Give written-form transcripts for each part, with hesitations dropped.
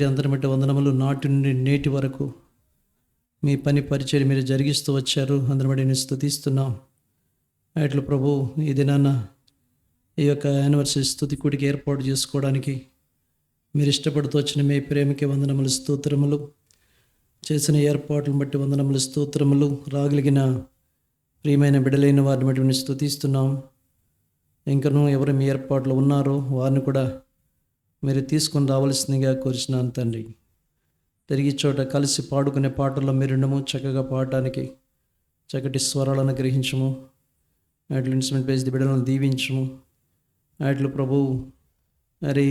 అందరి బట్టి వందనములు. నాటి నుండి నేటి వరకు మీ పని పరిచయం మీరు జరిగిస్తూ వచ్చారు. అందరి బట్టి నేను స్తుతిస్తున్నాం. అట్లా ప్రభు, ఈ దినాన ఈ యొక్క యానివర్సరీ స్తుతి కూడికి ఏర్పాటు చేసుకోవడానికి మీరు ఇష్టపడుతూ వచ్చిన మీ ప్రేమకి వందనములు, స్తోత్రములు. చేసిన ఏర్పాట్లను బట్టి వందనములు, స్తోత్రములు. రాగలిగిన ప్రియమైన బిడ్డలైన వారిని బట్టి మేము స్తుతిస్తున్నాం. ఇంకనూ ఎవరు మీ ఏర్పాట్లు ఉన్నారో వారిని కూడా మీరు తీసుకొని రావాల్సిందిగా కోరుచున్నాను తండ్రి. తిరిగి చోట కలిసి పాడుకునే పాటల్లో మీరుండము, చక్కగా పాడటానికి చక్కటి స్వరాలను గ్రహించము. అట్లు ఇన్స్ట్రుమెంట్ వేసి బిడ్డలను దీవించము. అట్లు ప్రభు మరి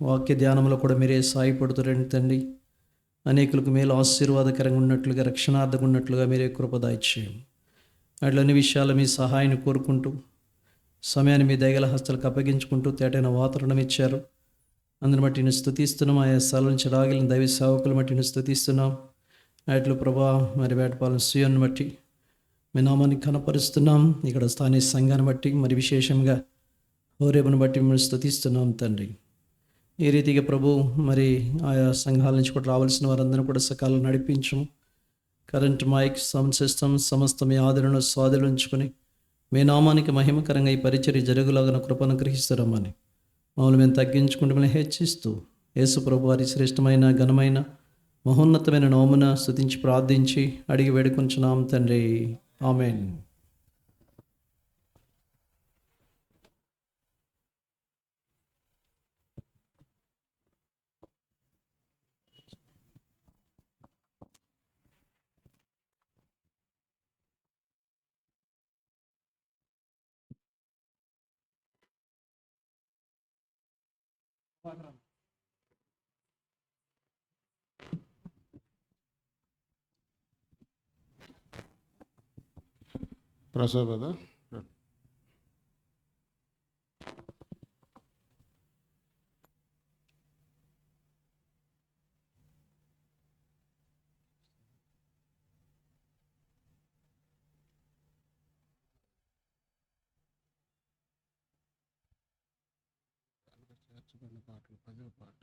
వాక్య ధ్యానంలో కూడా మీరే సాయపడుతారండి తండ్రి. అనేకులకు మేలు ఆశీర్వాదకరంగా ఉన్నట్లుగా, రక్షణార్థంగా ఉన్నట్లుగా మీరే కృపదాయిచ్చేయం. అట్లా అన్ని విషయాలు మీ సహాయాన్ని కోరుకుంటూ సమయాన్ని మీ దయగల హస్తాలకు అప్పగించుకుంటూ తేటైన వాతావరణం ఇచ్చారు. అందుని బట్టి నేను స్తుతిస్తున్నాం. ఆయా స్థలం నుంచి రాగలిగిన దైవ సేవకులు బట్టి నేను స్తుతిస్తున్నాం. అట్లు ప్రభా మరి వేటపాలెం సుయాన్ని బట్టి మీ నామాన్ని కనపరుస్తున్నాం. ఇక్కడ స్థానిక సంఘాన్ని బట్టి మరి విశేషంగా హోరేబుని బట్టి మేము స్తుతిస్తున్నాం తండ్రి. ఈ రీతిగా ప్రభు మరి ఆయా సంఘాల నుంచి కూడా రావాల్సిన వారందరూ కూడా సకాలం నడిపించము. కరెంట్, మైక్, సౌండ్ సిస్టమ్ సమస్త మీ ఆదరణ స్వాధీనించుకొని మీ నామానికి మహిమకరంగా ఈ పరిచర్య జరుగులాగా కృపను గ్రహిస్తారమ్మని మమ్మల్ని మేము తగ్గించుకుంటూ మేము హెచ్చిస్తూ యేసు ప్రభు వారి శ్రేష్టమైన ఘనమైన మహోన్నతమైన నామమున స్తుతించి ప్రార్థించి అడిగి వేడుకొంచున్నాం తండ్రి. ఆమేన్. ప్రసాద్ కదా పాటలు 10వ పాట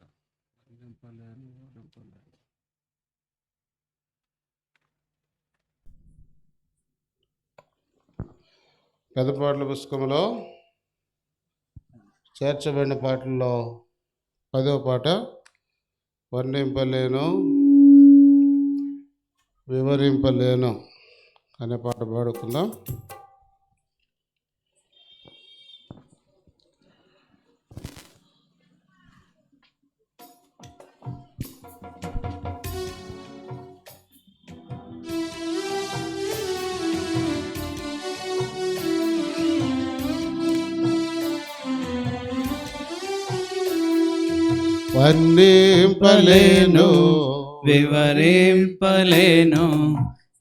పెద్ద పాటల పుస్తకంలో చేర్చబడిన పాటల్లో 10వ పాట వర్ణింపలేను వివరింపలేను అనే పాట పాడుకుందాం. వర్ణింపలేను వివరింపలేను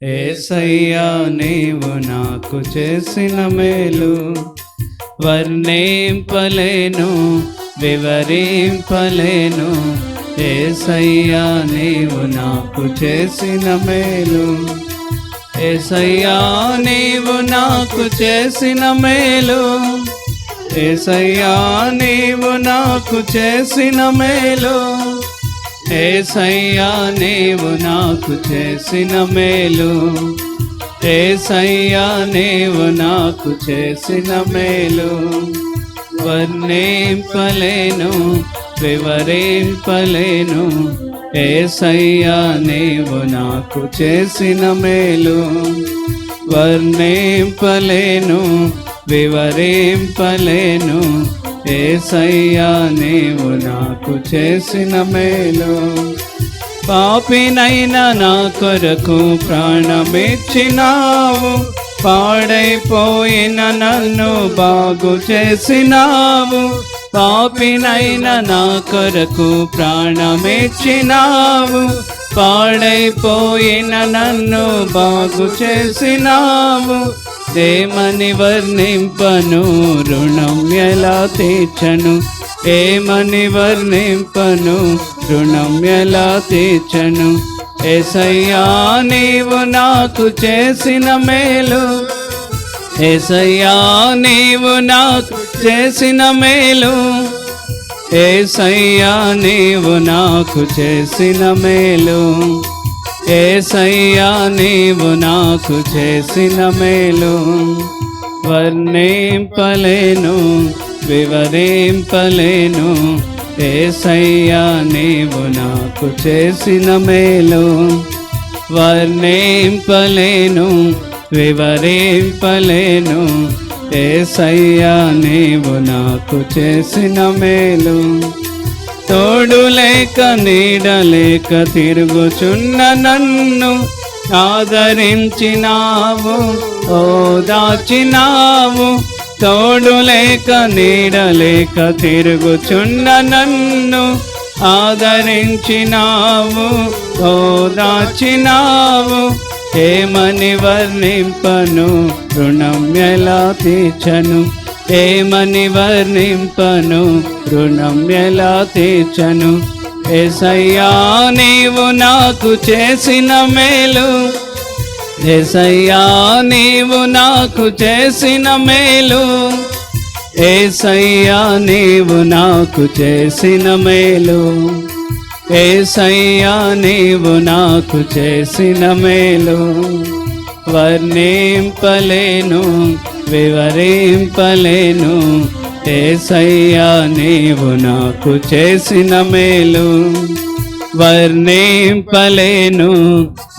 యేసయ్యా నీవు నాకు చేసిన మేలు. వర్ణింపలేను వివరింపలేను యేసయ్యా నీవు నాకు చేసిన మేలు. యేసయ్యా నీవు నాకు చేసిన మేలు. యేసయ్యా నీవు నాకు చేసిన మేలు. యేసయ్యా నీవు నాకు చేసిన మేలు. యేసయ్యా నీవు నాకు చేసిన మేలు. వర్ణింపలేను వివరింపలేను యేసయ్యా నీవు నాకు చేసిన మేలు. వర్ణింపలేను వివరింపలేను యేసయ్యా నీవు నాకు చేసిన మేలు. పాపినైనా నా కొరకు ప్రాణమిచ్చినావు. పాడైపోయిన నన్ను బాగు చేసినావు. పాపినైనా నా కొరకు ప్రాణమిచ్చినావు. పాడైపోయిన నన్ను బాగు చేసినావు. ఏమని వర్ణింపను రుణం ఎలా తీర్చను. ఏమని వర్ణింపను రుణం ఎలా తీర్చను. యేసయ్యా నీవు నాకు చేసిన మేలు. యేసయ్యా నీవు నాకు చేసిన మేలు. యేసయ్యా నీవు నాకు చేసిన మేలు, యేసయ్యా నీవు నాకు చేసిన మేలు. వర్ణింపలేను వివరింపలేను, యేసయ్యా నీవు నాకు చేసిన మేలు. వర్ణింపలేను వివరింపలేను, యేసయ్యా నీవు నాకు చేసిన మేలు. తోడు లేక నీడ లేక తిరుగుచున్న నన్ను ఆదరించినావు, ఓదార్చినావు. తోడు లేక నీడ లేక తిరుగుచున్న నన్ను ఆదరించినావు, ఓదార్చినావు. ఏమని వర్ణింపను రుణం ఎలా తీర్చను, ఏమని వర్ణింపను రుణం ఎలా తీర్చను. యేసయ్యా నీవు నాకు చేసిన మేలు, యేసయ్యా నీవు నాకు చేసిన మేలు, యేసయ్యా నీవు నాకు చేసిన మేలు, యేసయ్యా నీవు నాకు చేసిన మేలు. వర్ణింపలేను వివరింపలేను, యేసయ్యా నీవు నాకు చేసిన మేలు. వర్ణింపలేను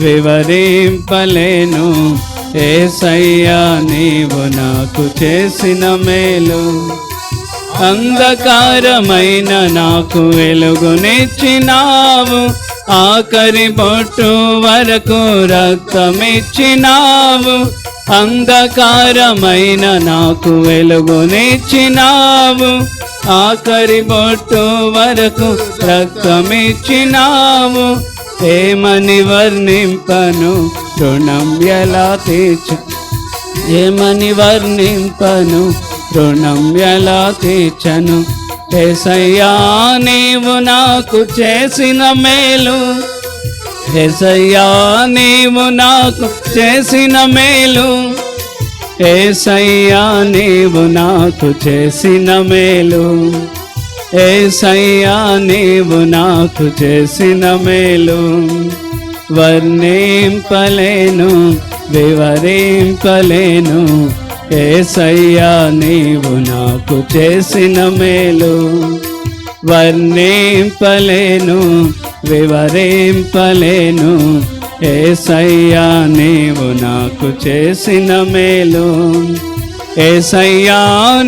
వివరింపలేను, యేసయ్యా నీవు నాకు చేసిన మేలు. అంధకారమైన నాకు వెలుగునిచ్చినావు, ఆఖరి బొట్టు వరకు రక్తమిచ్చినావు. అంధకారమైన నాకు వెలుగునిచ్చినావు, ఆఖరి బొట్టు వరకు రక్తమిచ్చినావు. ఏమని వర్ణింపను రుణం ఎలా తీర్చు, ఏమని వర్ణింపను రుణం ఎలా తీర్చను. యేసయ్యా నీవు నాకు చేసిన మేలు, యేసయ్యా నీవు నాకు చేసిన మేలు, యేసయ్యా నీవు నాకు చేసిన మేలు, యేసయ్యా నీవు నాకు చేసిన మేలు. వర్ణింపలేను వివరింపలేను, యేసయ్యా నీవు నాకు చేసిన మేలు. వర్ణింపలేను వివరింపలేను, యేసయ్యా నీవు నాకు చేసిన మేలు. యేసయ్యా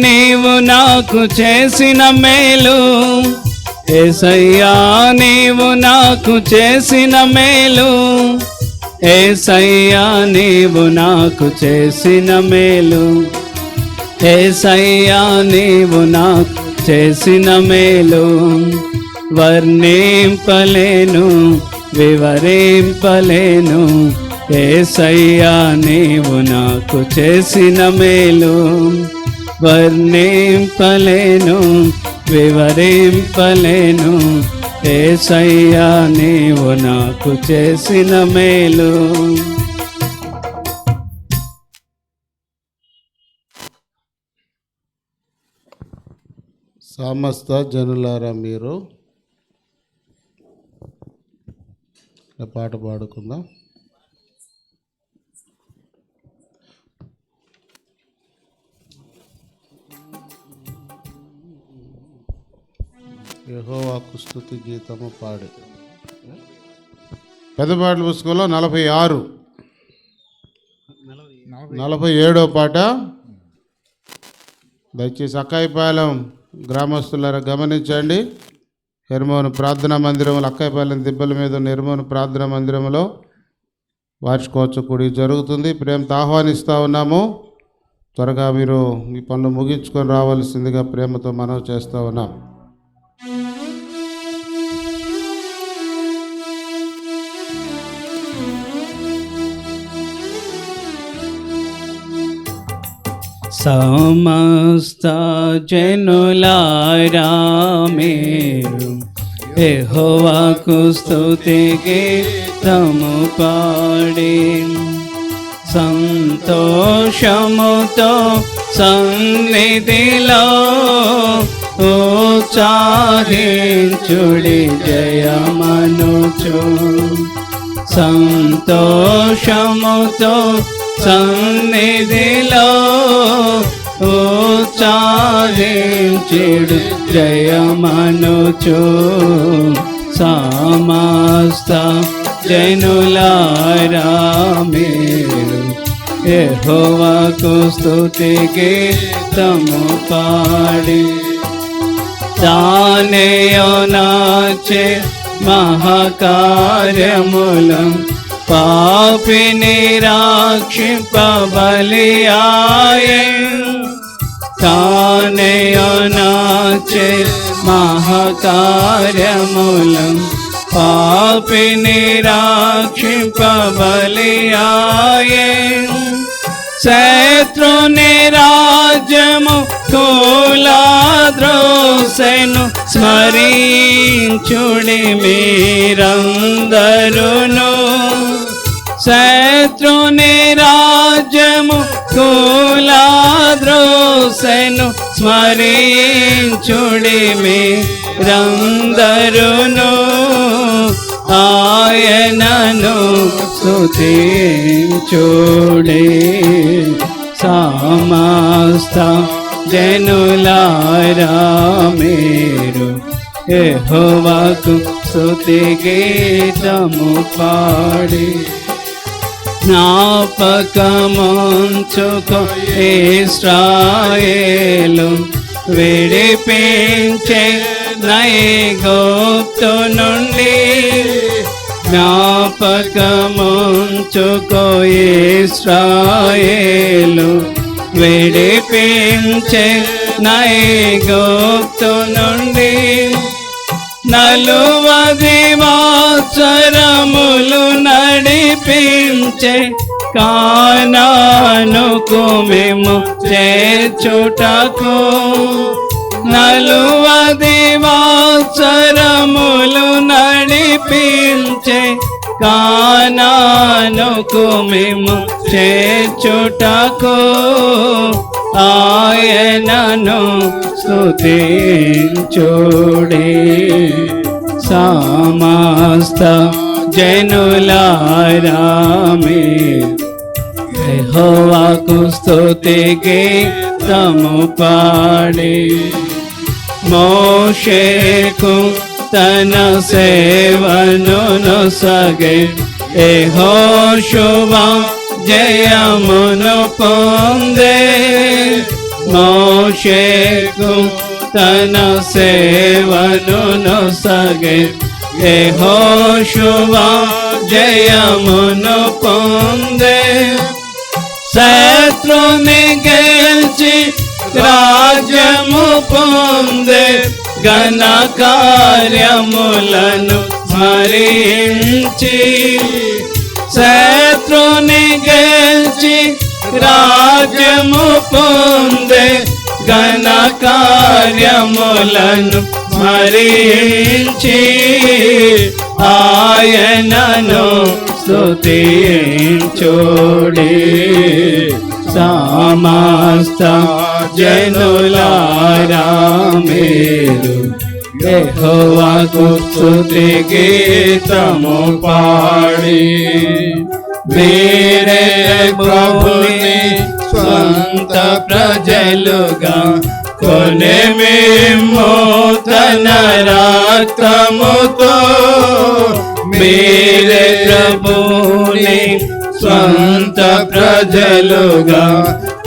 నీవు నాకు చేసిన మేలు, యేసయ్యా నీవు నాకు చేసిన మేలు, యేసయ్యా నీవు నాకు చేసిన మేలు, యేసయ్యా నీవు నాకు చేసిన మేలు. వర్ణింపలేను వివరింపలేను, యేసయ్యా నీవు నాకు చేసిన మేలు. వర్ణింపలేను వివరింపలేను, యేసయ్యా నీవు నాకు చేసిన మేలు. సమస్త జనులారా మీరు పాట పాడుకుందాం. యెహోవాకు స్తుతి గీతము పాడి. పెద్దపాటల పుస్తకంలో 46 47వ పాట. దయచేసి అక్కాయిపాలెం గ్రామస్తులారా గమనించండి. హెర్మోను ప్రార్థనా మందిరంలో, అక్కాయిపాలెం దిబ్బల మీద ఉన్న హెర్మోను ప్రార్థనా మందిరంలో వార్షికోత్సవ కూడి జరుగుతుంది. ప్రేమతో ఆహ్వానిస్తూ ఉన్నాము. త్వరగా మీరు మీ పనులు ముగించుకొని రావాల్సిందిగా ప్రేమతో మనవి చేస్తూ ఉన్నాం. సమస్త జనులారా మీరు యెహోవాకు స్తుతి గీతము పాడి సంతోషముతో సన్నిధిలో ఉత్సాహించుడి జయమనుచు సంతోషముతో సన్నిధిలో ఉత్సాహించుడి జయమనుచు సమస్త జనులారా మీరు యెహోవాకు స్తుతి గీతము పాడి తానేయోనాచే మహాకార్యములం పాపిని రాక్షింపబలియాయె తానేయోనాచే మహాకార్యములం పాపిని రాక్షింపబలియాయె శత్రుని రాజ్యము కూలద్రోసెను స్మరించుడి మీరందరును శత్రుని రాజ్యము కూలద్రోసెను స్మరించుడి మీరందరును ఆయనను స్తుతించుడి సమస్త జనులారా మీరు యెహోవాకు స్తుతి గీతము పాడి జ్ఞాపకముంచుకో ఇశ్రాయేలు విడిపించే ఐగుప్తు నుండి జ్ఞాపకముంచుకో ఇశ్రాయేలు విడిపించే ఐగుప్తు నుండి 40 సంవత్సరములు నడిపించే కానానుకు మేము చేర్చుటకు 40 సంవత్సరములు నడిపించే కానానుకు మేము చేర్చుటకు ఆయనను స్తుతించుడి సమస్త జనులారా మీరు యెహోవాకు స్తుతి గీతము పాడి మోషేకు తన సేవను నొసగే యెహోషువ జయమును పొందే మోషేకు తన సేవను నొసగే యెహోషువ జయమును పొందే శత్రుని గెలిచి రాజ్యము పొందే ఘన కార్యములను స్మరించి శత్రుని గెలిచి రాజ్యము పొందే ఘన కార్యములను స్మరించి ఆయనను స్తుతించుడి సమస్త జనులారా మీరు యెహోవాకు స్తుతి గీతము పాడి మీరే ప్రభుని స్వంత ప్రజలుగా కొనే మేము తన రక్తముతో మీరే ప్రభుని స్వంత ప్రజలుగా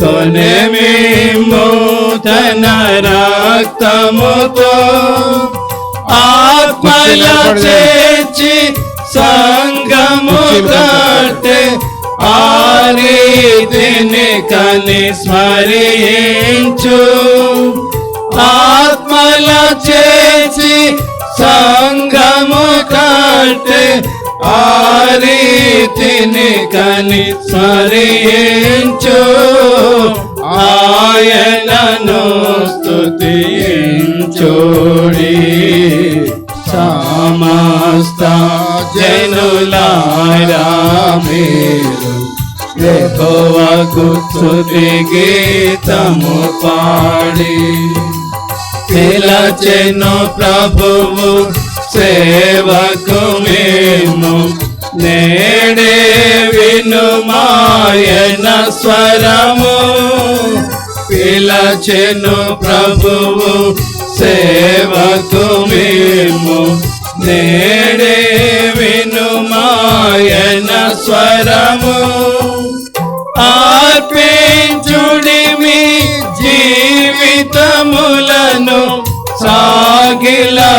కొనే మేము తన రక్తముతో ఆత్మల చేర్చి సంగము కట్టే ఆ రీతిని కని స్మరించు ఆత్మల చేసి సంగము కట్టే ఆ రీతిని కని స్మరించు ఆయనను స్తుతించుడి సమస్త జనులారా మీరు యెహోవాకు స్తుతి గీతము పాడి నిలచెను ప్రభువు సేవకు మేము, నేడే వినుమాయన స్వరము. పిలచెను ప్రభువు సేవకు మేము, నేడే వినుమాయన స్వరము. అర్పించుడి మీ జీవితములను, సాగిలపడి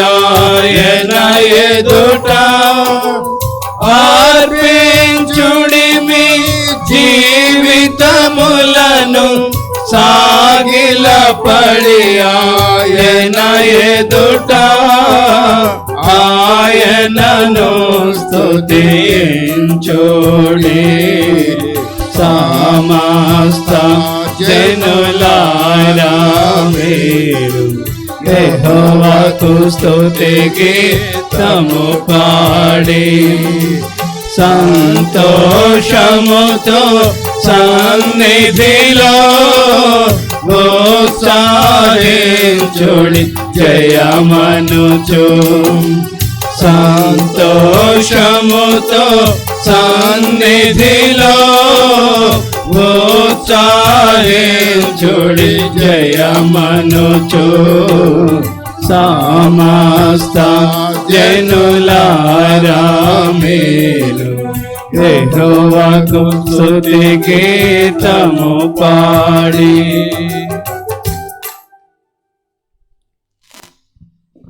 ఆయన ఎదుట. అర్పించుడి మీ జీవితములను, సాగిలపడి ఆయన ఎదుట. ఆయనను స్తుతించుడి సమస్త జనులారా మీరు, యెహోవాకు స్తుతి గీతము పాడి. సంతోషముతో సన్నిధిలో ఉత్సాహించుడి జయమనుచు. సంతోషముతో సన్నిధిలో ఉత్సాహించుడి జయమనుచు. సమస్త జనులారా మీరు, యెహోవాకు స్తుతి గీతము పాడి.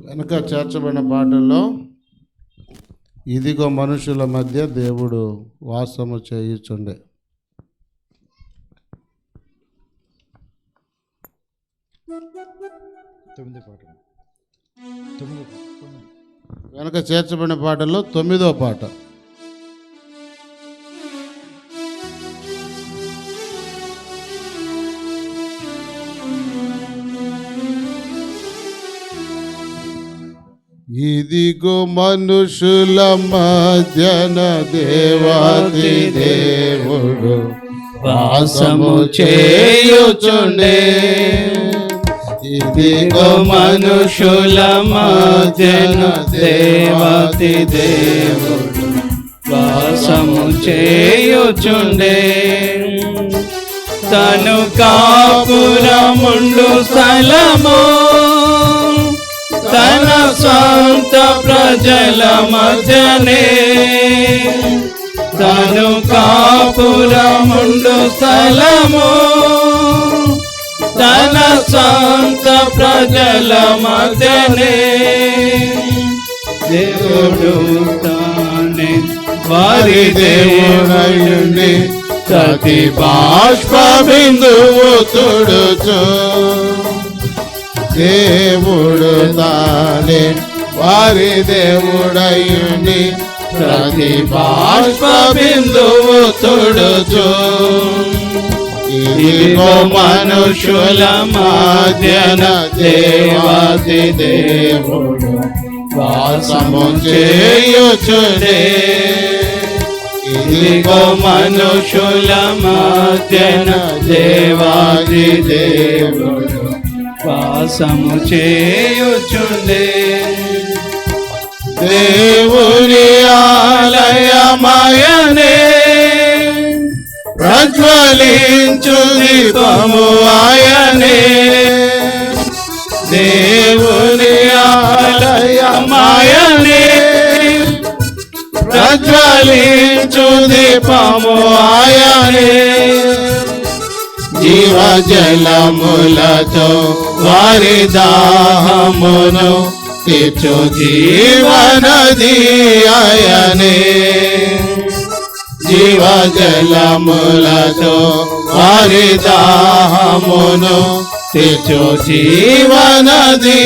వెనుక చేర్చబడిన పాటల్లో ఇదిగో మనుషుల మధ్య దేవుడు వాసము చేయుచుండే. వెనక చేర్చబడిన పాటల్లో 9వ పాట. ఇదిగో మనుషుల మధ్యన దేవాది దేవుడు వాసము చేయుచుండే. ఇదిగో మనుషుల మధ్యన దేవాది దేవుడు వాసము చేయుచుండే. తను కాపురముండు స్థలము, తన సొంత ప్రజల మధ్యనే. తను కాపురముండు స్థలము, తన సొంత ప్రజల మధ్యనే. దేవుడు తానే వారి దేవుడయుండి, ప్రతి బాష్ప బిందువు తుడుచు. దేవుడు తానే వారి దేవుడయుండి, ప్రతి బాష్ప బిందువు తుడుచు. ఇదిగో మనుషుల మధ్యన దేవాది దేవుడు వాసము చేయుచుండే. ఇదిగో మనుషుల మధ్యన దేవాది దేవుడు వాసము చేయుచుండే. దేవుని ఆలయమయనే, ప్రజ్వలించు దీపము ఆయనే. దేవుని ఆలయమయనే, ప్రజ్వలించు దీపము ఆయనే. జీవజలములతో వారి దాహమును తీర్చు జీవనది ఆయనే. జీవజలములతో వారి దాహమును తీర్చు జీవనది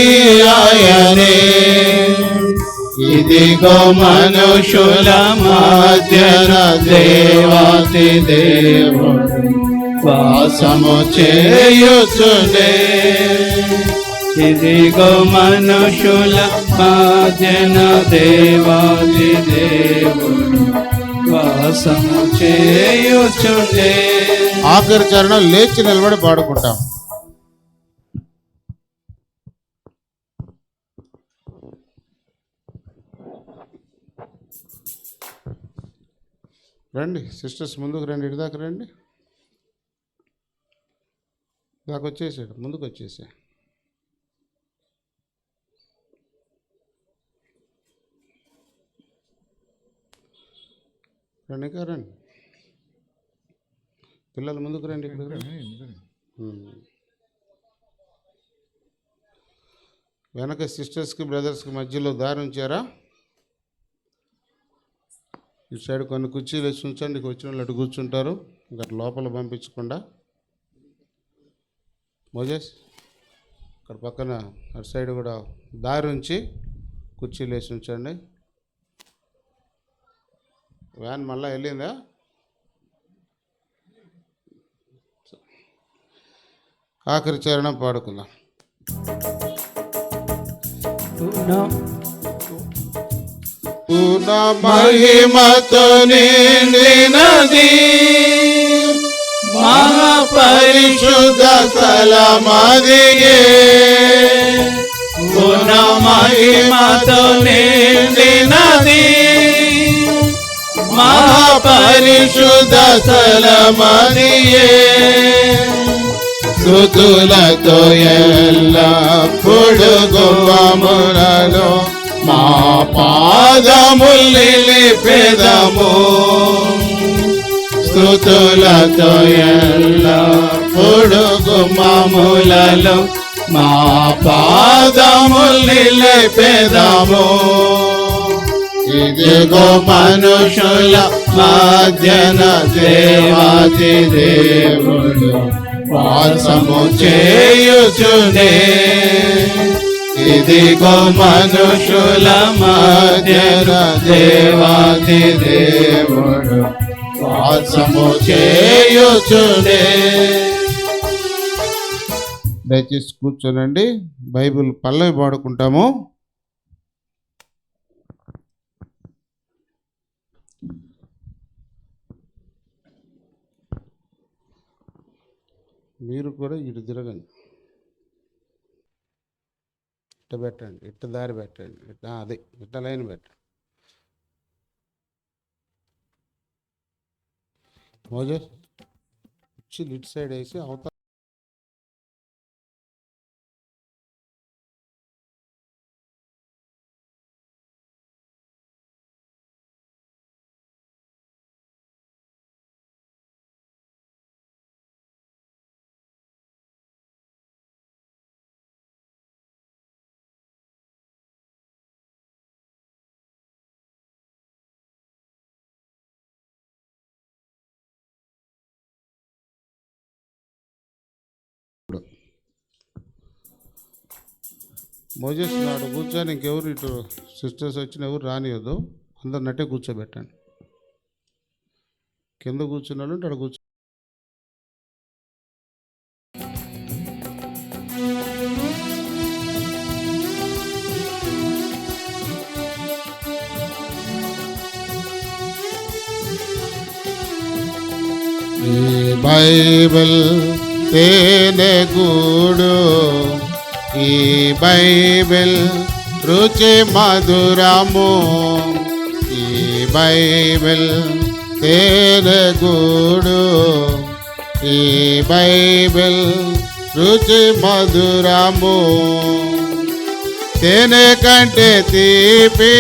ఆయనే. ఇదిగో మనుషుల మధ్యన దేవాతి దేవుడు వాసము చేయుచుండే. ఇదిగో మనుషుల మధ్యన దేవాది దేవుడు వాసము చేయుచుండే. ఆఖరి చరణం లేచి నిలబడి పాడుకుంటాం. రండి సిస్టర్స్, ముందుకు రండి, ఇటు దాకా రండి. దాకా వచ్చేసాడు, ముందుకు వచ్చేసా. రండి, ఇంకా రండి. పిల్లలు ముందుకు రండి, ఇక్కడ వెనక సిస్టర్స్కి బ్రదర్స్కి మధ్యలో దారి ఉంచారా? ఇటు సైడ్ కొన్ని కుర్చీలు వేసి ఉంచండి, వచ్చిన వాళ్ళు అటు కూర్చుంటారు, ఇంకా లోపల పంపించకుండా. మోజెస్ అక్కడ పక్కన అటు సైడ్ కూడా దారి ఉంచి కుర్చీలు వేసి ఉంచండి. వ్యాన్ మళ్ళీ వెళ్ళిందా? ఆఖరి చరణం పాడుకుందాం. పూర్ణ మహిమతో నిండినది మహాపరిశుద్ధ స్థలమదియే, పూర్ణ మహిమతో నిండినది మహాపరిశుద్ధ స్థలమదియే. స్తుతులతో ఎల్లప్పుడు గుమ్మములలో మా పాదములు నిలిపెదము. స్తుతులతో ఎల్లప్పుడు గుమ్మములలో మా పాదములు నిలిపెదము. ఇదిగో మనుషుల మధ్యన దేవాది దేవుడు వాసము చేయుచునే. ఇదిగో మనుషుల మధ్యన దేవాది దేవుడు వాసము చేయుచునే. దయచేసి కూర్చోనండి, బైబిల్ పల్లవి పాడుకుంటాము. మీరు కూడా ఇటు తిరగండి, ఇట్ట పెట్టండి, ఇట్ట దారి పెట్టండి, ఇట్ట అదే ఇట్ట లైన్ పెట్టండి. మోజెస్ కుర్చీలు ఇటు సైడ్ వేసి అవతల మోజెస్ నాడు కూర్చొని ఇంకెవరు ఇటు సిస్టర్స్ వచ్చిన ఎవరు రానియద్దు, అందరు నట్టే కూర్చోబెట్టండి. కింద కూర్చున్నాడు అక్కడ కూర్చో. ఈ బైబిల్ తేనె గూడు, ఈ బైబిల్ రుచి మధురము, ఈ బైబిల్ తేనె గూడు, ఈ బైబిల్ రుచి మధురము. తేనె కంటే తీపి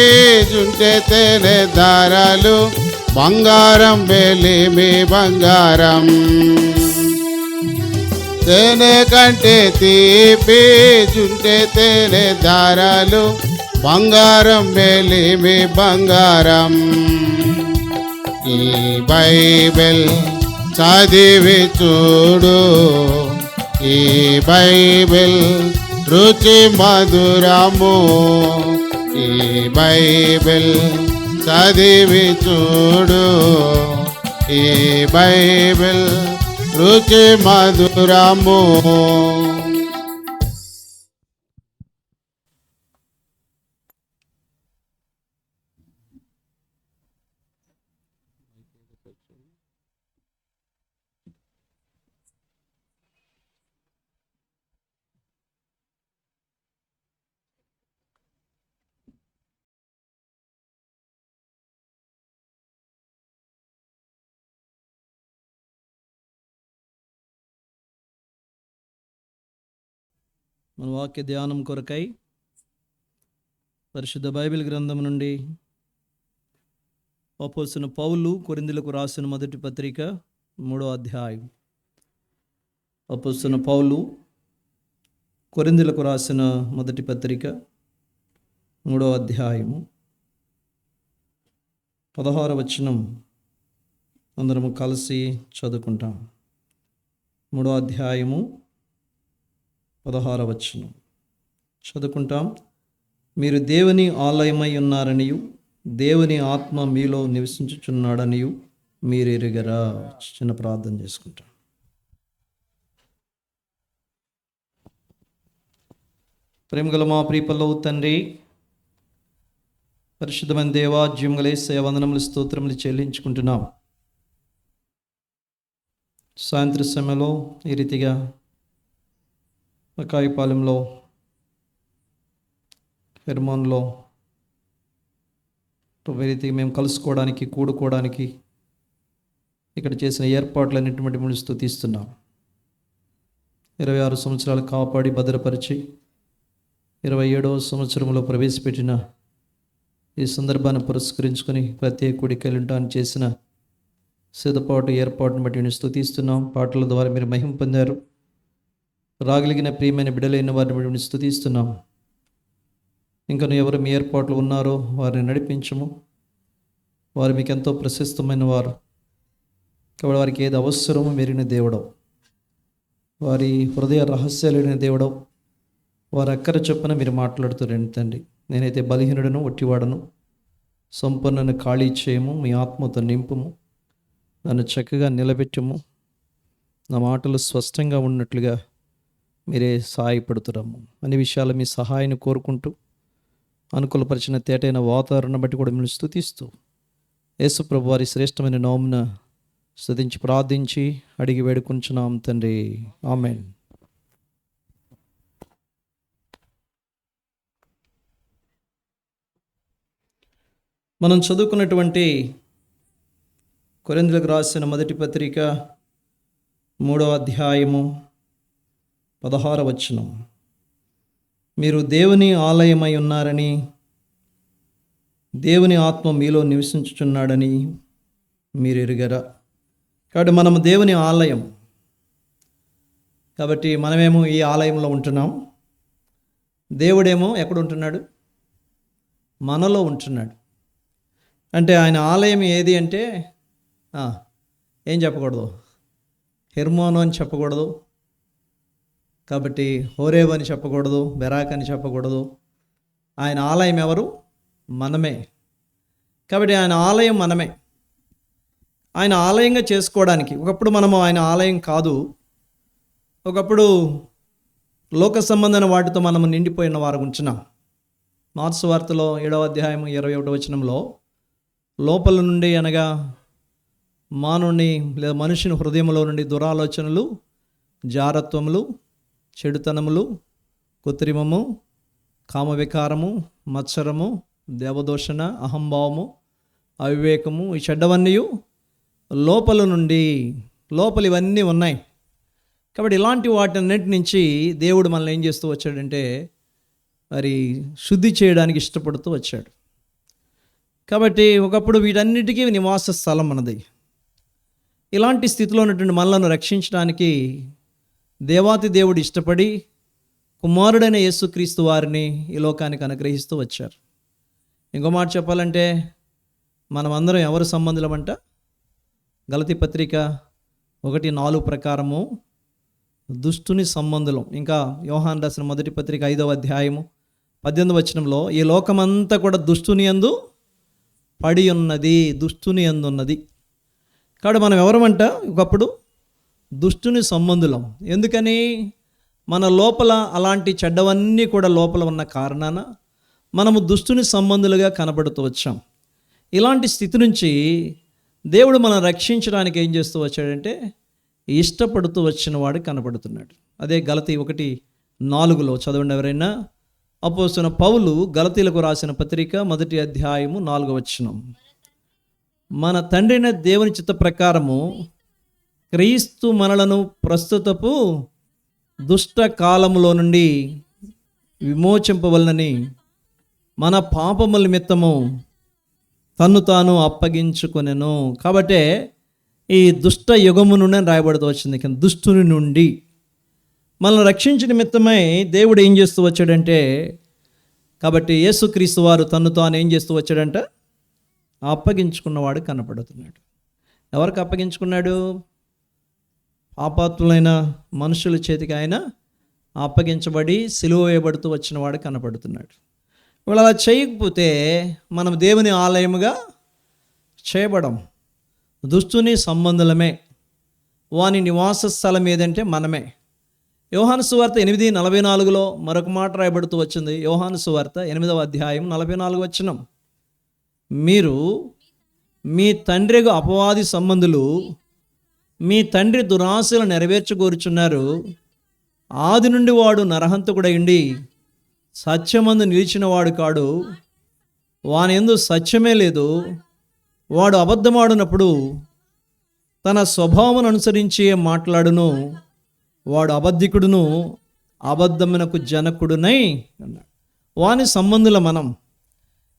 జుంటే తేనె దారాలు, బంగారం వెలిమి బంగారం. తేనె కంటే తీపి జుంటే తేనె దారాలు, బంగారం వెలిమి బంగారం. ఈ బైబిల్ చదివి చూడు, ఈ బైబిల్ రుచి మధురము, ఈ బైబిల్ చదివి చూడు, ఈ బైబిల్ రుచి మధురము. మన వాక్య ధ్యానం కొరకై పరిశుద్ధ బైబిల్ గ్రంథం నుండి అపోస్తలుడైన పౌలు కొరింథీయులకు రాసిన మొదటి పత్రిక 3వ అధ్యాయం. అపోస్తలుడైన పౌలు కొరింథీయులకు రాసిన మొదటి పత్రిక 3వ అధ్యాయము 16వ వచనం అందరము కలిసి చదువుకుంటాం. 3వ అధ్యాయము 16వ వచనం చదువుకుంటాం. మీరు దేవుని ఆలయమై ఉన్నారనియు దేవుని ఆత్మ మీలో నివసించుచున్నాడనియు మీరు ఎరుగరా. చిన్న ప్రార్థన చేసుకుంటాం. ప్రేమగల మా ప్రియపల్లవు తండ్రి, పరిశుద్ధమైన దేవా, జీవముగల యేసయ్య వందనములు స్తోత్రములు చెల్లించుకుంటున్నాం. సాయంత్ర సమయంలో ఈ రీతిగా కాయపాలెంలో హెర్మోన్లో ఈ రీతిగా మేము కలుసుకోవడానికి కూడుకోవడానికి ఇక్కడ చేసిన ఏర్పాట్లన్నింటి బట్టి మేము స్తుతిస్తున్నాం. 26 సంవత్సరాలు కాపాడి భద్రపరిచి 27వ సంవత్సరంలో ప్రవేశపెట్టిన ఈ సందర్భాన్ని పురస్కరించుకొని ప్రత్యేక కూడికలు ఉండడానికి చేసిన సిద్ధపాటు ఏర్పాటును బట్టి నేను స్తుతిస్తున్నాం. పాటల ద్వారా మీరు మహిమ పొందారు. రాగలిగిన ప్రియమైన బిడ్డలైన వారిని బట్టి మేము స్తుతిస్తున్నాం. ఇంకా ఎవరు మీ ఏర్పాట్లు ఉన్నారో వారిని నడిపించము. వారు మీకు ఎంతో ప్రశస్తమైన వారు కాబట్టి వారికి ఏది అవసరమో మెరిగిన దేవుడవు, వారి హృదయ రహస్యాలైన దేవుడవు. వారి అక్కర చొప్పున మీరు మాట్లాడుతారండి తండ్రి. నేనైతే బలహీనుడను, ఒట్టివాడను. సంపూర్ణను ఖాళీ చేయము, మీ ఆత్మతో నింపుము, నన్ను చక్కగా నిలబెట్టుము, నా మాటలు స్పష్టంగా ఉన్నట్లుగా మీరే సహాయపడుతున్నాము. అన్ని విషయాలు మీ సహాయాన్ని కోరుకుంటూ అనుకూలపరిచిన తేటైన వాతావరణం బట్టి కూడా మిమ్మల్ని స్తుతిస్తూ యేసు ప్రభు వారి శ్రేష్టమైన నామమున స్తుతించి ప్రార్థించి అడిగి వేడుకుంటున్నాం తండ్రి. ఆమేన్. మనం చదువుకున్నటువంటి కొరింథీయులకు రాసిన మొదటి పత్రిక 3వ అధ్యాయము 16వ వచనం. మీరు దేవుని ఆలయమై ఉన్నారని దేవుని ఆత్మ మీలో నివసించుచున్నాడని మీరు ఎరుగరా. కాబట్టి మనము దేవుని ఆలయం కాబట్టి మనమేమో ఈ ఆలయంలో ఉంటున్నాం. దేవుడేమో ఎక్కడ ఉంటున్నాడు? మనలో ఉంటున్నాడు. అంటే ఆయన ఆలయం ఏది అంటే ఏం చెప్పకూడదు, హెర్మోను అని చెప్పకూడదు, కాబట్టి హోరేబు అని చెప్పకూడదు, బెరాక్ అని చెప్పకూడదు. ఆయన ఆలయం ఎవరు? మనమే. కాబట్టి ఆయన ఆలయం మనమే. ఆయన ఆలయంగా చేసుకోవడానికి ఒకప్పుడు మనము ఆయన ఆలయం కాదు, ఒకప్పుడు లోక సంబంధమైన వాటితో మనము నిండిపోయిన వారు ఉంటున్నాం. మార్క్స్ వార్తలో 7వ అధ్యాయం 21వ వచనంలో లోపల నుండి అనగా మానవుని లేదా మనుషుని హృదయంలో నుండి దురాలోచనలు, జారత్వములు, చెడుతనములు, కృత్రిమము, కామవికారము, మత్సరము, దేవదూషణ, అహంభావము, అవివేకము, ఈ చెడ్డవన్నీ లోపల నుండి ఇవన్నీ ఉన్నాయి. కాబట్టి ఇలాంటి వాటన్నిటి నుంచి దేవుడు మనల్ని ఏం చేస్తూ వచ్చాడంటే మరి శుద్ధి చేయడానికి ఇష్టపడుతూ వచ్చాడు. కాబట్టి ఒకప్పుడు వీటన్నిటికీ నివాస స్థలం మనది. ఇలాంటి స్థితిలో ఉన్నటువంటి మనలను రక్షించడానికి దేవాతి దేవుడు ఇష్టపడి కుమారుడైన యేసుక్రీస్తు వారిని ఈ లోకానికి అనుగ్రహిస్తూ వచ్చారు. ఇంకో మాట చెప్పాలంటే మనమందరం ఎవరు సంబంధులమంట? గలతీ పత్రిక 1:4 ప్రకారము దుష్టుని సంబంధులం. ఇంకా యోహాను రాసిన మొదటి పత్రిక 5వ అధ్యాయము 18వ వచనంలో ఈ లోకమంతా కూడా దుష్టుని యందు పడి ఉన్నది, దుష్టుని యందు ఉన్నది. కాబట్టి మనం ఎవరమంట? ఒకప్పుడు దుష్టుని సంబంధులం. ఎందుకని? మన లోపల అలాంటి చెడ్డవన్నీ కూడా లోపల ఉన్న కారణాన మనము దుష్టుని సంబంధులుగా కనబడుతూ వచ్చాం. ఇలాంటి స్థితి నుంచి దేవుడు మనం రక్షించడానికి ఏం చేస్తూ వచ్చాడంటే ఇష్టపడుతూ వచ్చిన వాడు కనబడుతున్నాడు. అదే గలతీ 1:4 చదవండి ఎవరైనా. అపోస్తలుడైన పౌలు గలతీలకు రాసిన పత్రిక 1వ అధ్యాయము 4వ వచనం. మన తండ్రైన దేవుని చిత్త ప్రకారము క్రీస్తు మనలను ప్రస్తుతపు దుష్ట కాలములో నుండి విమోచింపవలనని మన పాపముల నిమిత్తము తన్ను తాను అప్పగించుకొనెను. కాబట్టే ఈ దుష్ట యుగము నుండి అని రాయబడుతూ వచ్చింది, కానీ దుష్టుని నుండి మనల్ని రక్షించిన నిమిత్తమై దేవుడు ఏం చేస్తూ వచ్చాడంటే, కాబట్టి యేసుక్రీస్తు వారు తన్ను తాను ఏం చేస్తూ వచ్చాడంట, అప్పగించుకున్నవాడు కనపడుతున్నాడు. ఎవరికి అప్పగించుకున్నాడు? పాపాత్ములైన మనుషుల చేతికి ఆయన అప్పగించబడి సిలువ వేయబడుతూ వచ్చిన వాడు కనపడుతున్నాడు. వాళ్ళు అలా చేయకపోతే మనం దేవుని ఆలయముగా చేయబడం, దుష్టుని సంబంధులమే, వాని నివాస స్థలం ఏదంటే మనమే. యోహాను సువార్త 8:44 మరొక మాట రాయబడుతూ వచ్చింది. యోహాను సువార్త 8వ అధ్యాయం 44 వచనం, మీరు మీ తండ్రి అపవాది సంబంధులు, మీ తండ్రి దురాశలు నెరవేర్చుకోరుచున్నారు. ఆది నుండి వాడు నరహంతకుడైండి సత్యమందు నిలిచినవాడు కాడు, వాని యందు సత్యమే లేదు. వాడు అబద్ధమాడినప్పుడు తన స్వభావం అనుసరించి మాట్లాడును, వాడు అబద్ధికుడును అబద్ధమునకు జనకుడునై అన్నాడు. వాని సంబంధుల మనం.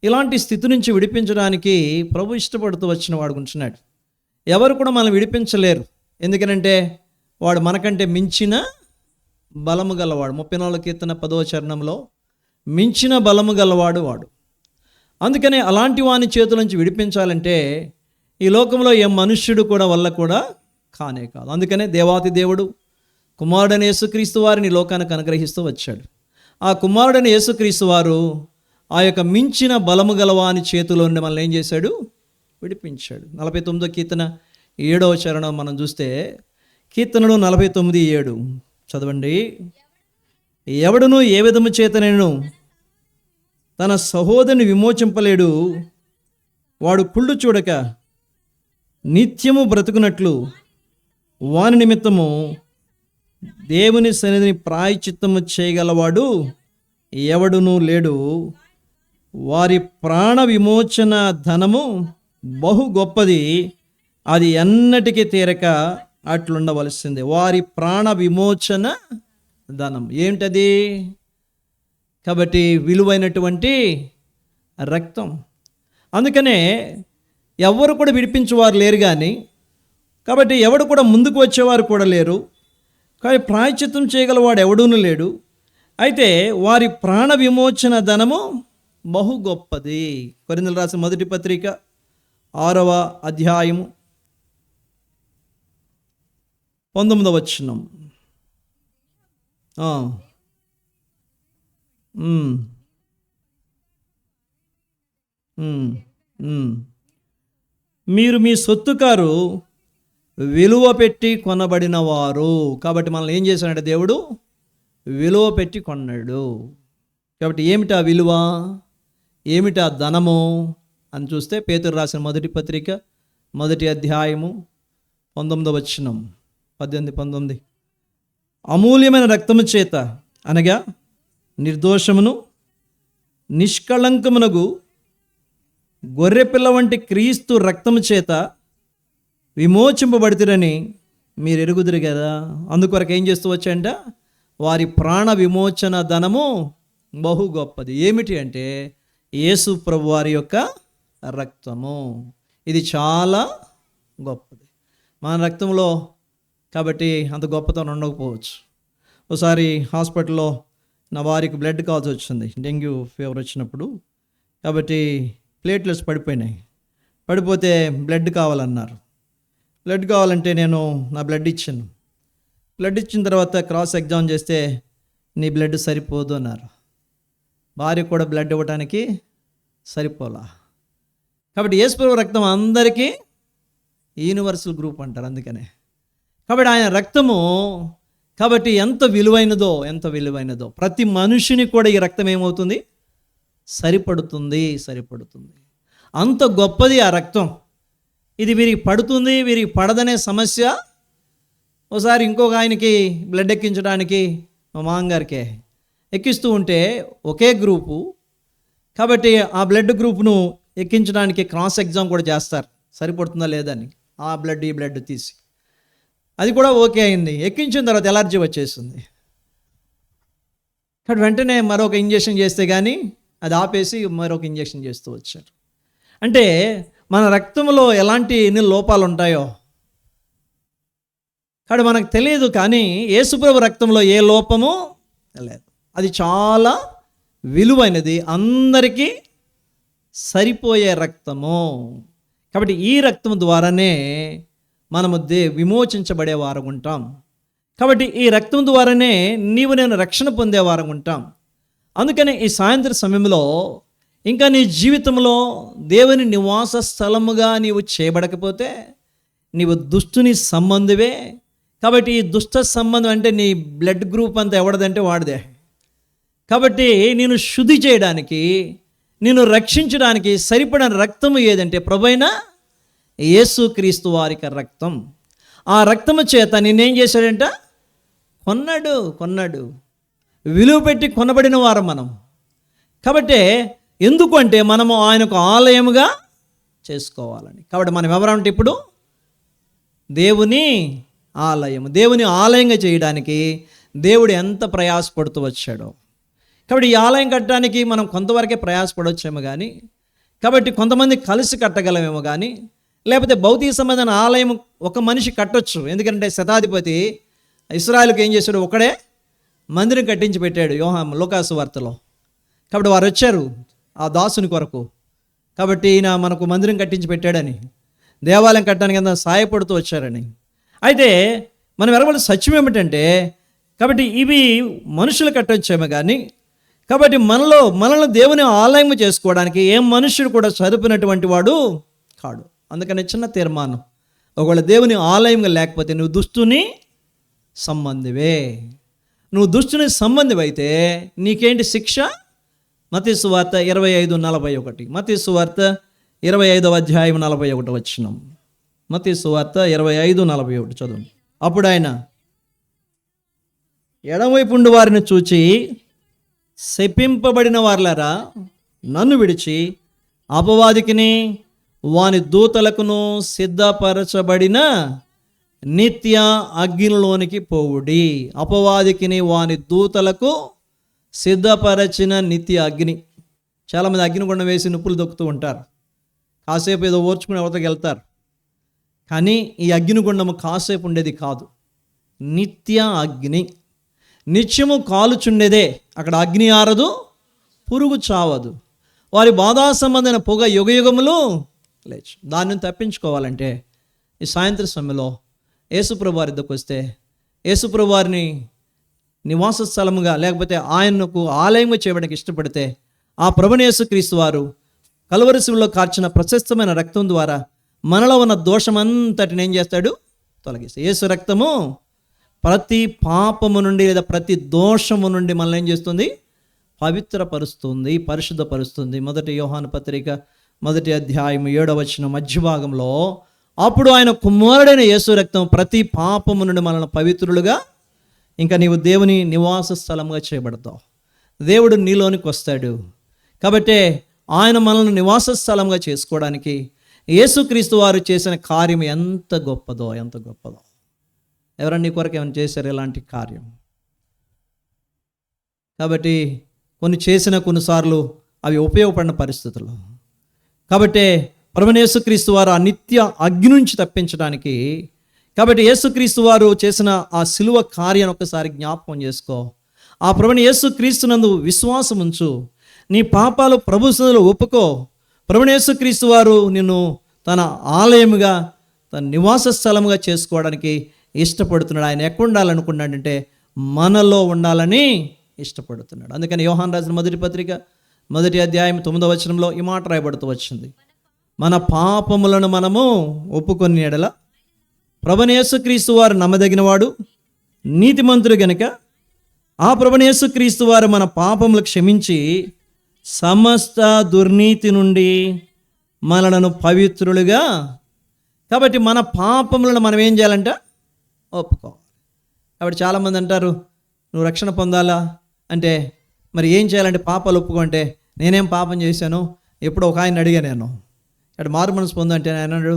ఇలాంటి స్థితి నుంచి విడిపించడానికి ప్రభు ఇష్టపడుతూ వచ్చిన వాడు ఉంటున్నాడు. ఎవరు కూడా మనం విడిపించలేరు. ఎందుకనంటే వాడు మనకంటే మించిన బలము గలవాడు. 34 కీర్తన 10వ చరణంలో మించిన బలము గలవాడు వాడు. అందుకనే అలాంటి వాని చేతుల నుంచి విడిపించాలంటే ఈ లోకంలో ఏ మనుష్యుడు కూడా వల్ల కూడా కానే కాదు. అందుకనే దేవాతి దేవుడు కుమారుడైన యేసుక్రీస్తు వారిని లోకానికి అనుగ్రహిస్తూ వచ్చాడు. ఆ కుమారుడైన యేసుక్రీస్తు వారు ఆ యొక్క మించిన బలము గలవాని చేతిలో ఉండి మనల్ని ఏం చేశాడు? విడిపించాడు. 49వ కీర్తన 7వ చరణం మనం చూస్తే, కీర్తనలు 49:7 చదవండి. ఎవడును ఏ విధము చేతనైనను తన సహోదరుని విమోచింపలేడు, వాడు కుళ్ళు చూడక నిత్యము బ్రతుకున్నట్లు వాని నిమిత్తము దేవుని సన్నిధిని ప్రాయశ్చిత్తము చేయగలవాడు ఎవడునూ లేడు. వారి ప్రాణ విమోచన ధనము బహు గొప్పది, అది ఎన్నటికీ తీరక అట్లుండవలసిందే. వారి ప్రాణ విమోచన ధనం ఏంటది? కాబట్టి విలువైనటువంటి రక్తం. అందుకనే ఎవరు కూడా విడిపించేవారు లేరు, కానీ కాబట్టి ఎవడు కూడా ముందుకు వచ్చేవారు కూడా లేరు. కానీ ప్రాయశ్చిత్తం చేయగలవాడు ఎవడూనూ లేడు. అయితే వారి ప్రాణ విమోచన ధనము బహు గొప్పది. కొరింథీయులకు రాసిన మొదటి పత్రిక 6వ అధ్యాయము 19వ వచనం. మీరు మీ సొత్తుకారు, విలువ పెట్టి కొనబడిన వారు. కాబట్టి మనల్ని ఏం చేశాడంటే దేవుడు విలువ పెట్టి కొన్నాడు. కాబట్టి ఏమిటా విలువ, ఏమిటా ధనము అని చూస్తే పేతురు రాసిన మొదటి పత్రిక 1వ అధ్యాయము 19వ వచనం, 18-19, అమూల్యమైన రక్తము చేత అనగా నిర్దోషమును నిష్కళంకమునగు గొర్రెపిల్ల వంటి క్రీస్తు రక్తము చేత విమోచింపబడితిరని మీరు ఎరుగుదురు కదా. అందుకొరకు ఏం చేస్తూ వచ్చాయంట, వారి ప్రాణ విమోచన ధనము బహు గొప్పది. ఏమిటి అంటే యేసు ప్రభు వారి యొక్క రక్తము. ఇది చాలా గొప్పది. మన రక్తంలో కాబట్టి అంత గొప్పతనం ఉండకపోవచ్చు. ఒకసారి హాస్పిటల్లో నా వారికి బ్లడ్ కావాల్సి వచ్చింది, డెంగ్యూ ఫీవర్ వచ్చినప్పుడు. కాబట్టి ప్లేట్లెట్స్ పడిపోయినాయి. పడిపోతే బ్లడ్ కావాలన్నారు. బ్లడ్ కావాలంటే నేను నా బ్లడ్ ఇచ్చాను. బ్లడ్ ఇచ్చిన తర్వాత క్రాస్ ఎగ్జామ్ చేస్తే నీ బ్లడ్ సరిపోదు అన్నారు. భార్య కూడా బ్లడ్ ఇవ్వడానికి సరిపోలా. కాబట్టి యేసు రక్తం అందరికీ యూనివర్సల్ గ్రూప్ అంటారు. అందుకనే కాబట్టి ఆయన రక్తము కాబట్టి ఎంత విలువైనదో ప్రతి మనిషిని కూడా ఈ రక్తం ఏమవుతుంది, సరిపడుతుంది. అంత గొప్పది ఆ రక్తం. ఇది వీరికి పడుతుంది, వీరికి పడదనే సమస్య. ఒకసారి ఇంకొక ఆయనకి బ్లడ్ ఎక్కించడానికి మా మామగారికే ఎక్కిస్తూ ఉంటే ఒకే గ్రూపు కాబట్టి ఆ బ్లడ్ గ్రూప్ను ఎక్కించడానికి క్రాస్ ఎగ్జామ్ కూడా చేస్తారు, సరిపడుతుందా లేదని. ఆ బ్లడ్ ఈ బ్లడ్ తీసి అది కూడా ఓకే అయింది. ఎక్కించిన తర్వాత ఎలర్జీ వచ్చేసింది. కాబట్టి వెంటనే మరొక ఇంజెక్షన్ చేస్తే కానీ అది ఆపేసి మరొక ఇంజెక్షన్ చేస్తూ వచ్చారు. అంటే మన రక్తంలో ఎన్ని లోపాలు ఉంటాయో కాబట్టి మనకు తెలియదు, కానీ యేసుప్రభు రక్తంలో ఏ లోపము లేదు. అది చాలా విలువైనది, అందరికీ సరిపోయే రక్తము. కాబట్టి ఈ రక్తం ద్వారానే మనము విమోచించబడే వారం ఉంటాం. కాబట్టి ఈ రక్తం ద్వారానే నీవు నేను రక్షణ పొందే వారం ఉంటాం. అందుకని ఈ సాయంత్రం సమయంలో ఇంకా నీ జీవితంలో దేవుని నివాస స్థలముగా నీవు చేయబడకపోతే నీవు దుష్టుని సంబంధువే. కాబట్టి ఈ దుష్ట సంబంధం అంటే నీ బ్లడ్ గ్రూప్ అంతా ఎవడదంటే వాడిదే. కాబట్టి నేను శుద్ధి చేయడానికి, నేను రక్షించడానికి సరిపడిన రక్తము ఏదంటే ప్రభువైన యేసుక్రీస్తు వారికి రక్తం. ఆ రక్తము చేత నేనేం చేశాడంట? కొన్నాడు. విలువ పెట్టి కొనబడిన వారం మనం. కాబట్టి ఎందుకు అంటే మనము ఆయనకు ఆలయముగా చేసుకోవాలని. కాబట్టి మనం ఎవరంటే ఇప్పుడు దేవుని ఆలయం. దేవుని ఆలయంగా చేయడానికి దేవుడు ఎంత ప్రయాసపడుతూ వచ్చాడో. కాబట్టి ఈ ఆలయం కట్టడానికి మనం కొంతవరకే ప్రయాసపడవచ్చేమో కానీ, కాబట్టి కొంతమంది కలిసి కట్టగలమేమో కానీ, లేకపోతే భౌతిక సంబంధమైన ఆలయం ఒక మనిషి కట్టొచ్చు. ఎందుకంటే శతాధిపతి ఇశ్రాయేలుకి ఏం చేశాడు? ఒకడే మందిరం కట్టించి పెట్టాడు లూకాసు వార్తలో. కాబట్టి వారు వచ్చారు ఆ దాసుని కొరకు. కాబట్టి ఈయన మనకు మందిరం కట్టించి పెట్టాడని, దేవాలయం కట్టడానికి అంత సహాయపడుతూ వచ్చారని. అయితే మనం ఎరగవలసిన సత్యం ఏమిటంటే, కాబట్టి ఇవి మనుషులు కట్టొచ్చేమో కానీ, కాబట్టి మనల్ని దేవుని ఆలయం చేసుకోవడానికి ఏ మనుషుడు కూడా చదువుకున్నటువంటి వాడు కాడు. అందుకని చిన్న తీర్మానం, ఒకవేళ దేవుని ఆలయంగా లేకపోతే నువ్వు దుష్టుని సంబంధివే. నువ్వు దుష్టుని సంబంధివైతే నీకేంటి శిక్ష? మత్తయి సువార్త 25:41. మత్తయి సువార్త 25వ అధ్యాయం 41 వచనం. మత్తయి సువార్త 25:41 చదువు. అప్పుడు ఆయన ఎడమవైపుండు వారిని చూచి, శపింపబడిన వార్లారా, నన్ను విడిచి అపవాదికిని వాని దూతలకును సిద్ధపరచబడిన నిత్య అగ్నిలోనికి పోవుడి. అపవాదికిని వాని దూతలకు సిద్ధపరచిన నిత్య అగ్ని. చాలామంది అగ్నిగుండం వేసి నిప్పులు దొక్కుతూ ఉంటారు, కాసేపు ఏదో ఓర్చుకుని అవతలకి వెళ్తారు. కానీ ఈ అగ్నిగుండము కాసేపు ఉండేది కాదు, నిత్య అగ్ని. నిత్యము కాలుచుండేదే. అక్కడ అగ్ని ఆరదు, పురుగు చావదు. వారి బాధా సంబంధమైన పొగ యుగయుగములు లేచు. దాన్ని తప్పించుకోవాలంటే ఈ సాయంత్రం సమయంలో యేసుప్రభు వారి దగ్గరకు వస్తే, యేసుప్రభు వారిని నివాస స్థలముగా లేకపోతే ఆయనకు ఆలయంగా చేయడానికి ఇష్టపడితే, ఆ ప్రభుని యేసుక్రీస్తు వారు కలువరి శిలువలో కార్చిన ప్రశస్తమైన రక్తం ద్వారా మనలో ఉన్న దోషమంతటిని ఏం చేస్తాడు? తొలగిస్తాడు. యేసు రక్తము ప్రతి పాపము నుండి లేదా ప్రతి దోషము నుండి మనల్ని ఏం చేస్తుంది? పవిత్రపరుస్తుంది, పరిశుద్ధపరుస్తుంది. 1 యోహాను పత్రిక 1వ అధ్యాయం 7వ వచనం మధ్య భాగంలో, అప్పుడు ఆయన కుమారుడైన యేసు రక్తం ప్రతి పాపము నుండి మనల్ని పవిత్రులుగా, ఇంకా నీవు దేవుని నివాస స్థలంగా చేయబడతావు. దేవుడు నీలోనికి వస్తాడు. కాబట్టి ఆయన మనల్ని నివాస స్థలంగా చేసుకోవడానికి యేసుక్రీస్తు వారు చేసిన కార్యం ఎంత గొప్పదో. ఎవరన్నా నీ కొరకు ఏమైనా చేశారు ఇలాంటి కార్యం? కాబట్టి కొన్నిసార్లు అవి ఉపయోగపడిన పరిస్థితులు. కాబట్టి ప్రభువైన యేసుక్రీస్తు వారు ఆ నిత్య అగ్ని నుంచి తప్పించడానికి, కాబట్టి యేసుక్రీస్తు వారు చేసిన ఆ సిలువ కార్యాన్ని ఒక్కసారి జ్ఞాపకం చేసుకో. ఆ ప్రభువైన యేసుక్రీస్తునందు విశ్వాసం ఉంచు. నీ పాపాలు ప్రభు సన్నిధిలో ఒప్పుకో. ప్రభువైన యేసుక్రీస్తు వారు నిన్ను తన ఆలయముగా, తన నివాస స్థలముగా చేసుకోవడానికి ఇష్టపడుతున్నాడు. ఆయన ఎక్కడ ఉండాలనుకున్నాడంటే మనలో ఉండాలని ఇష్టపడుతున్నాడు. అందుకని యోహాను రాసిన మొదటి పత్రిక 1వ అధ్యాయం 9వ వచనంలో ఈ మాట రాయబడుతూ వచ్చింది, మన పాపములను మనము ఒప్పుకొని ఎడల ప్రభువైన యేసుక్రీస్తు వారు నమ్మదగినవాడు, నీతిమంతుడు గనుక ఆ ప్రభువైన యేసుక్రీస్తు వారు మన పాపములు క్షమించి సమస్త దుర్నీతి నుండి మనలను పవిత్రులుగా. కాబట్టి మన పాపములను మనం ఏం చేయాలంట? ఒప్పుకోవాలి. కాబట్టి చాలామంది అంటారు, నువ్వు రక్షణ పొందాలా అంటే మరి ఏం చేయాలంటే పాపాలు ఒప్పుకుంటే, నేనేం పాపం చేశాను? ఎప్పుడో ఒక ఆయన అడిగా నేను, అక్కడ మారు మనసు పొందంటే ఆయన అన్నాడు,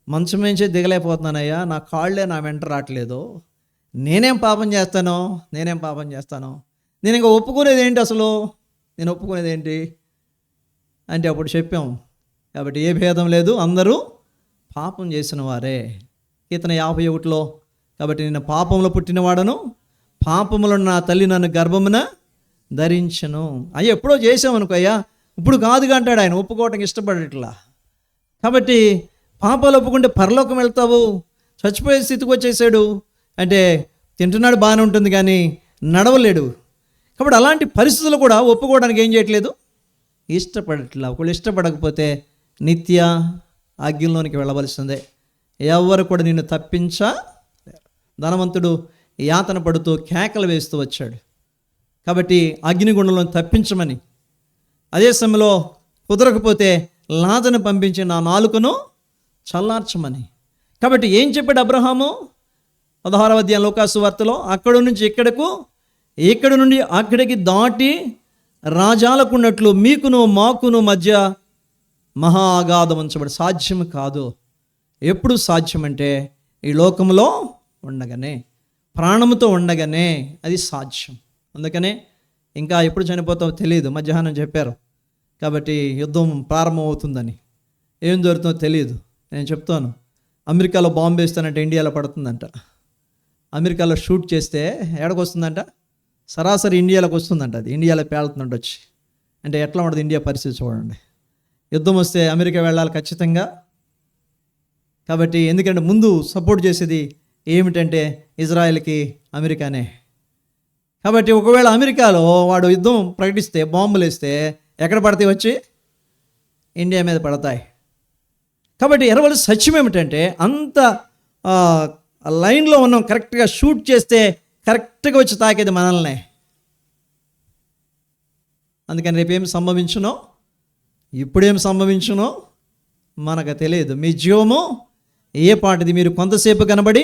మంచం నుంచి దిగలేకపోతున్నానయ్యా, నా కాళ్ళే నా వెంట రావట్లేదు, నేనేం పాపం చేస్తాను? నేను ఇంకా ఒప్పుకునేది ఏంటి అసలు? నేను ఒప్పుకునేది ఏంటి అంటే అప్పుడు చెప్పాం. కాబట్టి ఏ భేదం లేదు, అందరూ పాపం చేసిన వారే. కీర్తన 51లో, కాబట్టి నేను పాపంలో పుట్టినవాడను, పాపములో నా తల్లి నన్ను గర్భమున ధరించను. అయ్యా ఎప్పుడో చేసామనుకో, అయ్యా ఇప్పుడు కాదుగా అంటాడు ఆయన. ఒప్పుకోవటానికి ఇష్టపడట్లా. కాబట్టి పాపాలు ఒప్పుకుంటే పరలోకం వెళ్తావు, చచ్చిపోయే స్థితికి వచ్చేసాడు అంటే తింటున్నాడు బాగానే ఉంటుంది కానీ నడవలేడు. కాబట్టి అలాంటి పరిస్థితులు కూడా ఒప్పుకోవడానికి ఏం చేయట్లేదు, ఇష్టపడట్లా. ఒకళ్ళు ఇష్టపడకపోతే నిత్య అగ్నిలోనికి వెళ్ళవలసిందే. ఎవరు కూడా నిన్ను తప్పించలేరు. ధనవంతుడు యాతన పడుతూ కేకలు వేస్తూ వచ్చాడు. కాబట్టి అగ్నిగుండంలో తప్పించమని, అదే సమయంలో కుదరకపోతే లాజను పంపించి నా నాలుకను చల్లార్చమని. కాబట్టి ఏం చెప్పాడు అబ్రహాము 16వ అధ్యాయం లూకాసు వార్తలో? అక్కడ నుంచి ఇక్కడకు, ఇక్కడ నుండి అక్కడికి దాటి రాజాలకున్నట్లు మీకును మాకును మధ్య మహా అగాధం ఉంచబడి. సాధ్యం కాదు. ఎప్పుడు సాధ్యమంటే ఈ లోకంలో ఉండగానే, ప్రాణముతో ఉండగానే అది సాధ్యం. అందుకనే ఇంకా ఎప్పుడు చనిపోతావో తెలియదు. మధ్యాహ్నం చెప్పారు కాబట్టి యుద్ధం ప్రారంభమవుతుందని. ఏం జరుగుతుందో తెలియదు. నేను చెప్తాను, అమెరికాలో బాంబు వేస్తానంటే ఇండియాలో పడుతుందంట. అమెరికాలో షూట్ చేస్తే ఎక్కడికి వస్తుందంట? సరాసరి ఇండియాలోకి వస్తుందంట. అది ఇండియాలో పేలుతుందంట వచ్చి. అంటే ఎట్లా ఉండదు ఇండియా పరిస్థితి చూడండి. యుద్ధం వస్తే అమెరికా వెళ్ళాలి ఖచ్చితంగా. కాబట్టి ఎందుకంటే ముందు సపోర్ట్ చేసేది ఏమిటంటే ఇజ్రాయెల్కి అమెరికానే. కాబట్టి ఒకవేళ అమెరికాలో వాడు యుద్ధం ప్రకటిస్తే, బాంబులు వేస్తే ఎక్కడ పడతాయి? వచ్చి ఇండియా మీద పడతాయి. కాబట్టి ఎరవల సత్యం ఏమిటంటే అంత లైన్లో ఉన్నాం, కరెక్ట్గా షూట్ చేస్తే కరెక్ట్గా వచ్చి తాకేది మనల్నే. అందుకని రేపేం సంభవించునో, ఇప్పుడేం సంభవించునో మనకు తెలియదు. మీ జీవము ఏ పాటిది? మీరు కొంతసేపు కనబడి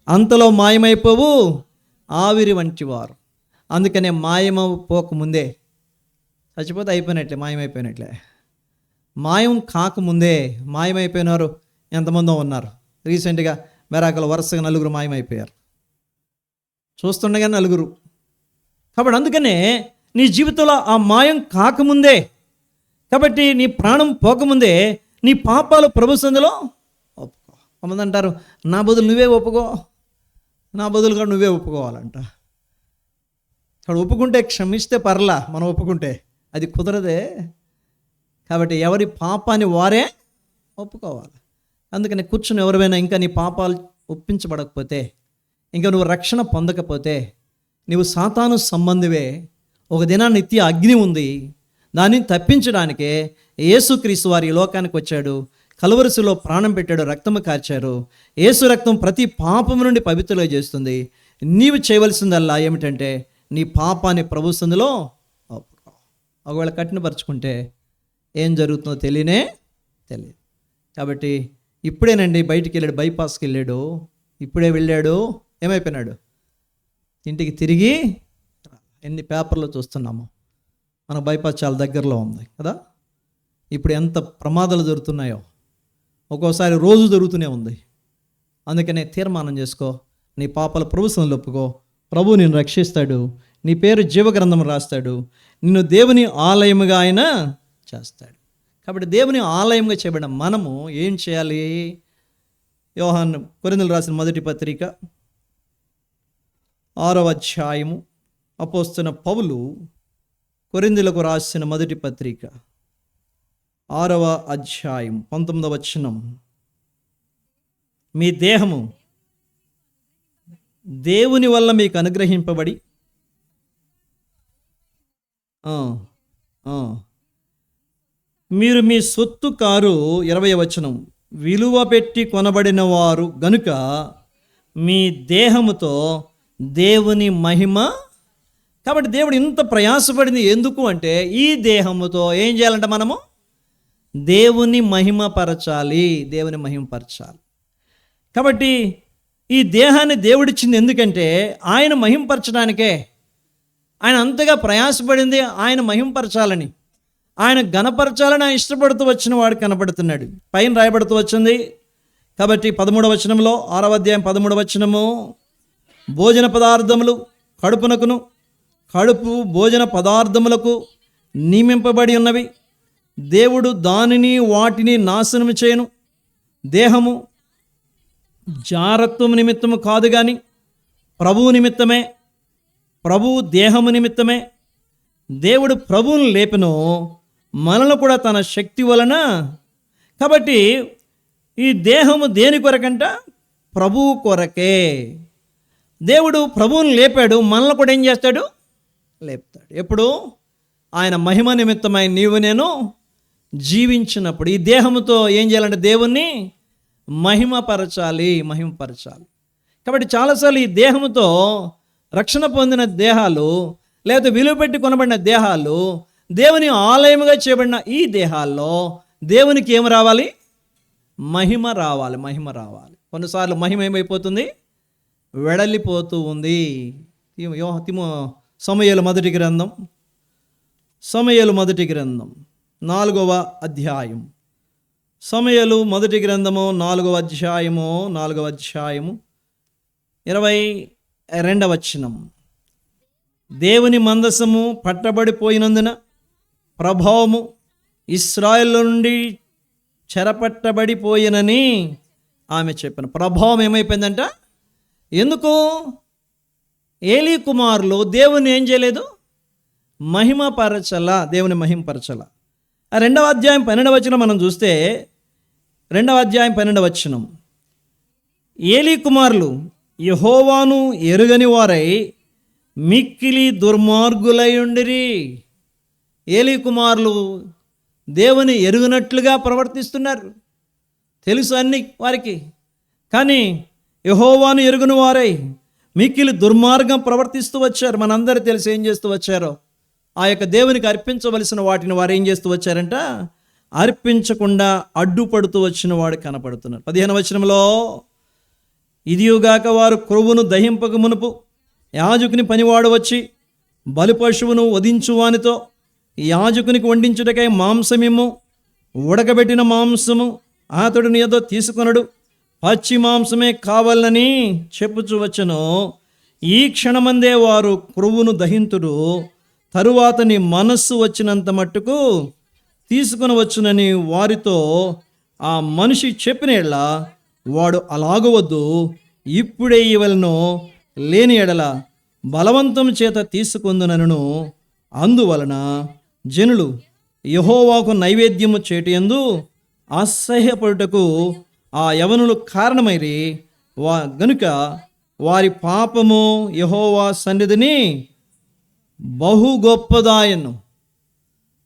అంతలో మాయమైపోవు ఆవిరి వంటి వారు. అందుకనే మాయమైపోకముందే చచ్చిపోతే అయిపోయినట్లే, మాయమైపోయినట్లే. మాయం కాకముందే మాయమైపోయినారు ఎంతమందో ఉన్నారు. రీసెంట్గా మెరాకలో వరుసగా 4 మాయమైపోయారు. చూస్తుండగా 4. కాబట్టి అందుకనే నీ జీవితంలో ఆ మాయం కాకముందే, కాబట్టి నీ ప్రాణం పోకముందే నీ పాపాలు ప్రభు సన్నిధిలో ఒప్పుకో. కొంతమంది అంటారు, నా బదులు నువ్వే ఒప్పుకో, నా బదులుగా నువ్వే ఒప్పుకోవాలంట. అక్కడ ఒప్పుకుంటే క్షమిస్తే పర్లా, మనం ఒప్పుకుంటే అది కుదరదే. కాబట్టి ఎవరి పాపాన్ని వారే ఒప్పుకోవాలి. అందుకని కూర్చుని ఎవరైనా ఇంకా నీ పాపాలు ఒప్పించబడకపోతే, ఇంకా నువ్వు రక్షణ పొందకపోతే, నువ్వు సాతాను సంబంధివే. ఒక దినాన్ని నిత్య అగ్ని ఉంది, దాన్ని తప్పించడానికే యేసుక్రీస్తు వారి లోకానికి వచ్చాడు. కలువరిసిలో ప్రాణం పెట్టాడు, రక్తము కార్చారు. యేసు రక్తం ప్రతి పాపము నుండి పవిత్రలో చేస్తుంది. నీవు చేయవలసిందల్లా ఏమిటంటే నీ పాపాన్ని ప్రభు సన్నిధిలో ఒప్పుకో. ఒకవేళ కఠినపరుచుకుంటే ఏం జరుగుతుందో తెలియదు. కాబట్టి ఇప్పుడేనండి బయటికి వెళ్ళాడు, బైపాస్కి వెళ్ళాడు, ఇప్పుడే వెళ్ళాడు, ఏమైపోయినాడు? ఇంటికి తిరిగి ఎన్ని పేపర్లో చూస్తున్నాము. మన బైపాస్ చాలా దగ్గరలో ఉంది కదా. ఇప్పుడు ఎంత ప్రమాదాలు జరుగుతున్నాయో, ఒక్కోసారి రోజు జరుగుతూనే ఉంది. అందుకనే తీర్మానం చేసుకో, నీ పాపాల ప్రభు సన్నిధిలో ఒప్పుకో. ప్రభు నిన్ను రక్షిస్తాడు, నీ పేరు జీవగ్రంథం రాస్తాడు, నిన్ను దేవుని ఆలయముగా ఆయన చేస్తాడు. కాబట్టి దేవుని ఆలయంగా చేయబడిన మనము ఏం చేయాలి? యోహాను కొరింథీయులకు రాసిన మొదటి పత్రిక 6వ అధ్యాయము, అపోస్తలుడైన పౌలు కొరింథీయులకు రాసిన మొదటి పత్రిక 6వ అధ్యాయం 19వ వచనం. మీ దేహము దేవుని వల్ల మీకు అనుగ్రహింపబడి మీరు మీ సొత్తు కారు. 20వ వచనం. విలువ పెట్టి కొనబడిన వారు గనుక మీ దేహముతో దేవుని మహిమ. కాబట్టి దేవుడు ఇంత ప్రయాసపడింది ఎందుకు అంటే ఈ దేహముతో ఏం చేయాలంటే మనము దేవుని మహిమపరచాలి, దేవుని మహిమపరచాలి. కాబట్టి ఈ దేహాన్ని దేవుడిచ్చింది ఎందుకంటే ఆయన మహిమపరచడానికే. ఆయన అంతగా ప్రయాసపడింది ఆయన మహిమపరచాలని, ఆయన ఘనపరచాలని ఆయన ఇష్టపడుతూ వచ్చిన వాడు కనపడుతున్నాడు. పైన రాయబడుతూ వచ్చింది. కాబట్టి 13వ వచనంలో, 6వ అధ్యాయం 13వ వచనము, భోజన పదార్థములు కడుపునకును కడుపు భోజన పదార్థములకు నియమింపబడి ఉన్నవి. దేవుడు దానిని వాటిని నాశనము చేయను. దేహము జారత్వము నిమిత్తము కాదు కానీ ప్రభువు నిమిత్తమే. ప్రభువు దేహము నిమిత్తమే. దేవుడు ప్రభువును లేపెను, మనల్ని కూడా తన శక్తి వలన. కాబట్టి ఈ దేహము దేని కొరకంట? ప్రభువు కొరకే. దేవుడు ప్రభువును లేపాడు, మనల్ని కూడా ఏం చేస్తాడు? లేపుతాడు. ఎప్పుడు? ఆయన మహిమ నిమిత్తమై నీవు నేను జీవించినప్పుడు. ఈ దేహముతో ఏం చేయాలంటే దేవుణ్ణి మహిమపరచాలి. కాబట్టి చాలాసార్లు ఈ దేహముతో రక్షణ పొందిన దేహాలు, లేదా విలువ పెట్టి కొనబడిన దేహాలు, దేవుని ఆలయముగా చేయబడిన ఈ దేహాల్లో దేవునికి ఏమి రావాలి? మహిమ రావాలి. కొన్నిసార్లు మహిమ ఏమైపోతుంది? వెడలిపోతూ ఉంది. సమూయేలు మొదటి గ్రంథం 4వ అధ్యాయం. సమూయేలు మొదటి గ్రంథము 4వ అధ్యాయము 22వ వచనం. దేవుని మందసము పట్టబడిపోయినందున ప్రభావము ఇశ్రాయేలు నుండి చెరపట్టబడిపోయినని ఆమె చెప్పిన. ప్రభావం ఏమైపోయిందంట? ఎందుకు? ఏలీ కుమారులు దేవుని ఏం చేయలేదు? దేవుని మహిమపరచల. 2వ అధ్యాయం 12వ వచనం మనం చూస్తే, 2వ అధ్యాయం 12వ వచనం, ఏలీ కుమారులు యెహోవాను ఎరుగని వారై మిక్కిలి దుర్మార్గులై ఉండిరి. ఏలీ కుమారులు దేవుని ఎరుగనట్లుగా ప్రవర్తిస్తున్నారు. తెలుసు అన్ని వారికి, కానీ యెహోవాను ఎరుగని వారై మిక్కిలి దుర్మార్గం ప్రవర్తిస్తూ వచ్చారు. మనందరూ తెలిసి ఏం చేస్తూ వచ్చారో, ఆ యొక్క దేవునికి అర్పించవలసిన వాటిని వారు ఏం చేస్తూ వచ్చారంట? అర్పించకుండా అడ్డుపడుతూ వచ్చిన వాడు కనపడుతున్నారు. 15వ వచనంలో, ఇదియుగాక వారు క్రొవ్వును దహింపక మునుపు యాజకుని పనివాడు వచ్చి బలి పశువును వధించువానితో యాజకునికి వండించుటకై మాంసమిమ్ము, ఉడకబెట్టిన మాంసము అతడుని ఏదో తీసుకొనడు, పచ్చి మాంసమే కావాలని చెప్పుచూ వచ్చను. ఈ క్షణమందే వారు క్రొవ్వును దహింతుడు, తరువాత నీ మనస్సు వచ్చినంత మట్టుకు తీసుకుని వచ్చునని వారితో ఆ మనిషి చెప్పిన ఎడల వాడు అలాగవద్దు, ఇప్పుడే ఇవలను లేని ఎడల బలవంతం చేత తీసుకొందునను. అందువలన జనులు యెహోవాకు నైవేద్యము చేటియందు అసహ్యపడుటకు ఆ యవనులు కారణమైరి గనుక వారి పాపము యెహోవా సన్నిధిని బహు గొప్పదాయను.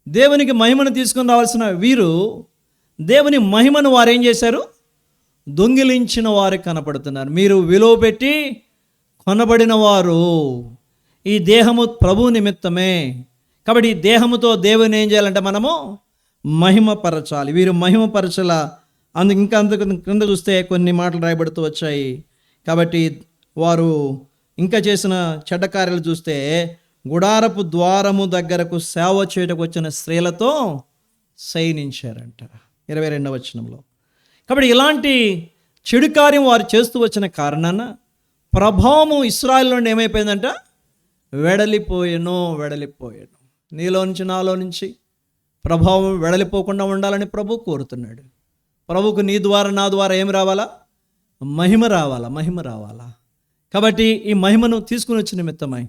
దేవునికి మహిమను తీసుకొని రావాల్సిన వీరు దేవుని మహిమను వారు ఏం చేశారు? దొంగిలించిన వారు కనపడుతున్నారు. మీరు విలువ పెట్టి కొనబడిన వారు. ఈ దేహము ప్రభు నిమిత్తమే. కాబట్టి ఈ దేహముతో దేవుని ఏం చేయాలంటే మనము మహిమపరచాలి. వీరు మహిమపరచల. అంతకు క్రింద చూస్తే కొన్ని మాటలు రాయబడుతూ వచ్చాయి. కాబట్టి వారు ఇంకా చేసిన చెడ్డ కార్యాలు చూస్తే, గుడారపు ద్వారము దగ్గరకు సేవ చేయటకు వచ్చిన స్త్రీలతో శయనించారంట 22వ వచనంలో. కాబట్టి ఇలాంటి చెడు కార్యం వారు చేస్తూ వచ్చిన కారణాన ప్రభావము ఇశ్రాయేలు నుండి ఏమైపోయిందంట? వెడలిపోయాను. నీలో నుంచి నాలో నుంచి ప్రభావం వెడలిపోకుండా ఉండాలని ప్రభు కోరుతున్నాడు. ప్రభుకు నీ ద్వారా నా ద్వారా ఏమి రావాలా? మహిమ రావాలా. కాబట్టి ఈ మహిమను తీసుకుని వచ్చిన నిమిత్తమై,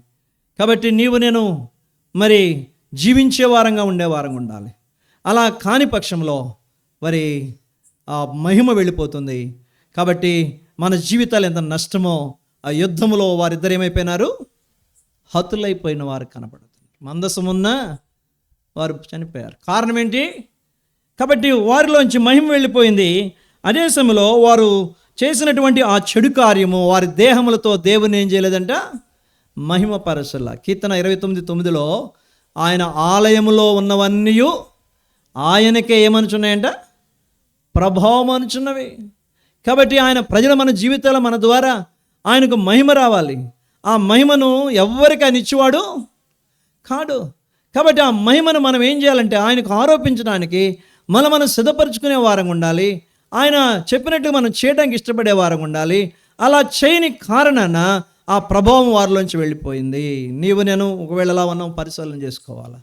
కాబట్టి నీవు నేను మరి జీవించే వారంగా ఉండేవారంగా ఉండాలి. అలా కాని పక్షంలో మరి ఆ మహిమ వెళ్ళిపోతుంది. కాబట్టి మన జీవితాలు ఎంత నష్టమో, ఆ యుద్ధంలో వారిద్దరు ఏమైపోయినారు? హతులైపోయిన వారు కనపడుతుంది. మందసమున్న వారు చనిపోయారు. కారణం ఏంటి? కాబట్టి వారిలోంచి మహిమ వెళ్ళిపోయింది. అదే సమయంలో వారు చేసినటువంటి ఆ చెడు కార్యము వారి దేహములతో దేవుని ఏం చేయలేదంట? మహిమపరచల. కీర్తన 29:9లో ఆయన ఆలయములో ఉన్నవన్నీ ఆయనకే ఏమనుచున్నాయంట? ప్రభావం అనుచున్నవి. కాబట్టి ఆయన ప్రజల మన జీవితాలు మన ద్వారా ఆయనకు మహిమ రావాలి. ఆ మహిమను ఎవ్వరికి ఆయన ఇచ్చేవాడు కాడు. కాబట్టి ఆ మహిమను మనం ఏం చేయాలంటే ఆయనకు ఆరోపించడానికి మనం సిద్ధపరచుకునే వారంగా ఉండాలి. ఆయన చెప్పినట్టు మనం చేయడానికి ఇష్టపడే వారంగా ఉండాలి. అలా చేయని కారణాన ఆ ప్రభావం వారిలోంచి వెళ్ళిపోయింది. నీవు నేను ఒకవేళ ఎలా ఉన్నాం పరిశీలన చేసుకోవాలి.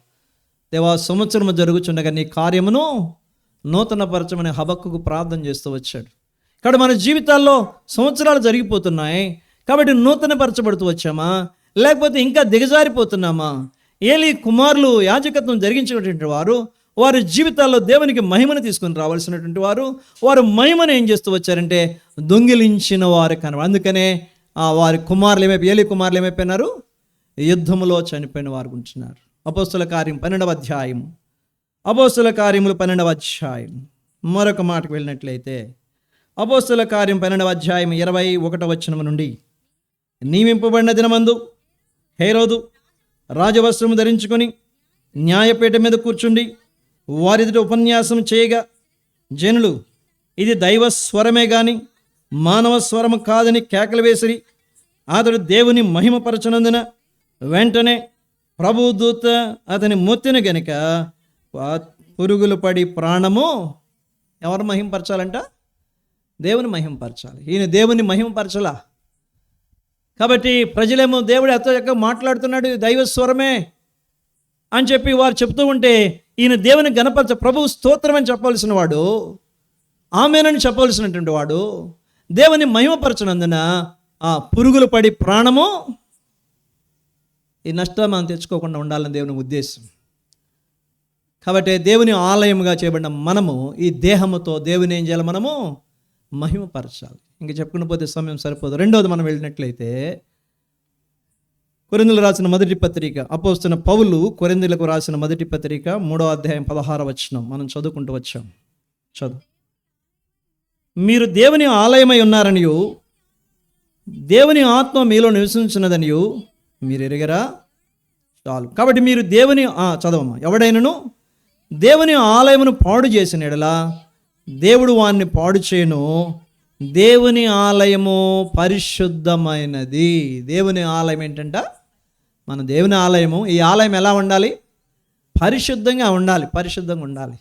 దేవా, సంవత్సరము జరుగుచుండగా నీ కార్యమును నూతనపరచమని హబక్కుకు ప్రార్థన చేస్తూ వచ్చాడు. కాబట్టి మన జీవితాల్లో సంవత్సరాలు జరిగిపోతున్నాయి కాబట్టి నూతనపరచబడుతూ వచ్చామా, లేకపోతే ఇంకా దిగజారిపోతున్నామా? ఏలీ కుమారులు యాజకత్వం జరిగించినటువంటి వారు వారి జీవితాల్లో దేవునికి మహిమను తీసుకొని రావాల్సినటువంటి వారు మహిమను ఏం చేస్తూ వచ్చారంటే దొంగిలించిన వారు కన. అందుకనే వారి కుమారులు ఏలి కుమారులు ఏమైపోయినారు? యుద్ధములో చనిపోయిన వారు ఉంటున్నారు. అపోస్తుల కార్యం 12వ అధ్యాయం, అపోస్తుల కార్యములు 12వ అధ్యాయం మరొక మాటకు వెళ్ళినట్లయితే అపోస్తుల కార్యం 12వ అధ్యాయం 21వ వచనం నుండి, నియమింపబడిన దినమందు హేరోదు రాజవస్త్రము ధరించుకొని న్యాయపీఠ మీద కూర్చుండి వారితో ఉపన్యాసం చేయగా జనులు ఇది దైవ స్వరమే గాని మానవ స్వరము కాదని కేకలు వేసిరి. అతడు దేవుని మహిమపరచనందున వెంటనే ప్రభు దూత అతని మొత్తిన గనుక పురుగులు పడి ప్రాణము. ఎవరు మహిమపరచాలంట? దేవుని మహిమపరచాలి. ఈయన దేవుని మహిమపరచలా కాబట్టి ప్రజలేమో దేవుడు ఎంతో మాట్లాడుతున్నాడు, దైవ స్వరమే అని చెప్పి వారు చెప్తూ ఉంటే ఈయన దేవుని గణపరచ, ప్రభువు స్తోత్రం అని చెప్పవలసిన వాడు, ఆమేనని చెప్పవలసినటువంటి వాడు దేవుని మహిమపరచనందున ఆ పురుగులు పడి ప్రాణము. ఈ నష్టం మనం తెచ్చుకోకుండా ఉండాలని దేవుని ఉద్దేశం. కాబట్టి దేవుని ఆలయముగా చేయబడిన మనము ఈ దేహముతో దేవుని ఏం చేయాలి? మనము మహిమపరచాలి. ఇంక చెప్పుకుని పోతే సమయం సరిపోదు. రెండవది మనం వెళ్ళినట్లయితే కొరింథీయులకు రాసిన మొదటి పత్రిక, అపోస్తలుడైన పౌలు కొరింథీయులకు రాసిన మొదటి పత్రిక 3వ అధ్యాయం 16వ వచనం మనం చదువుకుంటూ వచ్చాం. చదువు. మీరు దేవుని ఆలయమై ఉన్నారనియు దేవుని ఆత్మ మీలో నివసించున్నదనియు మీరు ఎరుగరా? చాలు. కాబట్టి మీరు దేవుని చదవమ్మా. ఎవడైనను దేవుని ఆలయమును పాడు చేసిన ఎడల దేవుడు వారిని పాడు చేయను. దేవుని ఆలయము పరిశుద్ధమైనది. దేవుని ఆలయం ఏంటంట? మన దేవుని ఆలయము. ఈ ఆలయం ఎలా ఉండాలి? పరిశుద్ధంగా ఉండాలి. పరిశుద్ధంగా ఉండాలి,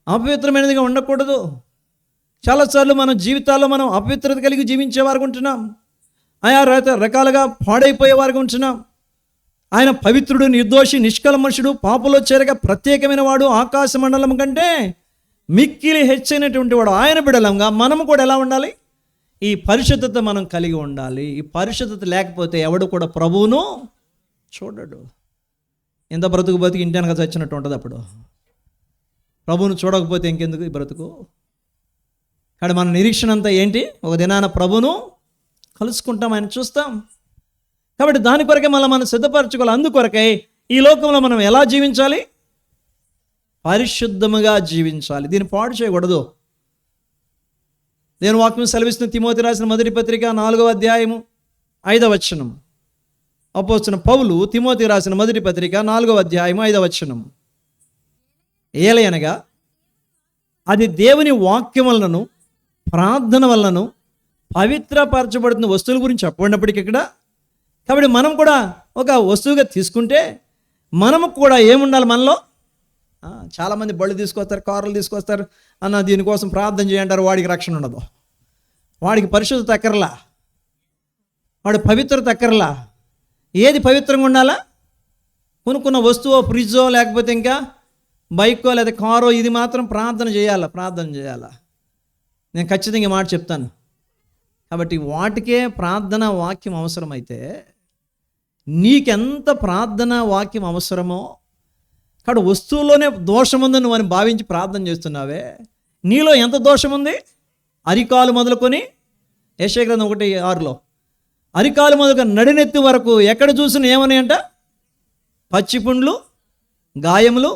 అపవిత్రమైనదిగా ఉండకూడదు. చాలాసార్లు మన జీవితాల్లో మనం అపవిత్రత కలిగి జీవించేవారు ఉంటున్నాం, ఆయా రకాలుగా పాడైపోయేవారు ఉంటున్నాం. ఆయన పవిత్రుడు, నిర్దోషి, నిష్కల్మషుడు, పాపలో చేరగా ప్రత్యేకమైన వాడు, ఆకాశ మండలం కంటే మిక్కిలి హెచ్చైనటువంటి వాడు. ఆయన బిడలంగా మనము కూడా ఎలా ఉండాలి? ఈ పరిశుద్ధత మనం కలిగి ఉండాలి. ఈ పరిశుద్ధత లేకపోతే ఎవడు కూడా ప్రభువును చూడడు. ఎంత బతుకు ఇంటానికి చచ్చినట్టు ఉంటుంది. అప్పుడు ప్రభువును చూడకపోతే ఇంకెందుకు ఈ బ్రతుకు? కానీ మన నిరీక్షణ అంతా ఏంటి? ఒక దినాన ప్రభువును కలుసుకుంటాం, ఆయన చూస్తాం. కాబట్టి దాని కొరకే మనం సిద్ధపరచుకోవాలి. అందుకొరకై ఈ లోకంలో మనం ఎలా జీవించాలి? పరిశుద్ధముగా జీవించాలి. దీన్ని పాడు చేయకూడదు. నేను వాక్యం సెలవిస్తున్న తిమోతి రాసిన మొదటి పత్రిక 4వ అధ్యాయము 5వ వచనం. అపోస్తలుడైన పౌలు తిమోతి రాసిన మొదటి పత్రిక 4వ అధ్యాయము 5వ వచనం. ఏలయనగా అది దేవుని వాక్యం వలనను ప్రార్థన వలనను పవిత్రపరచబడుతున్న వస్తువుల గురించి చెప్పబడినప్పటికీ ఇక్కడ. కాబట్టి మనం కూడా ఒక వస్తువుగా తీసుకుంటే మనము కూడా ఏముండాలి మనలో? చాలామంది బళ్ళు తీసుకొస్తారు, కార్లు తీసుకొస్తారు, అన్న దీనికోసం ప్రార్థన చేయంటారు. వాడికి రక్షణ ఉండదు, వాడికి పరిశుద్ధత అక్కర్లా, వాడి పవిత్రత అక్కర్లా. ఏది పవిత్రంగా ఉండాలా? కొనుక్కున్న వస్తువో, ఫ్రిడ్జో, లేకపోతే ఇంకా బైకో లేదా కారో, ఇది మాత్రం ప్రార్థన చేయాలా. నేను ఖచ్చితంగా మాట చెప్తాను. కాబట్టి వాటికే ప్రార్థన వాక్యం అవసరమైతే నీకెంత ప్రార్థన వాక్యం అవసరమో, కాబట్టి వస్తువులోనే దోషం ఉందని నువ్వు అని భావించి ప్రార్థన చేస్తున్నావే, నీలో ఎంత దోషం ఉంది? అరికాలు మొదలుకొని యెషయా గ్రంథం 1:6 అరికాలు మొదలుకొని నడినెత్తి వరకు ఎక్కడ చూసినా ఏమని అంట? పచ్చిపుండ్లు, గాయములు,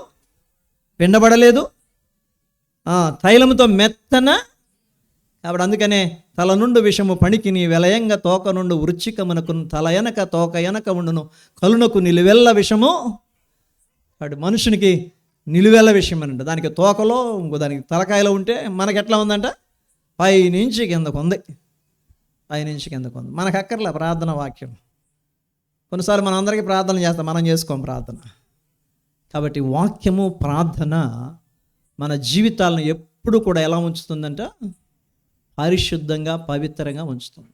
పిండబడలేదు, తైలముతో మెత్తన. కాబట్టి అందుకనే తల నుండి విషము పనికి నీ వెలయంగా తోక నుండి వృచ్చికమునకు తల ఎనక తోక ఎనక ఉండును కలునకు నిలువెల్ల విషము. వాడు మనుషునికి నిలువెల్ల విషయం అంట. దానికి తోకలో, ఇంకో దానికి తలకాయలో ఉంటే మనకి ఎట్లా ఉందంట? పైనుంచి కిందకు ఉంది. మనకు అక్కర్లే ప్రార్థన వాక్యం. కొన్నిసార్లు మనం అందరికీ ప్రార్థన చేస్తాం, మనం చేసుకోం ప్రార్థన. కాబట్టి వాక్యము, ప్రార్థన మన జీవితాలను ఎప్పుడు కూడా ఎలా ఉంచుతుందంట? పరిశుద్ధంగా, పవిత్రంగా ఉంచుతుంది.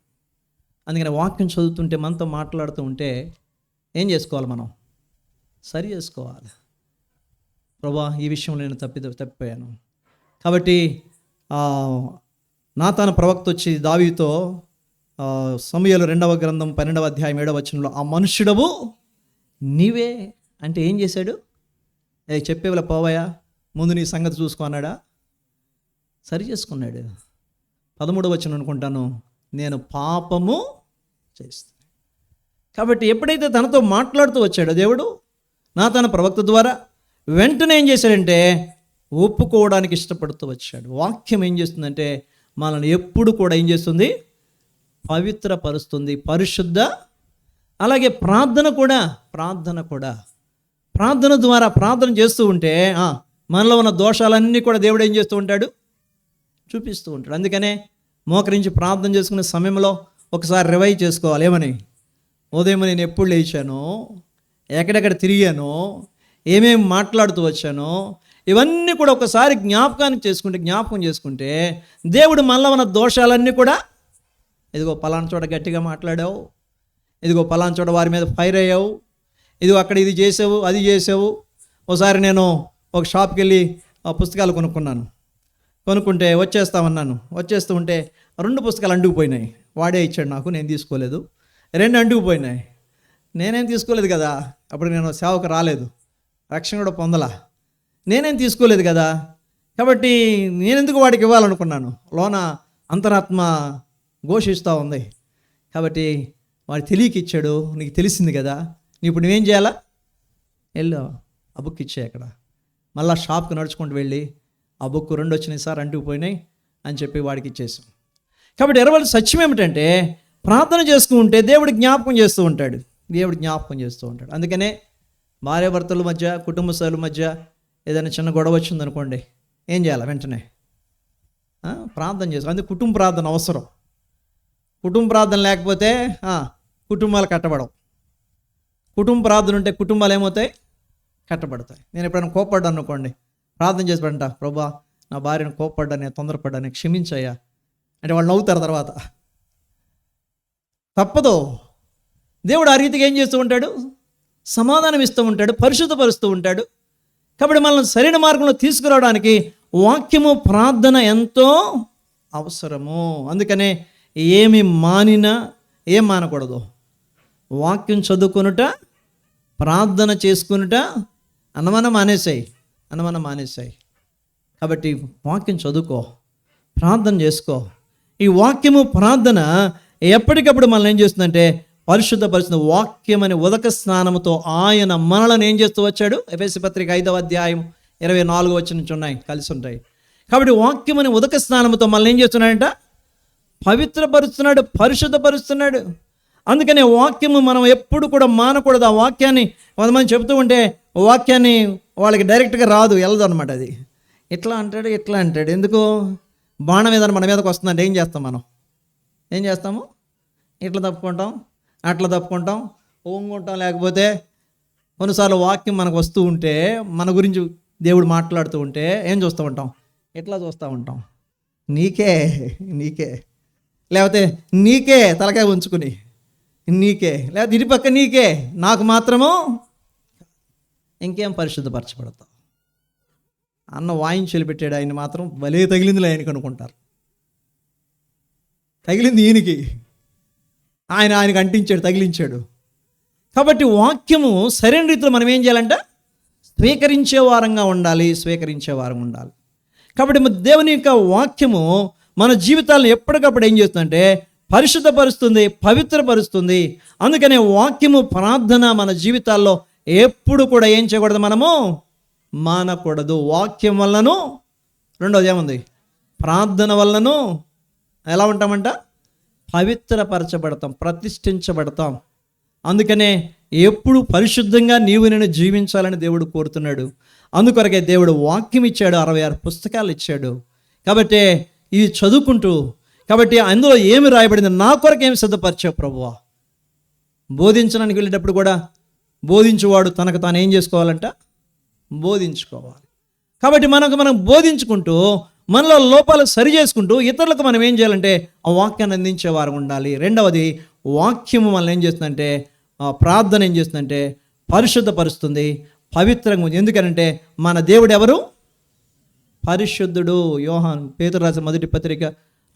అందుకని వాక్యం చదువుతుంటే మనతో మాట్లాడుతూ ఉంటే ఏం చేసుకోవాలి, మనం సరి చేసుకోవాలి. ప్రభా, ఈ విషయంలో నేను తప్పిపోయాను. కాబట్టి నాతాను ప్రవక్త వచ్చి దావీదుతో సమూయేలు 2వ గ్రంథం 12వ అధ్యాయం 7వ వచనంలో ఆ మనుష్యుడవు నీవే అంటే ఏం చేశాడు? చెప్పేవాళ్ళ పోవయా, ముందు నీ సంగతి చూసుకో అన్నాడా? సరి చేసుకున్నాడు. 13వ వచనం అనుకుంటాను, నేను పాపము చేస్తాను. కాబట్టి ఎప్పుడైతే తనతో మాట్లాడుతూ వచ్చాడో దేవుడు నాతాను ప్రవక్త ద్వారా, వెంటనే ఏం చేశాడంటే ఒప్పుకోవడానికి ఇష్టపడుతూ వచ్చాడు. వాక్యం ఏం చేస్తుందంటే మనల్ని ఎప్పుడు కూడా ఏం చేస్తుంది? పవిత్రపరుస్తుంది, పరిశుద్ధ. అలాగే ప్రార్థన కూడా ప్రార్థన ద్వారా ప్రార్థన చేస్తూ ఉంటే మనలో ఉన్న దోషాలన్నీ కూడా దేవుడు ఏం చేస్తూ ఉంటాడు? చూపిస్తూ ఉంటాడు. అందుకనే మోకరించి ప్రార్థన చేసుకునే సమయంలో ఒకసారి రివైజ్ చేసుకోవాలి. ఏమని? ఉదయం నేను ఎప్పుడు లేచానో, ఎక్కడెక్కడ తిరిగానో, ఏమేమి మాట్లాడుతూ వచ్చానో, ఇవన్నీ కూడా ఒకసారి జ్ఞాపకం చేసుకుంటే దేవుడు మనలో ఉన్న దోషాలన్నీ కూడా, ఇదిగో పలానా చోట గట్టిగా మాట్లాడావు, ఇదిగో పలానా చోట వారి మీద ఫైర్ అయ్యావు, ఇదిగో అక్కడ ఇది చేసావు, అది చేసావు. ఒకసారి నేను ఒక షాప్కి వెళ్ళి పుస్తకాలు కొనుక్కుంటే వచ్చేస్తూ ఉంటే 2 పుస్తకాలు అంటుకుపోయినాయి. వాడే ఇచ్చాడు నాకు, నేను తీసుకోలేదు. 2 అంటుకుపోయినాయి. నేనేం తీసుకోలేదు కదా, అప్పుడు నేను సేవకు రాలేదు, రక్షణ కూడా పొందలా, నేనేం తీసుకోలేదు కదా. కాబట్టి నేనెందుకు వాడికి ఇవ్వాలనుకున్నాను. లోన అంతరాత్మ ఘోషిస్తూ ఉంది. కాబట్టి వాడు తెలియక ఇచ్చాడు, నీకు తెలిసింది కదా, ఇప్పుడు నువ్వేం చేయాలా? వెళ్ళు ఆ బుక్ ఇచ్చే. అక్కడ మళ్ళీ షాప్కి నడుచుకుంటూ వెళ్ళి ఆ బుక్ 2 వచ్చినాయి సార్, అంటుకుపోయినాయి అని చెప్పి వాడికి ఇచ్చేసాం. కాబట్టి ఎరవల్ సత్యం ఏమిటంటే ప్రార్థన చేసుకుంటే దేవుడు జ్ఞాపకం చేస్తూ ఉంటాడు. అందుకనే భార్యాభర్తల మధ్య, కుటుంబ సభ్యుల మధ్య ఏదైనా చిన్న గొడవ వచ్చిందనుకోండి, ఏం చేయాలి? వెంటనే ప్రార్థన చేసుకోవాలి. అందుకే కుటుంబ ప్రార్థన అవసరం. కుటుంబ ప్రార్థన లేకపోతే కుటుంబాలు కట్టబడవు. కుటుంబ ప్రార్థన ఉంటే కుటుంబాలు ఏమవుతాయి? కట్టబడతాయి. నేను ఎప్పుడైనా కోప్పడ్డాను అనుకోండి, ప్రార్థన చేసి పెట్టంట, ప్రభా నా భార్యను కోప్పడ్డాను, తొందరపడ్డాను, క్షమించయ్యా అంటే వాళ్ళు నవ్వుతారు. తర్వాత తప్పదు. దేవుడు ఆ రీతిగా ఏం చేస్తూ ఉంటాడు? సమాధానం ఇస్తూ ఉంటాడు, పరిశుద్ధపరుస్తూ ఉంటాడు. కాబట్టి మనల్ని సరైన మార్గంలో తీసుకురావడానికి వాక్యము, ప్రార్థన ఎంతో అవసరము. అందుకనే ఏం మానకూడదు. వాక్యం చదువుకొనుట, ప్రార్థన చేసుకొనుట అన్నమనం మానేసాయి. కాబట్టి వాక్యం చదువుకో, ప్రార్థన చేసుకో. ఈ వాక్యము, ప్రార్థన ఎప్పటికప్పుడు మనల్ని ఏం చేస్తుందంటే పరిశుద్ధపరుస్తుంది. వాక్యం అనే ఉదక స్నానముతో ఆయన మనలను ఏం చేస్తూ వచ్చాడు? ఎఫెసీ పత్రిక 5వ అధ్యాయం 24 వచనం నుంచి ఉన్నాయి, కలిసి ఉంటాయి. కాబట్టి వాక్యం అనే ఉదక స్నానముతో మనల్ని ఏం చేస్తున్నాడంట? పవిత్రపరుస్తున్నాడు, పరిశుద్ధపరుస్తున్నాడు. అందుకనే వాక్యము మనం ఎప్పుడు కూడా మానకూడదు. ఆ వాక్యాన్ని కొంతమంది చెబుతూ ఉంటే వాక్యాన్ని వాళ్ళకి డైరెక్ట్గా రాదు, వెళ్ళదు అనమాట. అది ఇట్లా అంటాడు. ఎందుకు? బాణం ఏదైనా మన మీదకి వస్తుందంటే ఏం చేస్తాము? ఇట్లా తప్పుకుంటాం, అట్లా తప్పుకుంటాం, ఓంగుంటాం. లేకపోతే కొన్నిసార్లు వాక్యం మనకు వస్తూ ఉంటే, మన గురించి దేవుడు మాట్లాడుతూ ఉంటే ఏం చూస్తూ ఉంటాం? ఇట్లా చూస్తూ ఉంటాం. నీకే లేకపోతే నీకే తలకాయ ఉంచుకుని లేకపోతే ఇటు పక్క నీకే, నాకు మాత్రము ఇంకేం పరిశుద్ధపరచబడతాం. అన్న వాయించులు పెట్టాడు, ఆయన మాత్రం భలే తగిలిందిలే ఆయనకి అనుకుంటారు. తగిలింది ఈయనకి, ఆయనకి అంటించాడు, తగిలించాడు. కాబట్టి వాక్యము సరైన రీతిలో మనం ఏం చేయాలంట? స్వీకరించే వారం ఉండాలి. కాబట్టి దేవుని యొక్క వాక్యము మన జీవితాలను ఎప్పటికప్పుడు ఏం చేస్తుందంటే పరిశుద్ధపరుస్తుంది, పవిత్రపరుస్తుంది. అందుకనే వాక్యము, ప్రార్థన మన జీవితాల్లో ఎప్పుడు కూడా ఏం చేయకూడదు? మనము మానకూడదు. వాక్యం వలనను, రెండోది ఏముంది? ప్రార్థన వలనను ఎలా ఉంటామంట? పవిత్రపరచబడతాం, ప్రతిష్ఠించబడతాం. అందుకనే ఎప్పుడు పరిశుద్ధంగా నీవు నేను జీవించాలని దేవుడు కోరుతున్నాడు. అందుకొరకే దేవుడు వాక్యం ఇచ్చాడు, 66 పుస్తకాలు ఇచ్చాడు. కాబట్టి ఇది చదువుకుంటూ, కాబట్టి అందులో ఏమి రాయబడింది? నా కొరకు ఏమి సిద్ధపరిచావు ప్రభువా? బోధించడానికి వెళ్ళేటప్పుడు కూడా బోధించువాడు తనకు తాను ఏం చేసుకోవాలంట? బోధించుకోవాలి. కాబట్టి మనం బోధించుకుంటూ, మనలో లోపాలు సరి చేసుకుంటూ, ఇతరులకు మనం ఏం చేయాలంటే ఆ వాక్యాన్ని అందించేవారు ఉండాలి. రెండవది, వాక్యము మనల్ని ఏం చేస్తుందంటే, ప్రార్థన ఏం చేస్తుందంటే పరిశుద్ధపరుస్తుంది, పవిత్రంగా ఉంది. ఎందుకనంటే మన దేవుడు ఎవరు? పరిశుద్ధుడు. యోహాను పేతురు రాసిన మొదటి పత్రిక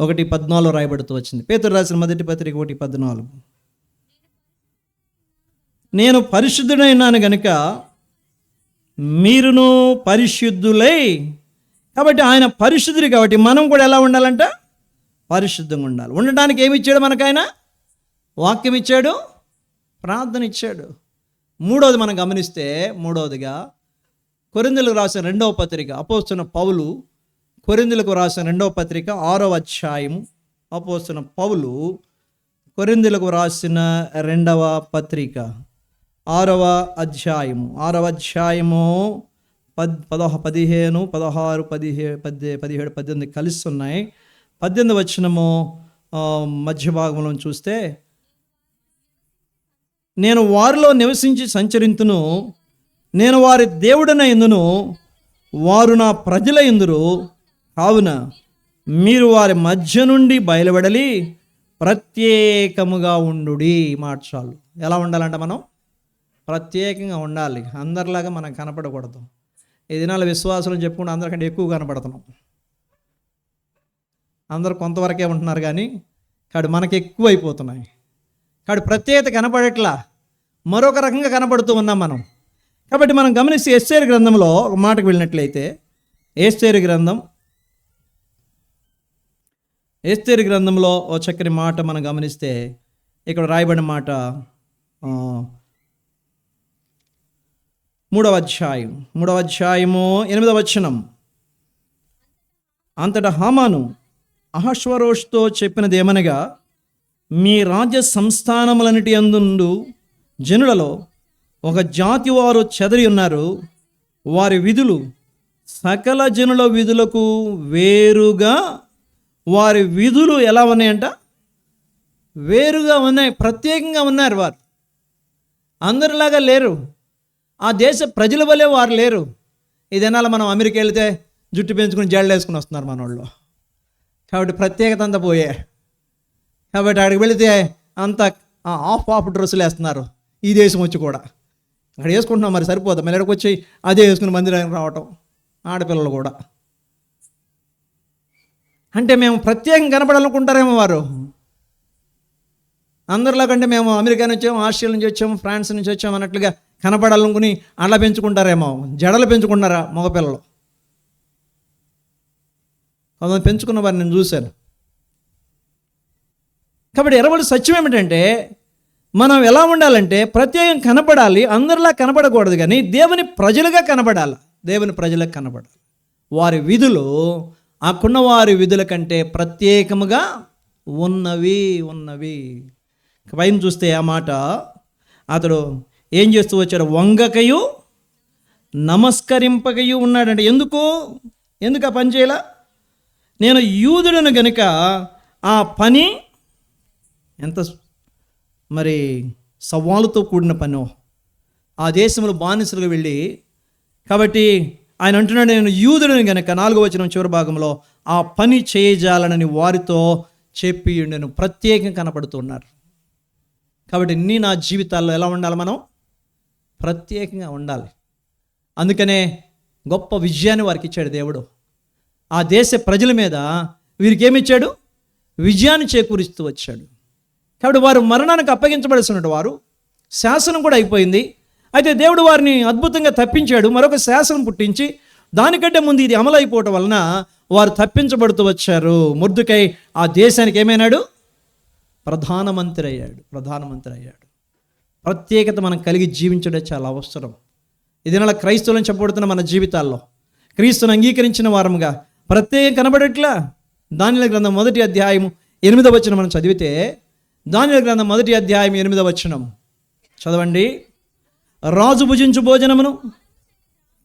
1:14 రాయబడుతూ వచ్చింది. పేతురు రాసిన మొదటి పత్రిక 1:14. నేను పరిశుద్ధుడైనాను గనుక మీరును పరిశుద్ధులై. కాబట్టి ఆయన పరిశుద్ధుడు కాబట్టి మనం కూడా ఎలా ఉండాలంట? పరిశుద్ధంగా ఉండాలి. ఉండడానికి ఏమి ఇచ్చాడు మనకు ఆయన? వాక్యం ఇచ్చాడు, ప్రార్థన ఇచ్చాడు. మూడవది మనం గమనిస్తే, మూడవదిగా కొరింథీయులకు రాసిన 2వ పత్రిక, అపోస్తలుడైన పౌలు కొరింథీయులకు రాసిన 2వ పత్రిక 6వ అధ్యాయము. అపోస్తలుడైన పౌలు కొరింథీయులకు రాసిన 2వ పత్రిక 6వ అధ్యాయము 15, 16, 17, 18 కలిసి ఉన్నాయి. 18వ వచనము మధ్య భాగంలో చూస్తే, నేను వారిలో నివసించి సంచరింతును, నేను వారి దేవుడనైందును, వారు నా ప్రజలైందురు, కావున మీరు వారి మధ్య నుండి బయలువెడలి ప్రత్యేకముగా ఉండుడి. మాట చాలు. ఎలా ఉండాలంట? మనం ప్రత్యేకంగా ఉండాలి. అందరిలాగా మనం కనపడకూడదు. ఈ దినాల విశ్వాసాలు చెప్పుకుంటూ అందరికంటే ఎక్కువ కనపడుతున్నాం. అందరూ కొంతవరకే ఉంటున్నారు కానీ కాడు మనకి ఎక్కువ అయిపోతున్నాయి. కాడు ప్రత్యేకత కనపడట్లా, మరొక రకంగా కనపడుతూ ఉన్నాం మనం. కాబట్టి మనం గమనిస్తే ఎస్తేరు గ్రంథంలో ఒక మాటకు వెళ్ళినట్లయితే, ఎస్తేరు గ్రంథంలో ఓ చక్కని మాట మనం గమనిస్తే, ఇక్కడ రాయబడిన మాట 3వ అధ్యాయము 8వ వచనం. అంతటా హామాను అహష్వరోష్తో చెప్పినది ఏమనగా, మీ రాజ్య సంస్థానములన్నిటి యందుండు జనులలో ఒక జాతి వారు చెదరి ఉన్నారు, వారి విధులు సకల జనుల విధులకు వేరుగా. వారి విధులు ఎలా ఉన్నాయంట? వేరుగా ఉన్నాయి, ప్రత్యేకంగా ఉన్నారు. వారు అందరిలాగా లేరు, ఆ దేశ ప్రజల వల్లే వారు లేరు. ఇదేనాల మనం అమెరికా వెళితే జుట్టు పెంచుకుని జడలు వేసుకుని వస్తున్నారు మన వాళ్ళు. కాబట్టి ప్రత్యేకత అంతా పోయే. కాబట్టి అక్కడికి వెళితే అంత ఆఫ్ డ్రెస్సులు వేస్తున్నారు. ఈ దేశం వచ్చి కూడా అక్కడ వేసుకుంటున్నాం, మరి సరిపోదు. మళ్ళీ ఎక్కడికి వచ్చి అదే వేసుకుని మందిరానికి రావటం, ఆడపిల్లలు కూడా. అంటే మేము ప్రత్యేకంగా కనపడాలనుకుంటారేమో వారు. అందరిలో కంటే మేము అమెరికా నుంచి వచ్చాము, ఆస్ట్రేలియా నుంచి వచ్చాము, ఫ్రాన్స్ నుంచి వచ్చాము అన్నట్లుగా కనపడాలనుకుని అలా పెంచుకుంటారేమో. జడలు పెంచుకుంటారా మగపిల్లలు? కొంతమంది పెంచుకున్న వారిని నేను చూశాను. కాబట్టి ఎరవడి సత్యం ఏమిటంటే, మనం ఎలా ఉండాలంటే ప్రత్యేకంగా కనపడాలి, అందరిలా కనపడకూడదు, కానీ దేవుని ప్రజలుగా కనపడాలి. దేవుని ప్రజలకు కనపడాలి. వారి విధులు ఆకున్న వారి విధుల కంటే ప్రత్యేకముగా ఉన్నవి. పైన చూస్తే ఆ మాట, అతడు ఏం చేస్తూ వచ్చాడు? వంగకయు నమస్కరింపకయు ఉన్నాడంటే. ఎందుకు ఆ పని చేయాల? నేను యూదుడను గనుక ఆ పని ఎంత మరి సవాలుతో కూడిన పనో. ఆ దేశంలో బానిసలుగా వెళ్ళి, కాబట్టి ఆయన అంటున్నాడు, నేను యూదుడను గనుక 4వ వచనం చివరి భాగంలో ఆ పని చేయజాలనని వారితో చెప్పి నేను ప్రత్యేకంగా కనపడుతున్నారు. కాబట్టి నా జీవితాల్లో ఎలా ఉండాలి? మనం ప్రత్యేకంగా ఉండాలి. అందుకనే గొప్ప విజయాన్ని వారికి ఇచ్చాడు దేవుడు. ఆ దేశ ప్రజల మీద వీరికి ఏమిచ్చాడు? విజయాన్ని చేకూరుస్తూ వచ్చాడు. కాబట్టి వారు మరణానికి అప్పగించబడుతున్నట్టు వారు, శాసనం కూడా అయిపోయింది. అయితే దేవుడు వారిని అద్భుతంగా తప్పించాడు. మరొక శాసనం పుట్టించి దానికంటే ముందు ఇది అమలు అయిపోవటం వలన వారు తప్పించబడుతూ వచ్చారు. మొర్దెకై ఆ దేశానికి ఏమైనాడు? ప్రధానమంత్రి అయ్యాడు. ప్రత్యేకత మనం కలిగి జీవించడం చాలా అవసరం. ఇది నెల క్రైస్తవులను చెప్పబడుతున్న మన జీవితాల్లో క్రీస్తుని అంగీకరించిన వారముగా ప్రత్యేకం కనబడట్లా. దానియేలు గ్రంథం 1వ అధ్యాయము 8వ వచనం మనం చదివితే, దానియేలు గ్రంథం 1వ అధ్యాయం 8వ వచనం చదవండి. రాజు భుజించు భోజనమును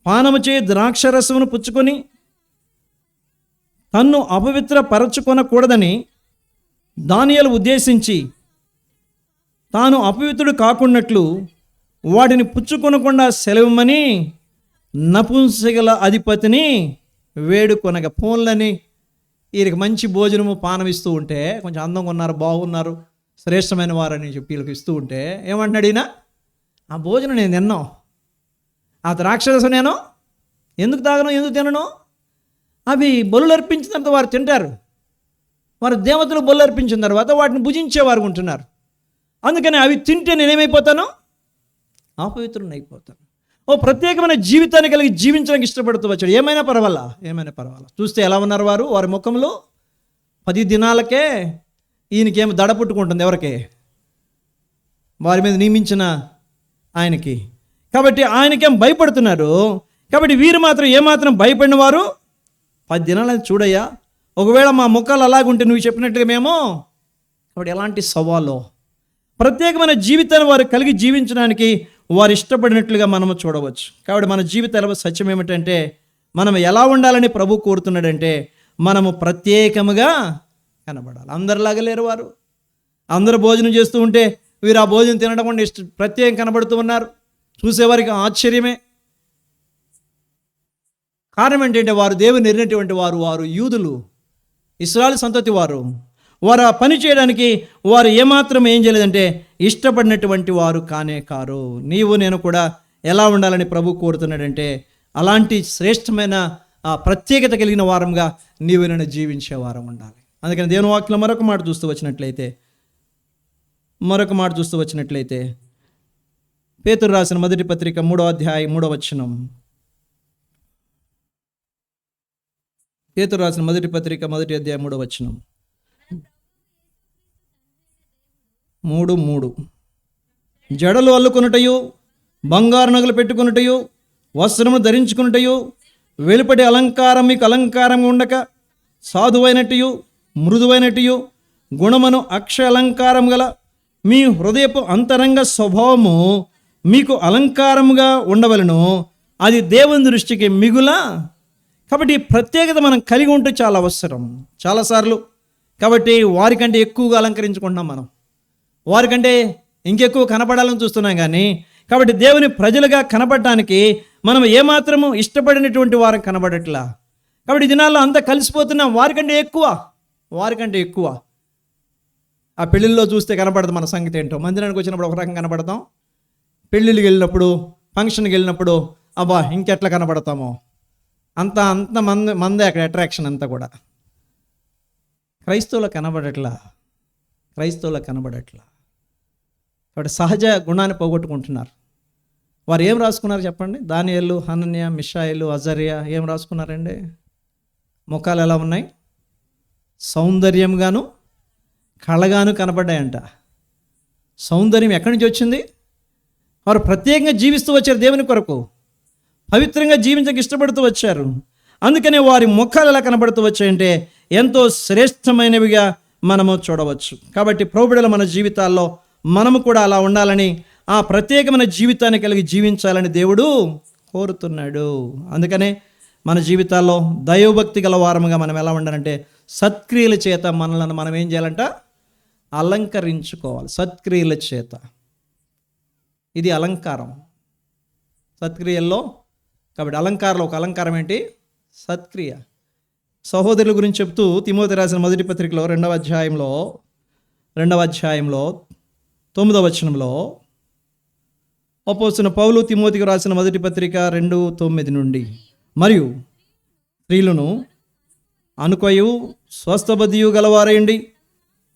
పానము చే ద్రాక్షరసమును పుచ్చుకొని తన్ను అపవిత్రపరచుకొనకూడదని దానియేలు ఉద్దేశించి తాను అపవిత్రుడు కాకున్నట్లు వాటిని పుచ్చుకొనకుండా సెలవుమని నపుంసకుల అధిపతిని వేడుకొనగా. ఫోన్లని వీరికి మంచి భోజనము పానం ఇస్తూ ఉంటే కొంచెం అందంగా ఉన్నారు, బాగున్నారు, శ్రేష్టమైన వారని చెప్పి వీళ్ళకి ఇస్తూ ఉంటే ఏమంటున్నాడు ఈయన, ఆ భోజనం నేను తిన్నాను, ఆ ద్రాక్షరసం నేను ఎందుకు తాగను, ఎందుకు తినను? అవి బలులు అర్పించిన తర్వాత వారు తింటారు. వారు దేవతలు బలు అర్పించిన తర్వాత వాటిని భుజించేవారు ఉంటున్నారు. అందుకని అవి తింటే నేనేమైపోతాను, అపవిత్రుని అయిపోతాను. ఓ ప్రత్యేకమైన జీవితాన్ని కలిగి జీవించడానికి ఇష్టపడుతూ వచ్చాడు. ఏమైనా పర్వాలా. చూస్తే ఎలా ఉన్నారు వారు, వారి ముఖంలో 10 దినాలకే ఈయనకేమో దడ పుట్టుకుంటుంది. ఎవరికి? వారి మీద నియమించిన ఆయనకి. కాబట్టి ఆయనకేం భయపడుతున్నారు. కాబట్టి వీరు మాత్రం ఏమాత్రం భయపడిన వారు 10 దినాలని చూడయ్యా, ఒకవేళ మా ముఖాలు అలాగుంటే నువ్వు చెప్పినట్టుగా మేము. కాబట్టి ఎలాంటి సవాలో ప్రత్యేకమైన జీవితాన్ని వారు కలిగి జీవించడానికి వారు ఇష్టపడినట్లుగా మనము చూడవచ్చు. కాబట్టి మన జీవితాల సత్యం ఏమిటంటే, మనం ఎలా ఉండాలని ప్రభు కోరుతున్నాడంటే, మనము ప్రత్యేకముగా కనబడాలి. అందరిలాగా లేరు వారు. అందరూ భోజనం చేస్తూ ఉంటే వీరు ఆ భోజనం తినడం కూడా ప్రత్యేకం కనబడుతూ ఉన్నారు. చూసేవారికి ఆశ్చర్యమే. కారణం ఏంటంటే వారు దేవుని ఎరిగినటువంటి వారు యూదులు, ఇశ్రాయేలు సంతతి వారు ఆ పని చేయడానికి వారు ఏమాత్రం ఏం చేయలేదంటే ఇష్టపడినటువంటి వారు కానే కారు. నీవు నేను కూడా ఎలా ఉండాలని ప్రభు కోరుతున్నాడంటే, అలాంటి శ్రేష్టమైన ప్రత్యేకత కలిగిన వారంగా నీవు నేను జీవించే వారం ఉండాలి. అందుకని దేవుని వాక్యంలో మరొక మాట చూస్తూ వచ్చినట్లయితే పేతురు రాసిన మొదటి పత్రిక 3వ అధ్యాయం 3వ వచనం. పేతురు రాసిన మొదటి పత్రిక 1వ అధ్యాయం 3వ వచనం. 3:3 జడలు అల్లుకొనుటయు, బంగారు నగలు పెట్టుకొనుటయు, వస్త్రము ధరించుకొనుటయు, వెలుపటి అలంకారం మీకు అలంకారంగా ఉండక సాధువైనట్టు మృదువైనట్టు గుణమును అక్షయ అలంకారం గల మీ హృదయపు అంతరంగ స్వభావము మీకు అలంకారముగా ఉండవలను, అది దేవుని దృష్టికి మిగుల. కాబట్టి ఈ ప్రత్యేకత మనం కలిగి ఉంటే చాలా అవసరం చాలాసార్లు. కాబట్టి వారికంటే ఎక్కువగా అలంకరించుకుంటున్నాం, మనం వారికంటే ఇంకెక్కువ కనపడాలని చూస్తున్నాం. కానీ కాబట్టి దేవుని ప్రజలుగా కనపడటానికి మనం ఏమాత్రము ఇష్టపడినటువంటి వారం కనబడట్లా. కాబట్టి ఈ దినాల్లో అంతా కలిసిపోతున్నాం. వారికంటే ఎక్కువ ఆ పెళ్ళిళ్ళలో చూస్తే కనపడదు మన సంగతి ఏంటో. మందిరానికి వచ్చినప్పుడు ఒక రకం కనపడతాం, పెళ్ళిళ్ళకి వెళ్ళినప్పుడు, ఫంక్షన్కి వెళ్ళినప్పుడు అబ్బా ఇంకెట్లా కనపడతామో. అంత మందే అక్కడ అట్రాక్షన్ అంతా కూడా. క్రైస్తవులకు కనబడట్లా. కాబట్టి సహజ గుణాన్ని పోగొట్టుకుంటున్నారు. వారు ఏం రాసుకున్నారు చెప్పండి? దానియేలు, హనన్య, మిషాయేలు, అజర్యా ఏం రాసుకున్నారండి? ముఖాలు ఎలా ఉన్నాయి? సౌందర్యంగాను కళగాను కనబడ్డాయంట. సౌందర్యం ఎక్కడి నుంచి వచ్చింది? వారు ప్రత్యేకంగా జీవిస్తూ వచ్చారు, దేవుని కొరకు పవిత్రంగా జీవించడానికి ఇష్టపడుతూ వచ్చారు. అందుకనే వారి ముఖాలు ఎలా కనబడుతూ వచ్చాయంటే ఎంతో శ్రేష్టమైనవిగా మనము చూడవచ్చు. కాబట్టి ప్రభువుల మన జీవితాల్లో మనము కూడా అలా ఉండాలని, ఆ ప్రత్యేకమైన జీవితాన్ని కలిగి జీవించాలని దేవుడు కోరుతున్నాడు. అందుకనే మన జీవితాల్లో దైవభక్తి గల వారముగా మనం ఎలా ఉండాలంటే సత్క్రియల చేత మనల్ని మనం ఏం చేయాలంట? అలంకరించుకోవాలి. సత్క్రియల చేత. ఇది అలంకారం సత్క్రియల్లో. కాబట్టి అలంకారంలో ఒక అలంకారం ఏంటి? సత్క్రియ. సహోదరుల గురించి చెప్తూ తిమోతి రాసిన మొదటి పత్రికలో 2వ అధ్యాయంలో 9వ వచనంలో అపోస్తలుడైన పౌలు తిమోతికి రాసిన మొదటి పత్రిక 2:9 నుండి, మరియు స్త్రీలను అనుకొయు స్వస్థబుద్ధియు గలవారైండి,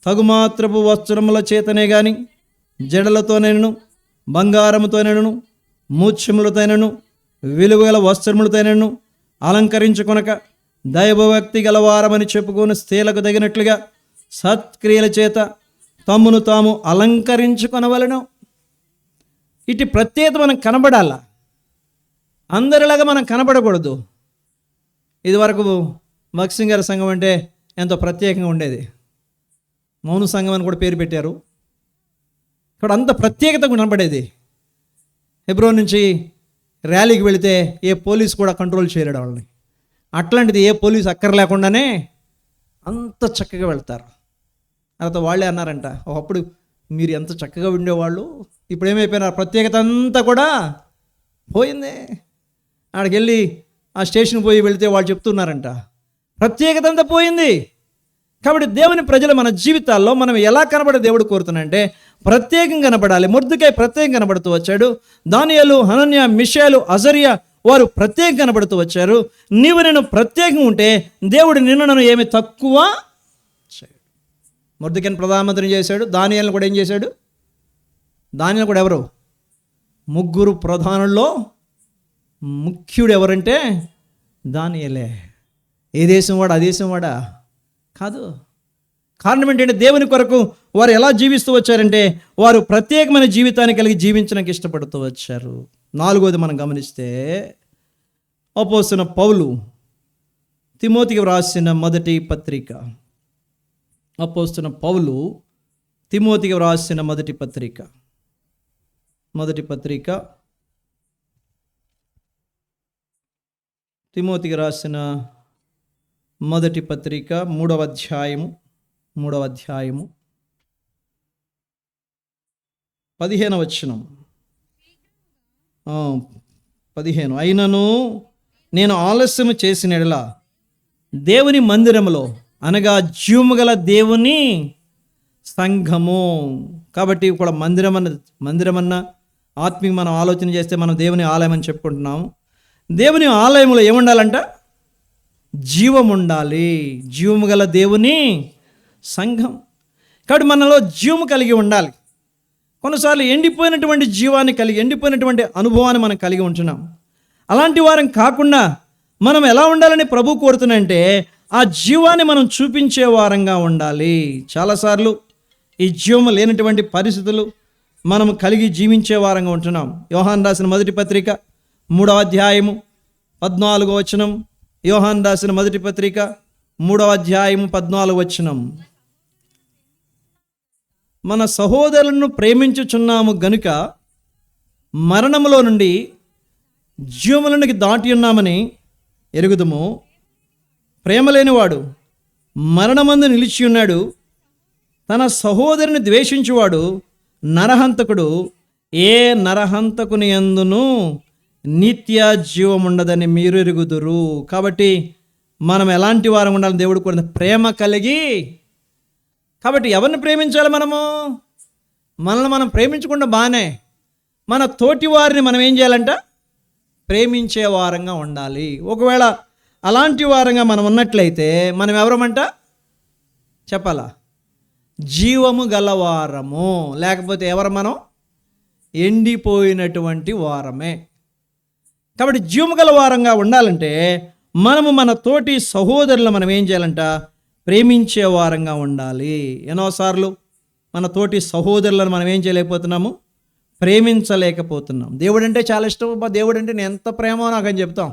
తగుమాత్రపు వస్త్రముల చేతనే గాని జడలతోనైనను బంగారముతోనైనను మూత్యములతోనైనను విలువగల వస్త్రములతోనైనను అలంకరించుకొనక దైవభక్తి గలవారమని చెప్పుకొని స్త్రీలకు తగినట్లుగా సత్క్రియల చేత తమ్మును తాము అలంకరించుకొనవలెను. ఇటు ప్రత్యేకత మనం కనబడాల. అందరిలాగా మనం కనబడకూడదు. ఇదివరకు భక్సింగ్ గారి సంఘం అంటే ఎంతో ప్రత్యేకంగా ఉండేది. మౌన సంఘం అని కూడా పేరు పెట్టారు. ఇక్కడ అంత ప్రత్యేకత కనబడేది. హెబ్రోన్ నుంచి ర్యాలీకి వెళితే ఏ పోలీస్ కూడా కంట్రోల్ చేయలేడు వాళ్ళని. అట్లాంటిది ఏ పోలీస్ అక్కర్లేకుండానే అంత చక్కగా వెళ్తారు. తర్వాత వాళ్ళే అన్నారంట, ఒకప్పుడు మీరు ఎంత చక్కగా ఉండేవాళ్ళు, ఇప్పుడు ఏమైపోయినారు, ప్రత్యేకత అంతా కూడా పోయింది. ఆడికి వెళ్ళి ఆ స్టేషన్కి పోయి వెళితే వాళ్ళు చెప్తున్నారంట, ప్రత్యేకత అంతా పోయింది. కాబట్టి దేవుని ప్రజలు మన జీవితాల్లో మనం ఎలా కనబడే దేవుడు కోరుతున్నాడంటే ప్రత్యేకంగా కనబడాలి. మొర్దెకై ప్రత్యేకంగా కనబడుతూ వచ్చాడు. దానియేలు, హనన్య, మిషాయేలు, అజరియా వారు ప్రత్యేకంగా కనబడుతూ వచ్చారు. నీవు నేను ప్రత్యేకంగా ఉంటే దేవుడు నిన్ను నన్ను ఏమి తక్కువ చేయడు. మొర్దెకైని ప్రధానమంత్రిని చేశాడు. దానియేలును కూడా ఏం చేశాడు? దానియేలు కూడా ఎవరు? ముగ్గురు ప్రధానుల్లో ముఖ్యుడు ఎవరంటే దానియేలే. ఏ దేశం వాడు? ఆ దేశం వాడా? కాదు. కారణం ఏంటంటే దేవుని కొరకు వారు ఎలా జీవిస్తూ వచ్చారంటే వారు ప్రత్యేకమైన జీవితాన్ని కలిగి జీవించడానికి ఇష్టపడుతూ వచ్చారు. 4వది మనం గమనిస్తే అపోస్తలుడైన పౌలు తిమోతికి వ్రాసిన మొదటి పత్రిక. అపోస్తలుడైన పౌలు తిమోతికి వ్రాసిన మొదటి పత్రిక తిమోతికి రాసిన మొదటి పత్రిక 3వ అధ్యాయము 15వ వచనం. 15 అయినను నేను ఆలస్యం చేసిన యెడల దేవుని మందిరములో, అనగా జీవముగల దేవుని సంఘము. కాబట్టి ఇక్కడ మందిరమన్న ఆత్మీయ మనం ఆలోచన చేస్తే మనం దేవుని ఆలయం అని చెప్పుకుంటున్నాము. దేవుని ఆలయంలో ఏముండాలంట? జీవం ఉండాలి. జీవము గల దేవుని సంఘం. కాబట్టి మనలో జీవము కలిగి ఉండాలి. కొన్నిసార్లు ఎండిపోయినటువంటి జీవాన్ని కలిగి, ఎండిపోయినటువంటి అనుభవాన్ని మనం కలిగి ఉంటున్నాం. అలాంటి వారం కాకుండా మనం ఎలా ఉండాలని ప్రభు కోరుతున్నాయంటే ఆ జీవాన్ని మనం చూపించే వారంగా ఉండాలి. చాలాసార్లు ఈ జీవము లేనటువంటి పరిస్థితులు మనం కలిగి జీవించే వారంగా ఉంటున్నాం. యోహాను రాసిన మొదటి పత్రిక 3వ అధ్యాయము 14వ వచనం. యోహాను రాసిన మొదటి పత్రిక 3వ అధ్యాయము 14వ వచనం. మన సహోదరులను ప్రేమించుచున్నాము గనుక మరణములో నుండి జీవములోనికి దాటి ఉన్నామని ఎరుగుదుము. ప్రేమ లేనివాడు మరణమందు నిలిచి ఉన్నాడు. తన సహోదరుని ద్వేషించువాడు నరహంతకుడు. ఏ నరహంతకుని యందును నిత్య జీవం ఉండదని మీరు ఎరుగుదురు. కాబట్టి మనం ఎలాంటి వారం ఉండాలని దేవుడు కోరిన? ప్రేమ కలిగి. కాబట్టి ఎవరిని ప్రేమించాలి? మనల్ని మనం ప్రేమించకుండా బాగానే, మన తోటి వారిని మనం ఏం చేయాలంట? ప్రేమించే వారంగా ఉండాలి. ఒకవేళ అలాంటి వారంగా మనం ఉన్నట్లయితే మనం ఎవరమంట చెప్పాలా? జీవము గలవారము. లేకపోతే ఎవరు? మనం ఎండిపోయినటువంటి వారమే. కాబట్టి జీవము గల వారంగా ఉండాలంటే మనము మన తోటి సహోదరులు మనం ఏం చేయాలంట? ప్రేమించే వారంగా ఉండాలి. ఎన్నోసార్లు మన తోటి సహోదరులను మనం ఏం చేయలేకపోతున్నాము? ప్రేమించలేకపోతున్నాం. దేవుడు అంటే చాలా ఇష్టం. దేవుడు అంటే నేను ఎంత ప్రేమో నాకని చెప్తాం.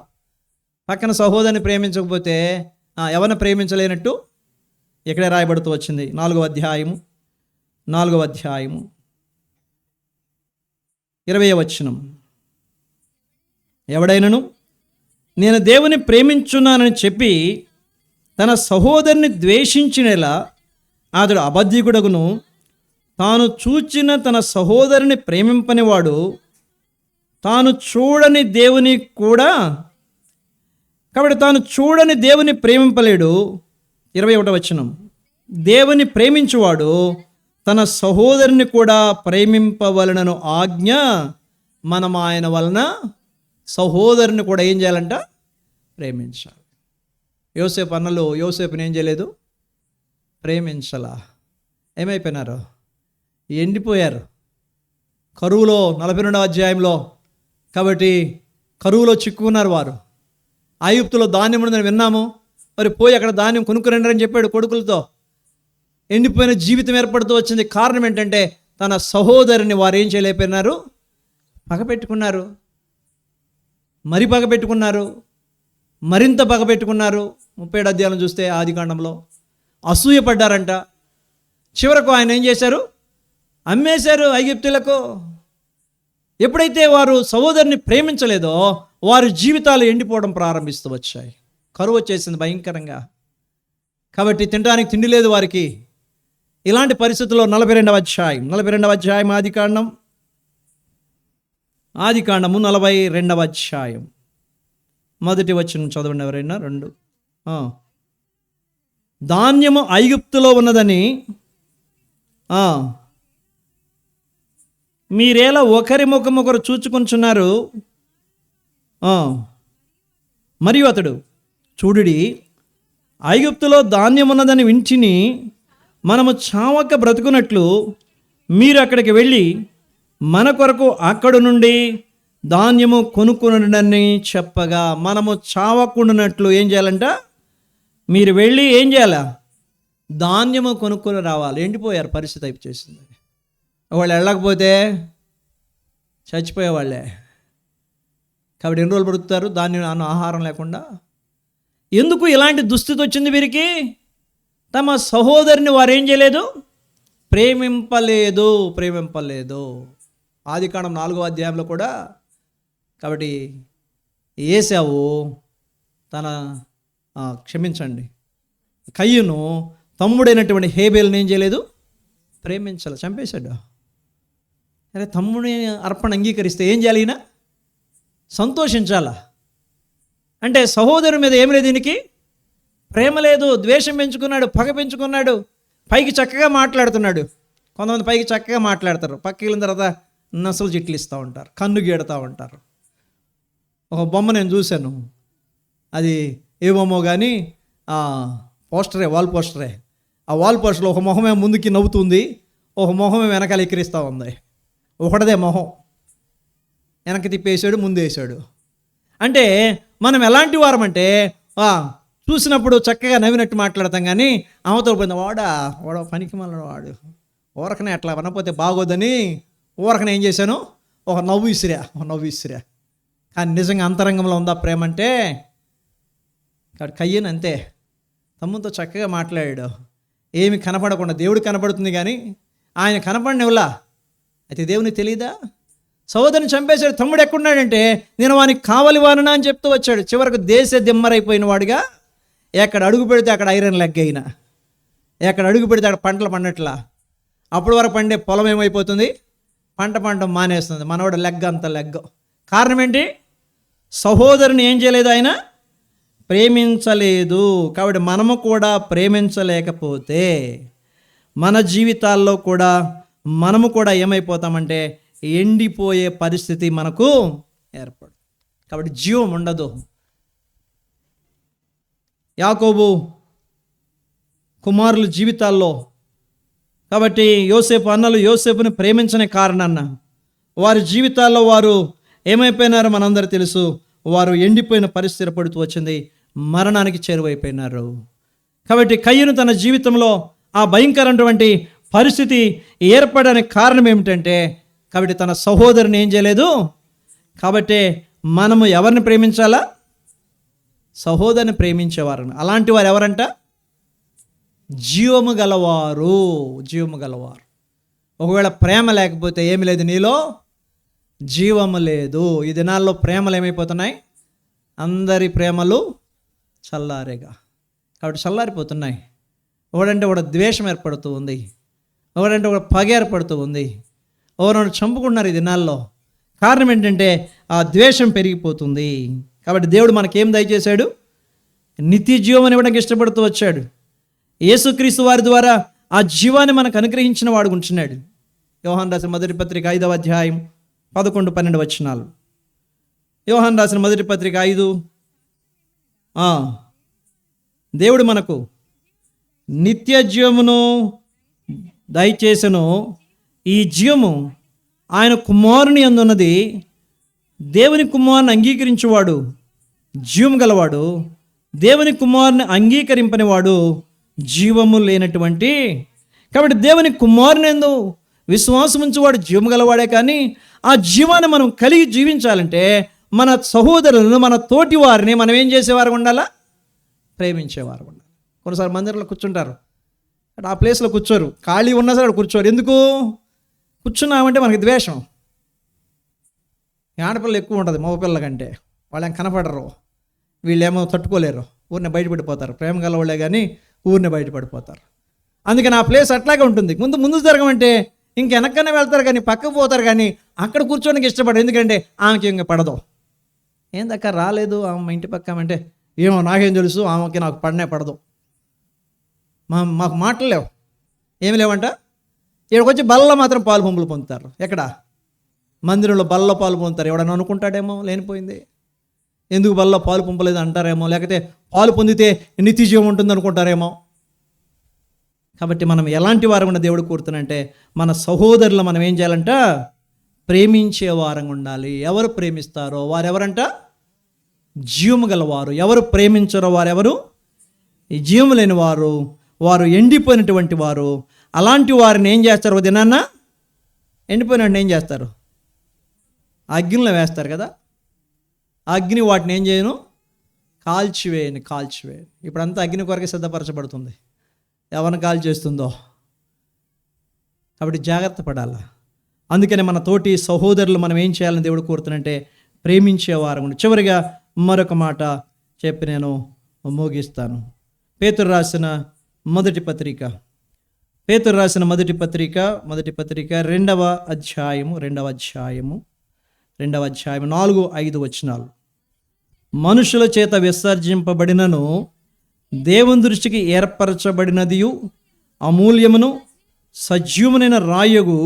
పక్కన సహోదరుని ప్రేమించకపోతే ఎవరిని ప్రేమించలేనట్టు ఇక్కడే రాయబడుతూ వచ్చింది. 4వ అధ్యాయము 20వ వచనం. ఎవడైనను నేను దేవుని ప్రేమించున్నానని చెప్పి తన సహోదరుని ద్వేషించినలా అతడు అబద్ధికుడగును. తాను చూచిన తన సహోదరుని ప్రేమింపనివాడు తాను చూడని దేవుని కూడా, కాబట్టి తాను చూడని దేవుని ప్రేమింపలేడు. 21వ వచనం. దేవుని ప్రేమించువాడు తన సహోదరుని కూడా ప్రేమింపవలనను ఆజ్ఞ మనం ఆయన వలన సహోదరుని కూడా ఏం చేయాలంట? ప్రేమించాలి. యోసేపు అన్నలు యోసేపుని ఏం చేయలేదు? ప్రేమించలా. ఏమైపోయినారు? ఎండిపోయారు. కరువులో 42వ అధ్యాయంలో, కాబట్టి కరువులో చిక్కుకున్నారు వారు. ఐగుప్తులో ధాన్యం ఉందని విన్నాము, మరి పోయి అక్కడ ధాన్యం కొనుక్కురండి అని చెప్పాడు కొడుకులతో. ఎండిపోయిన జీవితం ఏర్పడుతూ వచ్చింది. కారణం ఏంటంటే తన సహోదరుని వారు ఏం చేయలేకపోయినారు? పగపెట్టుకున్నారు. మరి పగపెట్టుకున్నారు, మరింత పగపెట్టుకున్నారు. 37 అధ్యాయం చూస్తే ఆదికాండంలో అసూయపడ్డారంట. చివరకు ఆయన ఏం చేశారు? అమ్మేశారు ఐగుప్తులకు. ఎప్పుడైతే వారు సహోదరుని ప్రేమించలేదో వారి జీవితాలు ఎండిపోవడం ప్రారంభిస్తూ వచ్చాయి. కరువు వచ్చేసింది భయంకరంగా. కాబట్టి తినడానికి తిండి లేదు వారికి. ఇలాంటి పరిస్థితుల్లో 42వ అధ్యాయం ఆదికాండము 42వ అధ్యాయం మొదటి వచనం చదవండి ఎవరైనా. 2 ధాన్యము ఐగుప్తులో ఉన్నదని మీరేలా ఒకరి ముఖమొకరు చూచుకొంచున్నారు. మరియు అతడు, చూడుడి, ఐగుప్తులో ధాన్యం ఉన్నదని వింటిని, మనము చావక బ్రతుకున్నట్లు మీరు అక్కడికి వెళ్ళి మన కొరకు అక్కడ నుండి ధాన్యము కొనుక్కునని చెప్పగా, మనము చావకుండానట్లు ఏం చేయాలంట? మీరు వెళ్ళి ఏం చేయాలా? ధాన్యము కొనుక్కొని రావాలి. ఎండిపోయారు, పరిస్థితి అయిపోచేసింది. వాళ్ళు వెళ్ళకపోతే చచ్చిపోయేవాళ్ళే. కాబట్టి ఎన్ని రోజులు బ్రతుకుతారు ధాన్యం ఆహారం లేకుండా? ఎందుకు ఇలాంటి దుస్థితి వచ్చింది వీరికి? తమ సహోదరుని వారు ఏం చేయలేదు? ప్రేమింపలేదు. ఆదికాండం 4వ అధ్యాయంలో కూడా. కాబట్టి ఏశావు క్షమించండి, కయ్యూను తమ్ముడైనటువంటి హేబేల్ని ఏం చేయలేదు? ప్రేమించాలి, చంపేశాడు. అరే, తమ్ముని అర్పణ అంగీకరిస్తే ఏం చేయాలి? ఈయన సంతోషించాలా? అంటే సహోదరు మీద ఏం లేదు, దీనికి ప్రేమ లేదు, ద్వేషం పెంచుకున్నాడు, పగ పెంచుకున్నాడు. పైకి చక్కగా మాట్లాడుతున్నాడు. కొంతమంది పైకి చక్కగా మాట్లాడతారు, పక్కకి వెళ్ళిన తర్వాత నసలు చిట్లు ఇస్తూ ఉంటారు, కన్ను గీడుతూ ఉంటారు. ఒక బొమ్మ నేను చూశాను, అది ఏ బొమ్మో కానీ పోస్టరే, వాల్ పోస్టరే. ఆ వాల్ పోస్టర్లో ఒక మొహమే ముందుకి నవ్వుతుంది, ఒక మొహమే వెనకాల ఎక్కిరిస్తూ ఉంది. ఒకటిదే మొహం, వెనక్కి తిప్పేసాడు, ముందు వేసాడు. అంటే మనం ఎలాంటి వారమంటే చూసినప్పుడు చక్కగా నవ్వినట్టు మాట్లాడతాం, కానీ అవతల పోయింది వాడ పనికి మళ్ళీ వాడు ఊరకనే అట్లా అనకపోతే బాగోదని ఊరకనే ఏం చేశాను? ఒక నవ్వు ఇసిరా. కానీ నిజంగా అంతరంగంలో ఉందా ప్రేమ అంటే? కాబట్టి కయ్యను అంతే, తమ్ముతో చక్కగా మాట్లాడాడు, ఏమి కనపడకుండా. దేవుడు కనపడుతుంది కానీ ఆయన కనపడినవులా. అయితే దేవునికి తెలియదా? సహోదరుని చంపేశాడు. తమ్ముడు ఎక్కడున్నాడంటే, నేను వానికి కావలి వాననా అని చెప్తూ వచ్చాడు. చివరకు దేశ దిమ్మరైపోయిన వాడుగా, ఎక్కడ అడుగు పెడితే అక్కడ ఐరన్ లెగ్ అయినా, ఎక్కడ అడుగు పెడితే అక్కడ పంటలు పండట్లా. అప్పటి వరకు పండే పొలం ఏమైపోతుంది? పంట మానేస్తుంది. మనవాడు లెగ్ అంత లెగ్. కారణం ఏంటి? సహోదరుని ఏం చేయలేదు, ఆయన ప్రేమించలేదు. కాబట్టి మనము కూడా ప్రేమించలేకపోతే మన జీవితాల్లో కూడా మనము కూడా ఏమైపోతామంటే ఎండిపోయే పరిస్థితి మనకు ఏర్పడు. కాబట్టి జీవం ఉండదు. యాకోబు కుమారుల జీవితాల్లో కాబట్టి యోసేపు అన్నలు యోసేపుని ప్రేమించని కారణాన్న వారి జీవితాల్లో వారు ఏమైపోయినారో మనందరూ తెలుసు. వారు ఎండిపోయిన పరిస్థితి పడుతూ వచ్చింది, మరణానికి చేరువైపోయినారు. కాబట్టి కయ్యూను తన జీవితంలో ఆ భయంకరమైనటువంటి పరిస్థితి ఏర్పడడానికి కారణం ఏమిటంటే, కాబట్టి తన సహోదరుని ఏం చేయలేదు. కాబట్టి మనము ఎవరిని ప్రేమించాలా? సహోదరుని ప్రేమించేవారు. అలాంటి వారు ఎవరంట? జీవము గలవారు. ఒకవేళ ప్రేమ లేకపోతే ఏమి లేదు, నీలో జీవము లేదు. ఈ దినాల్లో ప్రేమలు ఏమైపోతున్నాయి? అందరి ప్రేమలు చల్లారేగా. కాబట్టి చల్లారిపోతున్నాయి. ఒకడంటే ఒక ద్వేషం ఏర్పడుతూ ఉంది, ఒకడంటే ఒక పగ ఏర్పడుతూ ఉంది, ఎవరైనా చంపుకుంటున్నారు ఈ దినాల్లో. కారణం ఏంటంటే ఆ ద్వేషం పెరిగిపోతుంది. కాబట్టి దేవుడు మనకేం దయచేశాడు? నిత్య జీవం ఇవ్వడానికి ఇష్టపడుతూ వచ్చాడు. యేసుక్రీస్తు వారి ద్వారా ఆ జీవాన్ని మనకు అనుగ్రహించిన వాడు ఉంటున్నాడు. యోహాను రాసిన మొదటి పత్రిక 5వ అధ్యాయం 11-12 వచనాలు. యోహాను రాసిన మొదటి పత్రిక 5. దేవుడు మనకు నిత్య జీవమును దయచేసెను. ఈ జీవము ఆయన కుమారుని యందున్నది. దేవుని కుమారుని అంగీకరించేవాడు జీవం గలవాడు, దేవుని కుమారుని అంగీకరింపని వాడు జీవము లేనటువంటి. కాబట్టి దేవుని కుమారుని యందు విశ్వాసం ఉంచేవాడు జీవం గలవాడే. కానీ ఆ జీవాన్ని మనం కలిగి జీవించాలంటే మన సహోదరులను, మన తోటి వారిని మనం ఏం చేసేవారు ఉండాలా? ప్రేమించేవారు ఉండాలి. కొన్నిసార్లు మందిరంలో కూర్చుంటారు, ఆ ప్లేస్లో కూర్చోరు, ఖాళీ ఉన్నా సరే అక్కడ కూర్చోరు. ఎందుకు కూర్చున్నామంటే మనకి ద్వేషం. ఆడపిల్లలు ఎక్కువ ఉంటుంది మగపిల్లల కంటే, వాళ్ళు ఏం కనపడరు, వీళ్ళేమో తట్టుకోలేరు, ఊరిని బయటపడిపోతారు. ప్రేమ గలవాళ్ళే కానీ ఊరిని బయటపడిపోతారు. అందుకని ఆ ప్లేస్ అట్లాగే ఉంటుంది. ముందు జరగమంటే ఇంక వెనక్కనే వెళ్తారు, కానీ పక్కకు పోతారు, కానీ అక్కడ కూర్చోడానికి ఇష్టపడరు. ఎందుకంటే ఆమెకి ఇంక పడదు. ఏందక్క రాలేదు ఆమె ఇంటి పక్క అంటే, ఏమో నాకేం తెలుసు, ఆమెకి నాకు పడనే పడదు. మాకు మాటలు లేవు, ఏమి లేవంట. ఇక్కడికి వచ్చి బల్ల మాత్రం పాలు పంపులు పొందుతారు. ఎక్కడ? మందిరంలో బల్ల పాలు పొందుతారు. ఎవడన్నా అనుకుంటాడేమో లేనిపోయింది, ఎందుకు బల్ల పాలు పంపలేదు అంటారేమో, లేకపోతే పాలు పొందితే నిత్య జీవం ఉంటుంది అనుకుంటారేమో. కాబట్టి మనం ఎలాంటి వారంగా దేవుడు కోరుతున్నానంటే, మన సహోదరులు మనం ఏం చేయాలంట? ప్రేమించే వారంగా ఉండాలి. ఎవరు ప్రేమిస్తారో వారెవరంట? జీవము గలవారు. ఎవరు ప్రేమించరో వారెవరు? ఈ జీవము లేని వారు, వారు ఎండిపోయినటువంటి వారు. అలాంటి వారిని ఏం చేస్తారు? ఒక దినాన్న ఎండిపోయిన ఏం చేస్తారు? అగ్నిలో వేస్తారు కదా. అగ్ని వాటిని ఏం చేయను? కాల్చివేయని. ఇప్పుడంతా అగ్ని కొరకే సిద్ధపరచబడుతుంది, ఎవరిని కాల్ చేస్తుందో. కాబట్టి జాగ్రత్త పడాలి. అందుకని మన తోటి సహోదరులు మనం ఏం చేయాలని దేవుడు కోరుతున్నంటే, ప్రేమించేవారు. చివరిగా మరొక మాట చెప్పి నేను ముగిస్తాను. పేతురు రాసిన మొదటి పత్రిక 2వ అధ్యాయము 4-5 వచనాలు. మనుషుల చేత విసర్జింపబడినను దేవుని దృష్టికి ఏర్పరచబడినదియు అమూల్యమును సజీవమైన రాయగు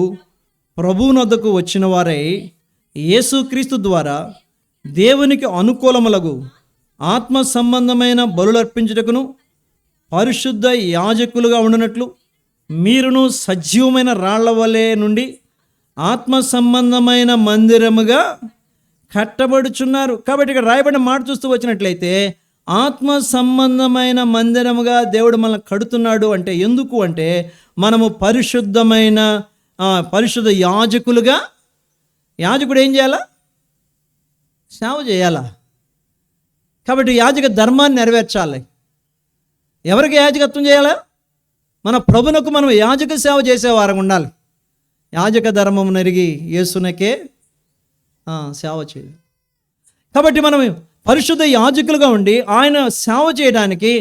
ప్రభువునొద్దకు వచ్చిన వారై యేసుక్రీస్తు ద్వారా దేవునికి అనుకూలములగు ఆత్మ సంబంధమైన బలులర్పించుటకును పరిశుద్ధ యాజకులుగా ఉండునట్లు మీరును సజీవమైన రాళ్ల వలె నుండి ఆత్మ సంబంధమైన మందిరముగా కట్టబడుచున్నారు. కాబట్టి ఇక్కడ రాయబడిన మాట చూస్తూ వచ్చినట్లయితే, ఆత్మ సంబంధమైన మందిరముగా దేవుడు మనల్ని కడుతున్నాడు అంటే ఎందుకు అంటే, మనము పరిశుద్ధ యాజకులుగా. యాజకుడు ఏం చేయాలా? సేవ చేయాలా. కాబట్టి యాజక ధర్మాన్ని నెరవేర్చాలి. ఎవరికి యాజకత్వం చేయాలా? మన ప్రభునకు మనం యాజక సేవ చేసేవారం ఉండాలి. యాజక ధర్మం నెరిగి యేసునకే సేవ చేయాలి. కాబట్టి మనం పరిశుద్ధ యాజకులుగా ఉండి ఆయన సేవ చేయడానికి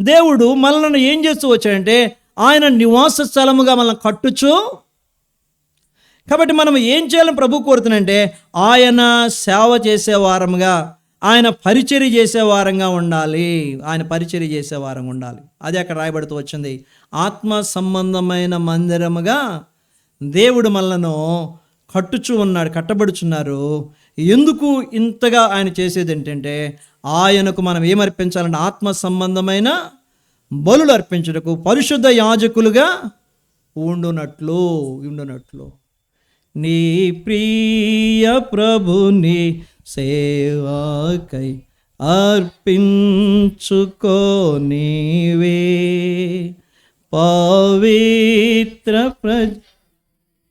దేవుడు మనల్ని ఏం చేస్తూ వచ్చాడంటే, ఆయన నివాస స్థలముగా మనల్ని కట్టుచు. కాబట్టి మనం ఏం చేయాలని ప్రభు కోరుతున్నాడంటే, ఆయన సేవ చేసేవారంగా, ఆయన పరిచర్య చేసేవారంగా ఉండాలి. అది అక్కడ రాయబడుతూ వచ్చింది. ఆత్మ సంబంధమైన మందిరముగా దేవుడు మనలను కట్టబడుచున్నారు. ఎందుకు ఇంతగా ఆయన చేసేది ఏంటంటే, ఆయనకు మనం ఏమర్పించాలంటే ఆత్మ సంబంధమైన బలులు అర్పించుటకు పరిశుద్ధ యాజకులుగా ఉండునట్లు. నీ ప్రియ ప్రభుని సేవకై అర్పించుకోనివే పవిత్ర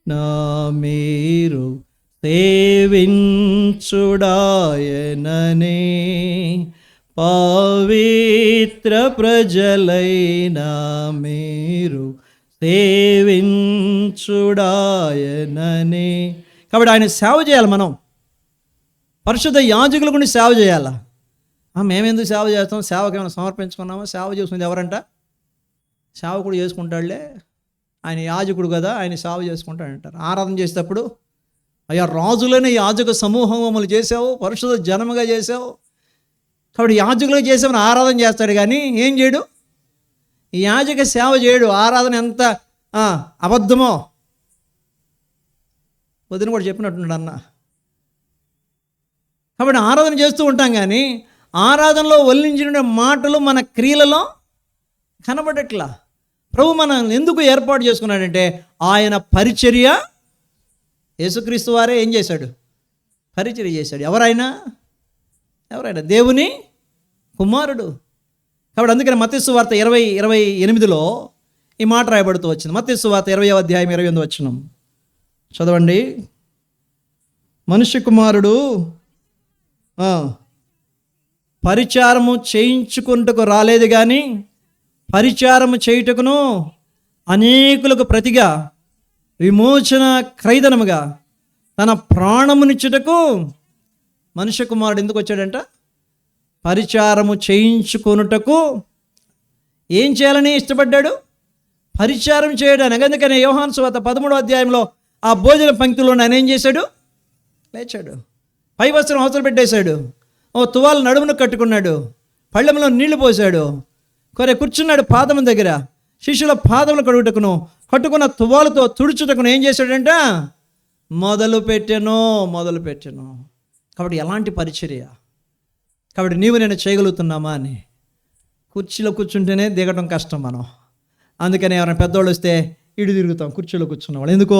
నా మీరు సేవించుడాయననే పవిత్ర ప్రజలైన మీరు సేవించుడాయననే. కాబట్టి ఆయన సేవ చేయాలి. మనం పరిశుద్ధ యాజకుల గురించి సేవ చేయాలా? మేమెందుకు సేవ చేస్తాం? సేవకు ఏమైనా సమర్పించుకున్నామా? సేవ చేసుకునేది ఎవరంట? సేవకుడు చేసుకుంటాడులే, ఆయన యాజకుడు కదా, ఆయన సేవ చేసుకుంటాడంటారు. ఆరాధన చేసేటప్పుడు, అయ్యా రాజులనే యాజక సమూహం మమ్మల్ని చేసావు, పరిశుద్ధ జనముగా చేసావు, కాబట్టి యాజకులుగా చేసామని ఆరాధన చేస్తాడు కానీ ఏం చేయడు? ఈ యాజక సేవ చేయడు. ఆరాధన ఎంత అబద్ధమో వదిన కూడా చెప్పినట్టున్నాడు అన్న. కాబట్టి ఆరాధన చేస్తూ ఉంటాం కానీ ఆరాధనలో వల్లించిన మాటలు మన క్రియలలో కనబడట్లా. ప్రభు మనల్ని ఎందుకు ఏర్పాటు చేసుకున్నాడంటే, ఆయన పరిచర్య. యేసుక్రీస్తు వారే ఏం చేశాడు? పరిచర్య చేశాడు. ఎవరైనా దేవుని కుమారుడు. కాబట్టి అందుకని మత్తయి సువార్త 20:28 ఈ మాట రాయబడుతూ వచ్చింది. మత్తయి సువార్త 20వ అధ్యాయం 28వ వచనం చదవండి. మనుష్య కుమారుడు పరిచారము చేయించుకుంటకు రాలేదు కానీ పరిచారము చేయుటకును అనేకులకు ప్రతిగా విమోచన క్రైదనముగా తన ప్రాణమునిచ్చుటకు మనుష్య కుమారుడు ఎందుకు వచ్చాడంట? పరిచారము చేయించుకొనుటకు. ఏం చేయాలని ఇష్టపడ్డాడు? పరిచారం చేయడానికి. అందుకని యోహాను సువార్త 13వ అధ్యాయంలో ఆ భోజన పంక్తిలో ఆయన ఏం చేశాడు? లేచాడు, పై వస్త్రం అవసరం పెట్టేశాడు, తువాలు నడుమును కట్టుకున్నాడు, పళ్ళెంలో నీళ్లు పోసాడు, కూర్చున్నాడు పాదం దగ్గర. శిష్యుల పాదములు కడుగుటకును కట్టుకున్న తువ్వాలుతో తుడుచుటకును ఏం చేశాడంట? మొదలు పెట్టెను. కాబట్టి ఎలాంటి పరిచర్య? కాబట్టి నీవు నేను చేయగలుగుతున్నామా అని. కుర్చీలో కూర్చుంటేనే దిగటం కష్టం మనం. అందుకని ఎవరైనా పెద్దవాళ్ళు వస్తే ఇటు తిరుగుతాం కుర్చీలో కూర్చున్నవాళ్ళు. ఎందుకో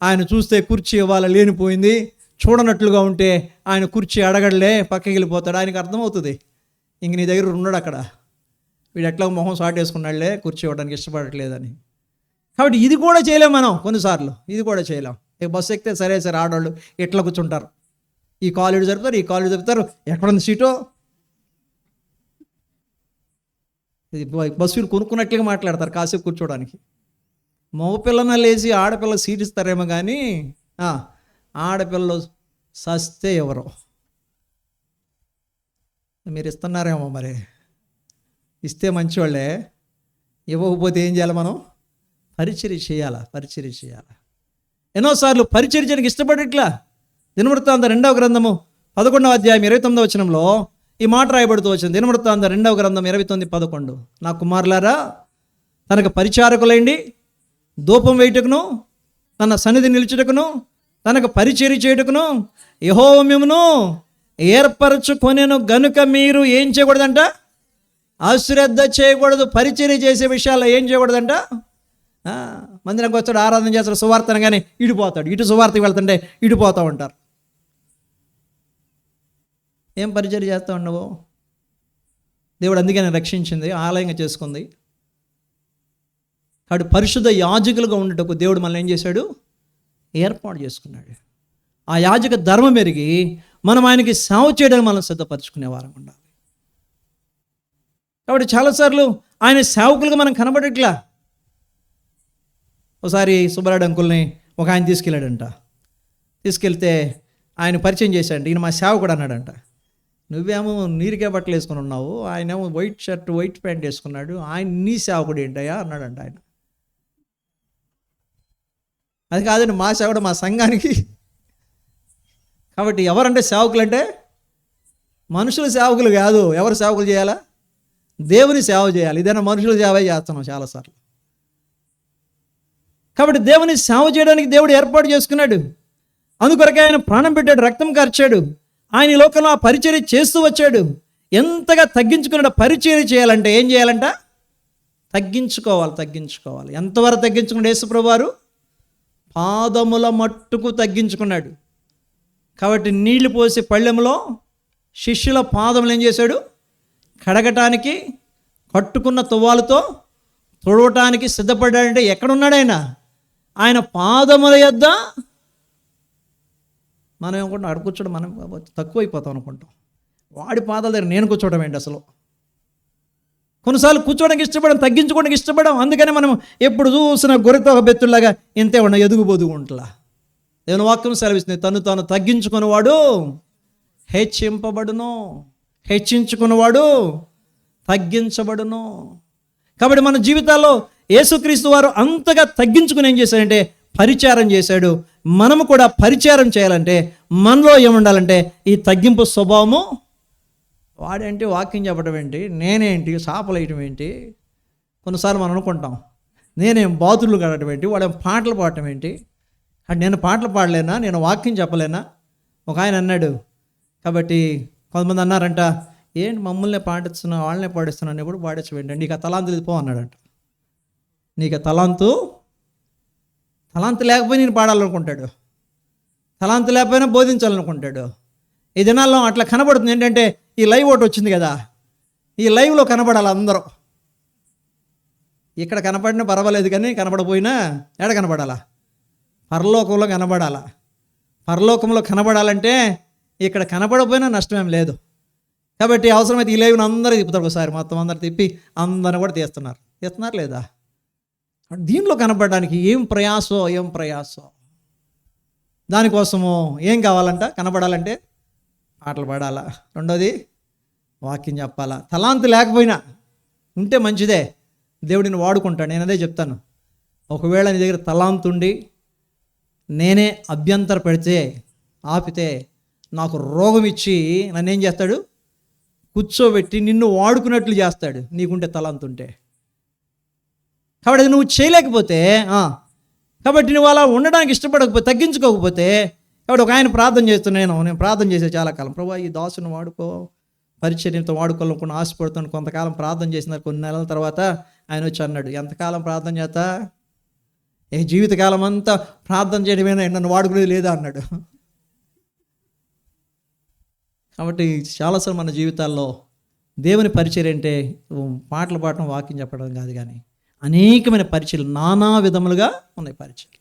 ఆయన చూస్తే కుర్చీ ఇవ్వాలి లేనిపోయింది, చూడనట్లుగా ఉంటే ఆయన కుర్చీ అడగడలే, పక్కకి వెళ్ళిపోతాడు. ఆయనకు అర్థమవుతుంది ఇంక నీ దగ్గర ఉన్నాడు అక్కడ, వీడు ఎట్లా మొహం సాట్ వేసుకున్నాడులే, కుర్చీ ఇవ్వడానికి ఇష్టపడట్లేదని. కాబట్టి ఇది కూడా చేయలేం మనం, కొన్నిసార్లు ఇది కూడా చేయలేం. ఇక బస్సు ఎక్కితే సరే ఆడవాళ్ళు ఎట్లా కూర్చుంటారు, ఈ కాలేజీ జరుపుతారు, ఈ కాలేజీ జరుపుతారు, ఎక్కడుంది సీటో, ఇది బస్సులు కొనుక్కున్నట్లుగా మాట్లాడతారు కాసేపు కూర్చోడానికి. మగపిల్లన లేచి ఆడపిల్ల సీట్ ఇస్తారేమో కానీ ఆడపిల్లలు సస్తే ఎవరో. మీరు ఇస్తున్నారేమో, మరి ఇస్తే మంచివాళ్ళే, ఇవ్వకపోతే ఏం చేయాలి మనం? పరిచర్య చేయాలా. ఎన్నోసార్లు పరిచర్య చేయడానికి ఇష్టపడట్లా. దినవృత్తాంత 2వ గ్రంథము 11వ అధ్యాయం 29వ వచనంలో ఈ మాట రాయబడుతూ వచ్చింది. దినవృత్తాంత 2వ గ్రంథం 29:11. నా కుమారులారా, తనకు పరిచారకులైండి, ధూపం వేయుటకును, తన సన్నిధి నిలుచుటకును, తనకు పరిచర్య చేయుటకును యెహోవా మిమ్మును ఏర్పరచుకొనెను గనుక మీరు ఏం చేయకూడదంట? అశ్రద్ధ చేయకూడదు. పరిచర్య చేసే విషయాల్లో ఏం చేయకూడదంట? మందిరానికి వచ్చాడు, ఆరాధన చేస్తాడు, సువార్త అనగానే ఇడిపోతాడు, ఇటు సువార్తకి వెళ్తుంటే ఇడిపోతూ ఉంటారు. ఏం పరిచర్య చేస్తూ ఉండవు? దేవుడు అందుకని రక్షించింది, ఆలయంగా చేసుకుంది. కాబట్టి పరిశుద్ధ యాజకులుగా ఉండటకు దేవుడు మనల్ని ఏం చేశాడు? ఏర్పాటు చేసుకున్నాడు. ఆ యాజక ధర్మం మెరిగి మనం ఆయనకి సేవ చేయడానికి మనం సిద్ధపరచుకునే వారం ఉండాలి. కాబట్టి చాలాసార్లు ఆయన సేవకులుగా మనం కనబడట్లా. ఒకసారి సుబ్బరాయుడు అంకుల్ని ఒక ఆయన తీసుకెళ్తే ఆయన పరిచయం చేశాడు. ఈయన మా సేవకుడు అన్నాడంట. నువ్వేమో నీరికే బట్టలు వేసుకుని ఉన్నావు, ఆయనేమో వైట్ షర్ట్ వైట్ ప్యాంట్ వేసుకున్నాడు, ఆయన నీ సేవకుడు ఏంటయ్యా అన్నాడంట ఆయన. అది కాదండి, మా సేవకుడు మా సంఘానికి. కాబట్టి ఎవరంటే సేవకులు అంటే మనుషుల సేవకులు కాదు. ఎవరు సేవకులు చేయాలా? దేవుని సేవ చేయాలి. ఇదైనా మనుషుల సేవ చేస్తున్నాం చాలాసార్లు. కాబట్టి దేవుని సేవ చేయడానికి దేవుడు ఏర్పాటు చేసుకున్నాడు. అందుకొరకే ఆయన ప్రాణం పెట్టాడు, రక్తం కార్చాడు. ఆయన ఈ లోకంలో ఆ పరిచర్య చేస్తూ వచ్చాడు. ఎంతగా తగ్గించుకున్నాడు. పరిచర్య చేయాలంటే ఏం చేయాలంట? తగ్గించుకోవాలి. ఎంతవరకు తగ్గించుకున్నాడు యేసుప్రభువు వారు? పాదముల మట్టుకు తగ్గించుకున్నాడు. కాబట్టి నీళ్లు పోసి పళ్ళెంలో శిష్యుల పాదములు ఏం చేశాడు? కడగటానికి, కట్టుకున్న తువ్వాలుతో తుడవటానికి సిద్ధపడ్డాడంటే ఎక్కడున్నాడు ఆయన? ఆయన పాదముల యొద్ద. మనం ఏమనుకుంటాం, అక్కడ కూర్చోడం మనం తక్కువ అయిపోతాం అనుకుంటాం. వాడి పాదాల దగ్గర నేను కూర్చోవడం ఏంటి అసలు? కొన్నిసార్లు కూర్చోవడానికి ఇష్టపడం, తగ్గించుకోవడానికి ఇష్టపడం. అందుకని మనం ఎప్పుడు చూసిన గొర్రెతో ఒక బెత్తుల్లాగా ఇంతే ఉన్న ఎదుగు బొదుగు ఉంటలా. దేవుని వాక్యం సెలవిస్తుంది, తాను తగ్గించుకున్నవాడు హెచ్చింపబడును, హెచ్చించుకున్నవాడు తగ్గించబడును. కాబట్టి మన జీవితాల్లో యేసుక్రీస్తు వారు అంతగా తగ్గించుకుని ఏం చేశాడంటే పరిచారం చేశాడు. మనము కూడా పరిచారం చేయాలంటే మనలో ఏముండాలంటే ఈ తగ్గింపు స్వభావము. వాడేంటి వాక్యం చెప్పడం ఏంటి, నేనేంటి సాపలు వేయటం ఏంటి? కొన్నిసార్లు మనం అనుకుంటాం, నేనేం బాతులు కడటం ఏంటి, వాడేం పాటలు పాడటం ఏంటి? అంటే నేను పాటలు పాడలేనా, నేను వాక్యం చెప్పలేనా? ఒక ఆయన అన్నాడు. కాబట్టి కొంతమంది అన్నారంట, ఏంటి మమ్మల్నే పాటిస్తున్నావు, వాళ్ళనే పాటిస్తున్నావు, అని కూడా పాడించవేంటి, నీకు ఆ తలాంతులు ఇది పో అన్నాడంట. నీకు ఆ తలాంతు లేకపోయినా నేను పాడాలనుకుంటాడు, తలాంతు లేకపోయినా బోధించాలనుకుంటాడు. ఈ దినాల్లో అట్లా కనబడుతుంది. ఏంటంటే ఈ లైవ్ ఒకటి వచ్చింది కదా, ఈ లైవ్లో కనబడాలి అందరూ. ఇక్కడ కనపడినా పర్వాలేదు, కానీ కనబడపోయినా ఎక్కడ కనబడాలా? పరలోకంలో కనబడాలా. పరలోకంలో కనబడాలంటే ఇక్కడ కనబడపోయినా నష్టమేం లేదు. కాబట్టి అవసరమైతే ఈ లైవ్ను అందరూ తిప్పుతారు, ఒకసారి మొత్తం అందరు తిప్పి అందరిని కూడా తీస్తున్నారు లేదా? దీనిలో కనబడడానికి ఏం ప్రయాసో. దానికోసము ఏం కావాలంట? కనబడాలంటే పాటలు పాడాలా, రెండోది వాక్యం చెప్పాలా. తలాంతు లేకపోయినా ఉంటే మంచిదే, దేవుడిని వాడుకుంటాడు. నేను అదే చెప్తాను. ఒకవేళ నీ దగ్గర తలాంతు ఉండి నేనే అభ్యంతర పెడితే, ఆపితే, నాకు రోగం ఇచ్చి నన్ను ఏం చేస్తాడు? కూర్చోబెట్టి నిన్ను వాడుకున్నట్లు చేస్తాడు, నీకుంటే తలాంతు ఉంటే. కాబట్టి అది నువ్వు చేయలేకపోతే కాబట్టి నువ్వు అలా ఉండడానికి ఇష్టపడకపోతే, తగ్గించుకోకపోతే, కాబట్టి ఒక ఆయన ప్రార్థన చేస్తున్నాను, నేను ప్రార్థన చేసే చాలా కాలం, ప్రభా ఈ దాసుని వాడుకో, పరిచర్యతో వాడుకోవాలనుకున్న ఆశపడుతాను. కొంతకాలం ప్రార్థన చేసినారు, కొన్ని నెలల తర్వాత ఆయన వచ్చి అన్నాడు, ఎంతకాలం ప్రార్థన చేస్తా, ఏ జీవితకాలం అంతా ప్రార్థన చేయడమేనా, నన్ను వాడుకునేది లేదా అన్నాడు. కాబట్టి చాలాసార్లు మన జీవితాల్లో దేవుని పరిచర్య అంటే పాటలు పాడటం, వాక్యం చెప్పడం కాదు, కానీ అనేకమైన పరిచర్యలు, నానా విధములుగా ఉన్నాయి పరిచర్యలు.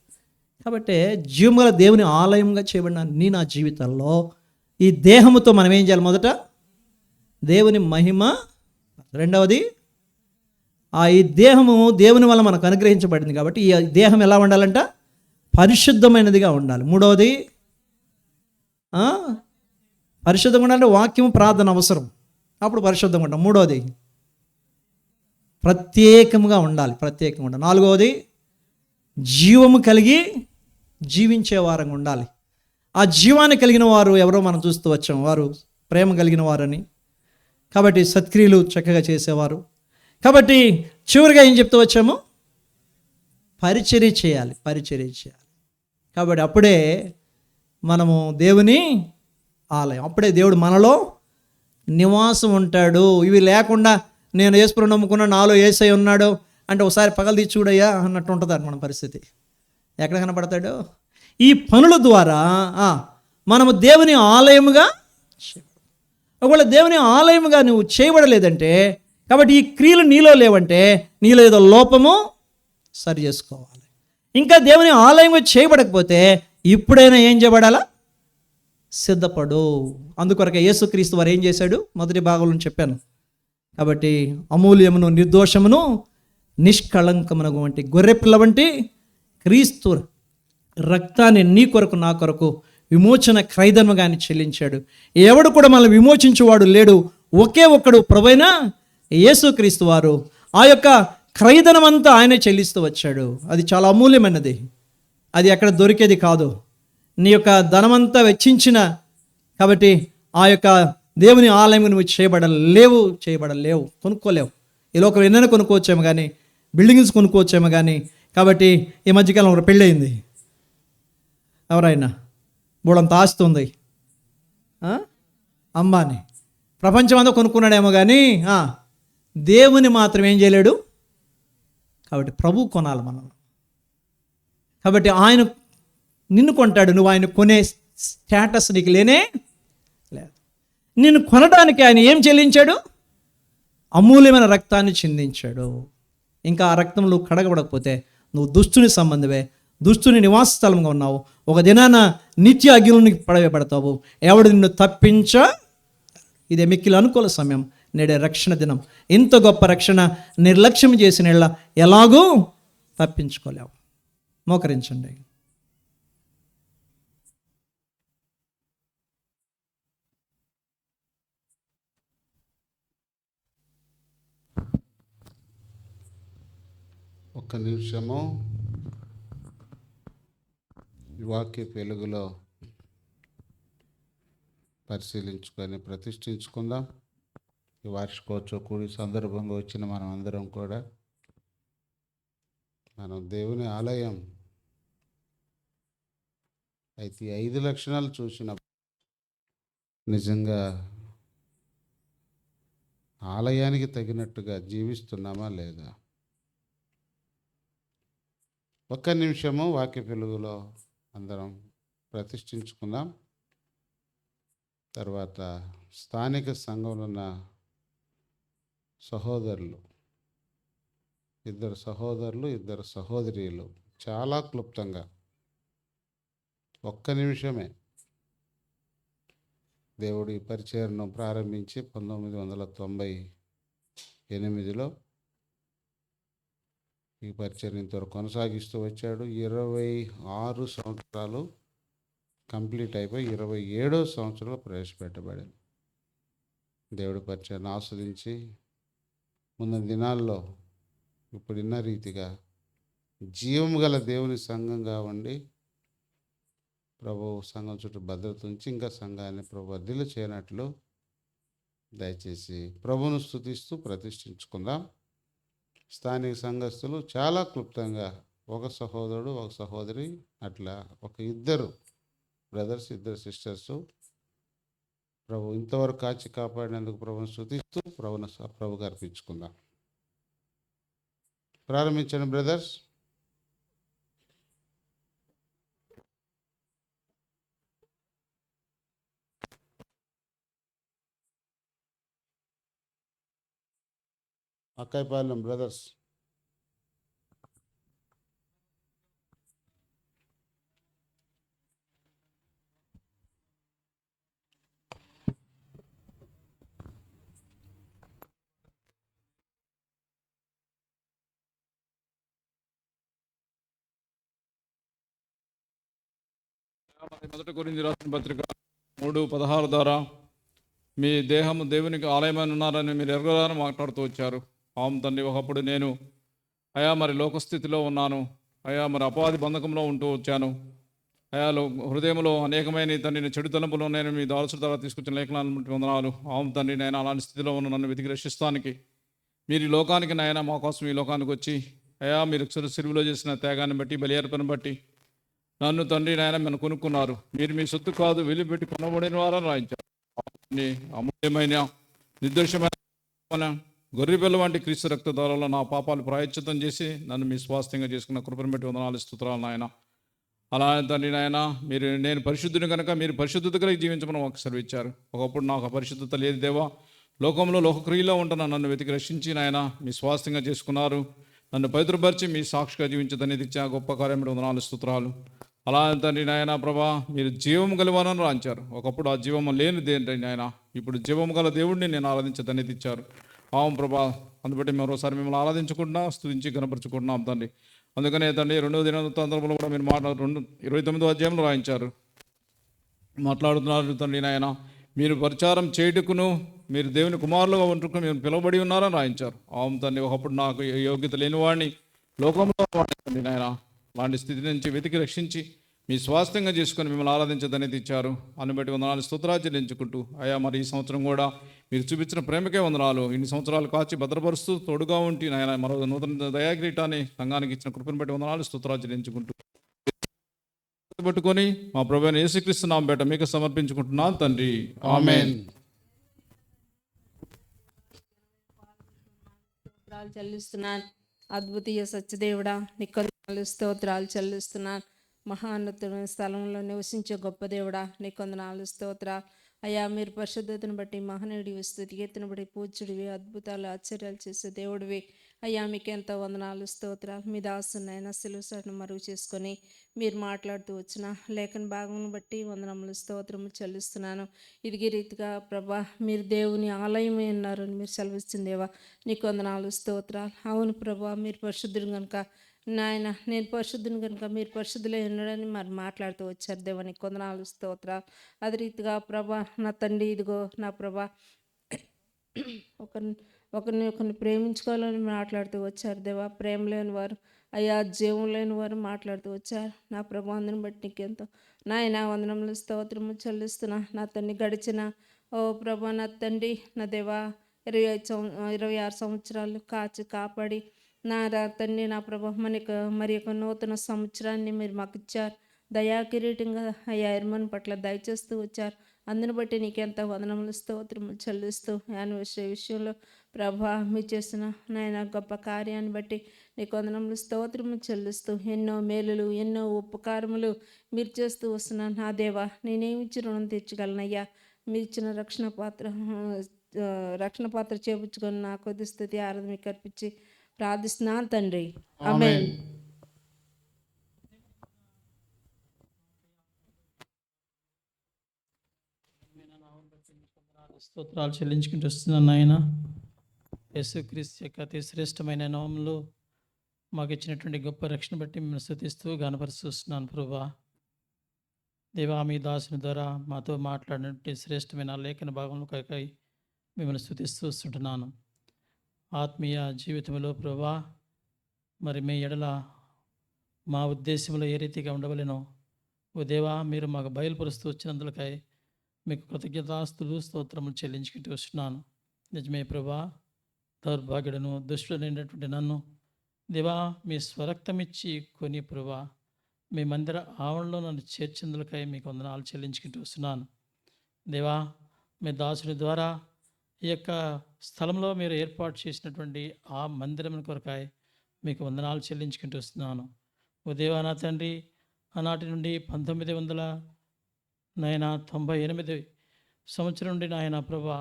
కాబట్టి జీవముగల దేవుని ఆలయంగా చేయబడిన నా జీవితంలో ఈ దేహముతో మనం ఏం చేయాలి? మొదట దేవుని మహిమ, రెండవది ఈ దేహము దేవుని వల్ల మనకు అనుగ్రహించబడింది కాబట్టి ఈ దేహం ఎలా ఉండాలంట? పరిశుద్ధమైనదిగా ఉండాలి. మూడవది పరిశుద్ధంగా ఉండాలంటే వాక్యం, ప్రార్థన అవసరం, అప్పుడు పరిశుద్ధంగా ఉంటాం. మూడవది ప్రత్యేకంగా ఉండాలి, ప్రత్యేకంగా ఉండాలి. నాలుగవది జీవము కలిగి జీవించే వారంగా ఉండాలి. ఆ జీవాన్ని కలిగిన వారు ఎవరో మనం చూస్తూ వచ్చాం, వారు ప్రేమ కలిగిన వారని, కాబట్టి సత్క్రియలు చక్కగా చేసేవారు. కాబట్టి చివరిగా ఏం చెప్తూ వచ్చాము? పరిచర్య చేయాలి, పరిచర్య చేయాలి. కాబట్టి అప్పుడే మనము దేవుని ఆలయం, అప్పుడే దేవుడు మనలో నివాసం ఉంటాడు. ఇవి లేకుండా నేను యేసుప్రభువుని నమ్ముకున్నా, నాలో యేసయ్య ఉన్నాడు అంటే ఒకసారి పగలు చూడయ్యా అన్నట్టు ఉంటుంది మన పరిస్థితి. ఎక్కడ కనపడతాడు? ఈ పనుల ద్వారా మనము దేవుని ఆలయముగా, ఒకవేళ దేవుని ఆలయముగా నువ్వు చేయబడలేదంటే, కాబట్టి ఈ క్రియలు నీలో లేవంటే నీలో ఏదో లోపము సరి చేసుకోవాలి. ఇంకా దేవుని ఆలయంగా చేయబడకపోతే ఇప్పుడైనా ఏం చేయబడాలా? సిద్ధపడు. అందుకొరకే యేసుక్రీస్తు వారు ఏం చేశాడు? మొదటి భాగంలో చెప్పాను. కాబట్టి అమూల్యమును, నిర్దోషమును, నిష్కళంకమునగు వంటి గొర్రెపిల్ల వంటి క్రీస్తు రక్తాన్ని నీ కొరకు, నా కొరకు విమోచన క్రైదనముగా ఆయన చెల్లించాడు. ఎవడు కూడా మనల్ని విమోచించువాడు లేడు, ఒకే ఒక్కడు ప్రభువైన యేసుక్రీస్తు వారు. ఆ యొక్క క్రైదనమంతా ఆయనే చెల్లిస్తూ వచ్చాడు. అది చాలా అమూల్యమైనది, అది ఎక్కడ దొరికేది కాదు. నీ యొక్క ధనమంతా వెచ్చించిన, కాబట్టి ఆ యొక్క దేవుని ఆలయం నువ్వు చేయబడలేవు, కొనుక్కోలేవు. ఈ లోకం ఎన్నైనా కొనుక్కోవచ్చేమో కానీ, బిల్డింగ్స్ కొనుక్కోవచ్చేమో కానీ. కాబట్టి ఈ మధ్యకాలం ఒక పెళ్ళయింది, ఎవరైనా బోడంత ఆస్తుంది, అంబానీ. ప్రపంచం అంతా కొనుక్కున్నాడేమో కానీ దేవుని మాత్రం ఏం చేయలేడు. కాబట్టి ప్రభు కొనాలి మనం. కాబట్టి ఆయన నిన్ను కొంటాడు, నువ్వు ఆయన కొనే స్టేటస్ నీకు లేనే లేదు. నిన్ను కొనడానికి ఆయన ఏం చెల్లించాడు? అమూల్యమైన రక్తాన్ని చిందించాడు. ఇంకా ఆ రక్తం నువ్వు కడగబడకపోతే నువ్వు దుష్టుని సంబంధమే, దుష్టుని నివాస స్థలంగా ఉన్నావు. ఒక దినాన నిత్య అగ్నిలోనికి పడవేయబడతావు. ఎవడు నిన్ను తప్పించ. ఇదే మిక్కిలి అనుకూల సమయం, నేడే రక్షణ దినం. ఇంత గొప్ప రక్షణ నిర్లక్ష్యం చేసిన ఎలాగూ తప్పించుకోలేవు. మోకరించండి. ఒక్క నిమిషము ఈ వాక్య వెలుగులో పరిశీలించుకొని ప్రతిష్ఠించుకుందాం. ఈ వార్షికోత్సవ కూడి సందర్భంగా వచ్చిన మనం అందరం కూడా మనం దేవుని ఆలయం అయితే 5 లక్షణాలు చూసిన నిజంగా ఆలయానికి తగినట్టుగా జీవిస్తున్నామా లేదా? ఒక్క నిమిషము వాక్య వెలుగులో అందరం ప్రతిష్ఠించుకుందాం. తర్వాత స్థానిక సంఘంలో ఉన్న సహోదరులు, 2 సహోదరులు, 2 సహోదరీలు చాలా క్లుప్తంగా ఒక్క నిమిషమే దేవుడు ఈ పరిచర్యను ప్రారంభించి 1998లో ఈ పరిచర్య ఇంతవరకు కొనసాగిస్తూ వచ్చాడు. 26 సంవత్సరాలు కంప్లీట్ అయిపోయి 27వ సంవత్సరంలో ప్రవేశపెట్టబడింది. దేవుడి పరిచర్యను ఆస్వాదించి ముందు దినాల్లో ఇప్పుడున్న రీతిగా జీవం గల దేవుని సంఘంగా ఉండి ప్రభు సంఘం చుట్టూ భద్రత ఉంచి ఇంకా సంఘాన్ని ప్రభు వర్ధిల్లు చేయనట్లు దయచేసి ప్రభువును స్తుతిస్తూ ప్రతిష్ఠించుకుందాం. స్థానిక సంఘస్థులు చాలా క్లుప్తంగా ఒక సహోదరుడు ఒక సహోదరి అట్లా ఒక ఇద్దరు బ్రదర్స్ ఇద్దరు సిస్టర్స్ ప్రభు ఇంతవరకు కాచి కాపాడినందుకు ప్రభుని స్తుతిస్తూ ప్రభుకి అర్పించుకుందాం. ప్రారంభించండి బ్రదర్స్. అక్కైపాలెం బ్రదర్స్. మొదటి కొరింథీ రాసిన పత్రిక 3:16 ద్వారా మీ దేహము దేవునికి ఆలయమని ఉన్నారని మీరు ఎరగలని మాట్లాడుతూ వచ్చారు. అవును తండ్రి, ఒకప్పుడు నేను మరి లోకస్థితిలో ఉన్నాను, మరి అపవాది బంధకంలో ఉంటూ వచ్చాను, హృదయంలో అనేకమైన తండ్రి చెడు తలంపులు నేను మీ దాల్సుల ద్వారా తీసుకొచ్చిన లేఖనాలను బట్టి వందనాలు. అవును తండ్రి, నేను అలాంటి స్థితిలో ఉన్న నన్ను వెతికి రక్షిస్తానికి మీరు ఈ లోకానికి నాయన మా కోసం ఈ లోకానికి వచ్చి మీరు సిలువలో చేసిన త్యాగాన్ని బట్టి బలియర్పణను బట్టి నన్ను తండ్రి నాయన మనం కొనుక్కున్నారు. మీరు మీ సొత్తు కాదు వెలిపెట్టి కొనబడిన వారని రాయించారు. అమూల్యమైన నిర్దోషమైన గొర్రెపిల్ల వంటి క్రీస్తు రక్త ద్వారాలో నా పాపాలు ప్రాయశ్చిత్తం చేసి నన్ను మీ స్వాస్థ్యంగా చేసుకున్న కృపను బట్టి వందనాలు స్తుతురాలు నాయన. అలా తండ్రి నాయన నేను పరిశుద్ధుని కనుక మీరు పరిశుద్ధత కలిగి జీవించమని మాకు సెలవిచ్చారు. ఒకప్పుడు నాకు పరిశుద్ధత లేదు దేవా, లోకంలో లోకక్రియలో ఉంటున్న నన్ను వెతికి రక్షించి నాయన మీ స్వాస్థ్యంగా చేసుకున్నారు. నన్ను పవిత్రపరిచి మీ సాక్షిగా జీవించదనేది ఇచ్చా గొప్ప కార్యం వందనాలు స్తుతురాలు. అలా తండ్రి నాయన ప్రభా, మీరు జీవము గలవానని రాంచారు. ఒకప్పుడు ఆ జీవము లేనిది ఏంటండి నాయన, ఇప్పుడు జీవము గల దేవుడిని నేను ఆరాధించదనేది ఇచ్చారు. అవును ప్రభా, అందుబట్టి మరోసారి మిమ్మల్ని ఆరాధించుకుంటున్నా స్తుతించి కనపరుచుకుంటున్నాం తండ్రి. అందుకనే తండ్రి 2వ దినవృత్తాంతంలో కూడా మీరు 29వ అధ్యాయంలో రాయించారు, మాట్లాడుతున్నారు తండ్రి నాయన. మీరు ప్రచారం చేయుటకును మీరు దేవుని కుమారులుగా ఉంటుకు మీరు పిలువబడి ఉన్నారని రాయించారు. అవును తండ్రి, ఒకప్పుడు నాకు యోగ్యత లేని వాడిని లోకంలో వాడిని నాయన, అలాంటి స్థితి నుంచి వెతికి రక్షించి మీ స్వాస్థ్యంగా చేసుకొని మిమ్మల్ని ఆరాధించదనేది ఇచ్చారు. అని బట్టి వందనాలు స్తుతురాలు చెల్లించుకుంటూ మరి ఈ సంవత్సరం కూడా మీరు చూపించిన ప్రేమకే వందనాలు. ఇన్ని సంవత్సరాలు కాచి భద్రపరుస్తూ తోడుగా ఉండి నాయన మరో నూతన దయాగ్రీటాన్ని సంఘానికి ఇచ్చిన కృపను బట్టి వందనాలు స్తుతురాలు చెల్లించుకుంటూ పట్టుకొని మా ప్రభువైన యేసుక్రీస్తు నామం పేట మీకు సమర్పించుకుంటున్నాను తండ్రి, ఆమేన్. చెల్లిస్తున్నాను. అద్భుతీయ సత్యదేవుడా, నీకు వందనాలు స్తోత్రాలు చెల్లిస్తున్నాను. మహాన్నతమైన స్థలంలో నివసించే గొప్ప దేవుడా, నీకు వందనాలు స్తోత్రాలు. అయ్యా, మీరు పరిశుద్ధతను బట్టి మహనీయుడివి, స్థుతిగీతను బట్టి పూజ్యుడివి, అద్భుతాలు ఆశ్చర్యాలు చేసే దేవుడివి. అయ్యా, మీకు ఎంతో వందనాలు స్తోత్రాలు. మీ దాసునైనా సిలువను మరుగు చేసుకొని మీరు మాట్లాడుతూ వచ్చిన లేఖన భాగం బట్టి వందనములు స్తోత్రములు చెల్లిస్తున్నాను. ఇదిగే రీతిగా ప్రభా, మీరు దేవుని ఆలయమే ఉన్నారని మీరు సెలవిస్తుందేవా, నీకు వందనాలు స్తోత్రాలు. అవును ప్రభా, మీరు పరిశుద్ధుడు కనుక నాయన, నేను పరిశుద్ధుని కనుక మీరు పరిశుద్ధులే ఉన్నాడని మరి మాట్లాడుతూ వచ్చారు దేవా, నీకు వందనాలు స్తోత్రాలు. అదే రీతిగా ప్రభా, నా తండ్రి ఇదిగో నా ప్రభా, ఒకరిని ప్రేమించుకోవాలని మాట్లాడుతూ వచ్చారు దేవా. ప్రేమ లేని వారు అయ్యా, జీవం లేని వారు మాట్లాడుతూ వచ్చారు. నా ప్రభా, అందుని బట్టి నీకెంతో నాయన వందనములు స్తోత్రము చెల్లిస్తున్నా. నా తండ్రి గడిచిన ప్రభా, నా తండ్రి నా దేవా 26 సంవత్సరాలు కాచి కాపాడి నా తండ్రి నా ప్రభా, మరి యొక్క నూతన సంవత్సరాన్ని మీరు మాకు ఇచ్చారు. దయా కిరీటంగా అయ్యా ఎర్మన్ పట్ల దయచేస్తూ వచ్చారు. అందుని బట్టి నీకెంత వందనములు స్తోత్రములు చెల్లిస్తూ యానివర్సరీ విషయంలో ప్రభా మీరు చేసిన నాయన గొప్ప కార్యాన్ని బట్టి నీకు వందనములు స్తోత్రములు చెల్లిస్తూ ఎన్నో మేలులు ఎన్నో ఉపకారములు మీరు చేస్తూ వస్తున్నాను. నా దేవా, నేనేమిచ్చి రుణం తీర్చగలనయ్యా. మీరు ఇచ్చిన రక్షణ పాత్ర చేపుచ్చుకొని నా కొద్ది స్థుతి ఆరాధన మీకు అర్పించి ప్రార్థిస్తున్నాను తండ్రి, ఆమేన్. స్తోత్రాలు చెల్లించుకుంటూ వస్తున్నాను నాయన. యేసుక్రీస్తు యొక్క అతి శ్రేష్టమైన నామంలో మాకు ఇచ్చినటువంటి గొప్ప రక్షణ బట్టి మిమ్మల్ని స్తుతిస్తూ గణపరుస్తున్నాను ప్రభువా. దేవా, మీ దాసుని ద్వారా మాతో మాట్లాడినటువంటి శ్రేష్టమైన లేఖన భాగంలో కై మిమ్మల్ని స్తుతిస్తూ వస్తుంటున్నాను. ఆత్మీయ జీవితంలో ప్రభువా, మరి మీ ఎడల మా ఉద్దేశంలో ఏ రీతిగా ఉండవలెనో ఓ దేవా, మీరు మాకు బయలుపరుస్తూ వచ్చినందులకై మీకు కృతజ్ఞతాస్తులు స్తోత్రములు చెల్లించుకుంటూ వస్తున్నాను. నిజమే ప్రభా, దౌర్భాగ్యుడను దుష్టుడైనటువంటి నన్ను దేవా మీ స్వరక్తమిచ్చి కొని ప్రభా మీ మందిర ఆవరణలో నన్ను చేర్చిందులకై మీకు వందనాలు చెల్లించుకుంటూ వస్తున్నాను. దేవా మీ దాసుని ద్వారా ఈ యొక్క స్థలంలో మీరు ఏర్పాటు చేసినటువంటి ఆ మందిరం కొరకాయ మీకు వందనాలు చెల్లించుకుంటూ వస్తున్నాను. ఓ దేవా నా తండ్రి, ఆనాటి నుండి 1998 సంవత్సరం నుండి నాయన ప్రభా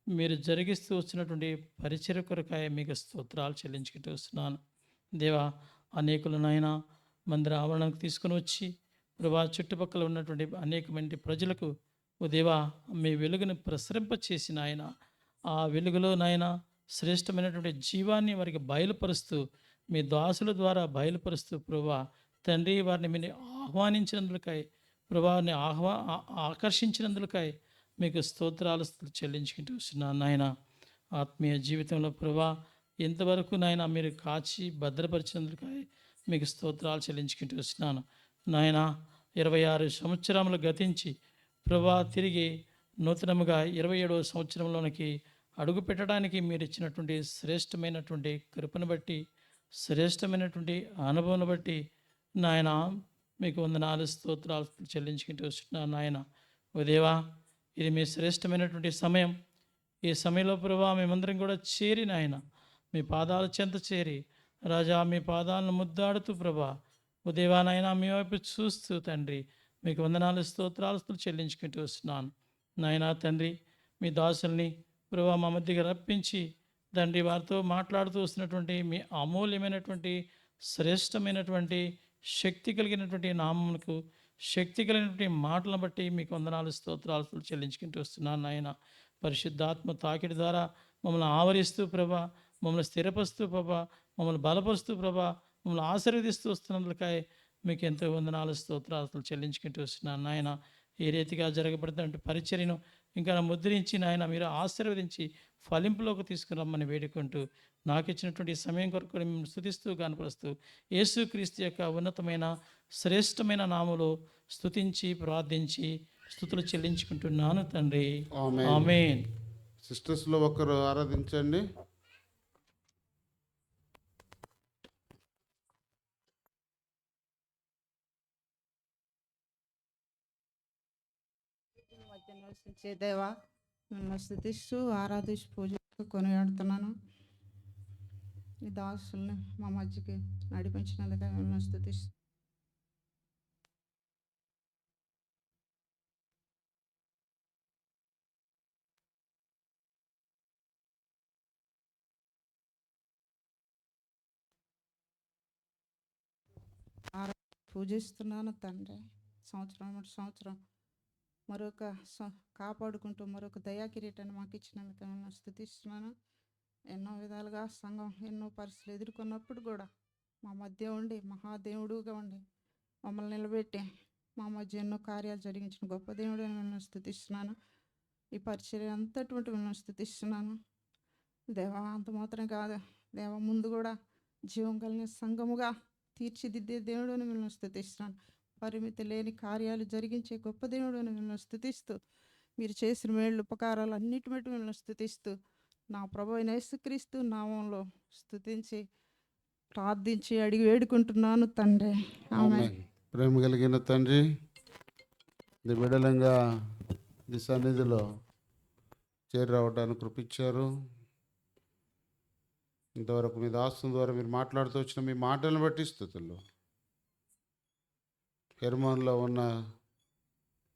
మీరు జరిగిస్తూ వచ్చినటువంటి పరిచర్య కొరకాయ మీకు స్తోత్రాలు చెల్లించుకుంటూ వస్తున్నాను. దేవా అనేకులు నాయన మందిర ఆవరణకు తీసుకుని వచ్చి ప్రభా చుట్టుపక్కల ఉన్నటువంటి అనేక మంది ప్రజలకు ఓ దేవా మీ వెలుగును ప్రసరింపచేసిన ఆయన ఆ వెలుగులో నాయన శ్రేష్టమైనటువంటి జీవాన్ని వారికి బయలుపరుస్తూ మీ దాసుల ద్వారా బయలుపరుస్తూ ప్రభా తండ్రి వారిని మీరు ఆహ్వానించినందుకై ప్రభావాన్ని ఆకర్షించినందుకై మీకు స్తోత్రాలు చెల్లించుకుంటూ వస్తున్నాను నాయన. ఆత్మీయ జీవితంలో ప్రభా ఇంతవరకు నాయన మీరు కాచి భద్రపరిచినందుకై మీకు స్తోత్రాలు చెల్లించుకుంటూ వస్తున్నాను నాయన. 26 సంవత్సరములు గతించి ప్రభా తిరిగి నూతనముగా 27వ సంవత్సరంలోనికి అడుగు పెట్టడానికి మీరు ఇచ్చినటువంటి శ్రేష్టమైనటువంటి కృపను బట్టి శ్రేష్టమైనటువంటి అనుభవం బట్టి నాయన మీకు వందనాలు స్తోత్రాలు చెల్లించుకుంటూ వస్తున్నాను నాయన. ఓ దేవా ఇది మీ శ్రేష్టమైనటువంటి సమయం. ఈ సమయంలో ప్రభా మేమందరం కూడా చేరి నాయన మీ పాదాల చెంత చేరి రాజా మీ పాదాలను ముద్దాడుతూ ప్రభా ఓ దేవా నాయన మీ వైపు చూస్తూ తండ్రి మీకు వందనాలు స్తోత్రాలు చెల్లించుకుంటూ వస్తున్నాను నాయన. తండ్రి మీ దాసుల్ని ప్రభా మా మధ్యగా రప్పించి తండ్రి వారితో మాట్లాడుతూ వస్తున్నటువంటి మీ అమూల్యమైనటువంటి శ్రేష్టమైనటువంటి శక్తి కలిగినటువంటి నామమునకు శక్తి కలిగినటువంటి మాటలను బట్టి మీకు వందనాలు స్తోత్రాలు చెల్లించుకుంటూ వస్తున్నాను నాయన. పరిశుద్ధాత్మ తాకిడి ద్వారా మమ్మల్ని ఆవరిస్తూ ప్రభా మమ్మల్ని స్థిరపరుస్తూ ప్రభా మమ్మల్ని బలపరుస్తూ ప్రభా మమ్మల్ని ఆశీర్వదిస్తూ వస్తున్నందుకై మీకు ఎంతో వందనాలు స్తోత్రాలు చెల్లించుకుంటూ వస్తున్నాను నాయన. ఏ రీతిగా జరగబడుతున్న పరిచర్యను ఇంకా ముద్రించి నాయన మీరు ఆశీర్వదించి ఫలింపులోకి తీసుకురమ్మని వేడుకుంటూ నాకు ఇచ్చినటువంటి సమయం కొరకు మేము స్తుతిస్తూ కనపరుస్తూ యేసుక్రీస్తు యొక్క ఉన్నతమైన శ్రేష్టమైన నామములో స్తుతించి ప్రార్థించి స్తుతులు చెల్లించుకుంటున్నాను తండ్రి. ఆమేన్. సిస్టర్స్లో ఒకరు ఆరాధించండి. మధ్య నివసించే దేవా మిమ్మల్ని స్థుతిస్తూ ఆరాధిస్తూ పూజిస్తూ కొనియాడుతున్నాను. ఈ దాసుల్ని మా మధ్యకి నడిపించినందుకే మిమ్మల్ని స్థుతిస్తూ పూజిస్తున్నాను తండ్రి. సంవత్సరం మరొక కాపాడుకుంటూ మరొక దయా కిరీటాన్ని మాకు ఇచ్చినందుకు మిమ్మల్ని స్థుతిస్తున్నాను. ఎన్నో విధాలుగా సంఘం ఎన్నో పరిస్థితులు ఎదుర్కొన్నప్పుడు కూడా మా మధ్య ఉండి మహాదేవుడుగా ఉండి మమ్మల్ని నిలబెట్టి మా మధ్య ఎన్నో కార్యాలు జరిగించిన గొప్ప దేవుడు అని మిమ్మల్ని స్థుతిస్తున్నాను. ఈ పరిచర్య అంతటువంటి మిమ్మల్ని స్థుతిస్తున్నాను దేవా. అంత మాత్రం కాదు దేవా, ముందు కూడా జీవం కలిగిన సంఘముగా తీర్చిదిద్దే దేవుడు అని మిమ్మల్ని స్థుతిస్తున్నాను. పరిమితి లేని కార్యాలు జరిగించే గొప్ప దేవుడు అని మిమ్మల్ని స్థుతిస్తూ మీరు చేసిన మేళ్ళు ఉపకారాలు అన్నిటి బట్టి మిమ్మల్ని స్థుతిస్తూ నా ప్రభు అయిన యేసుక్రీస్తు నామంలో స్థుతించి ప్రార్థించి అడిగి వేడుకుంటున్నాను తండ్రి. ఆమేన్. ప్రేమ కలిగిన తండ్రి, ఇది బిడలంగా ఈ సన్నిధిలో చేరి రావడానికి కృపించారు. ఇంతవరకు మీ దాస్తుల ద్వారా మీరు మాట్లాడుతూ వచ్చిన మీ మాటలను బట్టి స్తుతులు. హెర్మోన్లో ఉన్న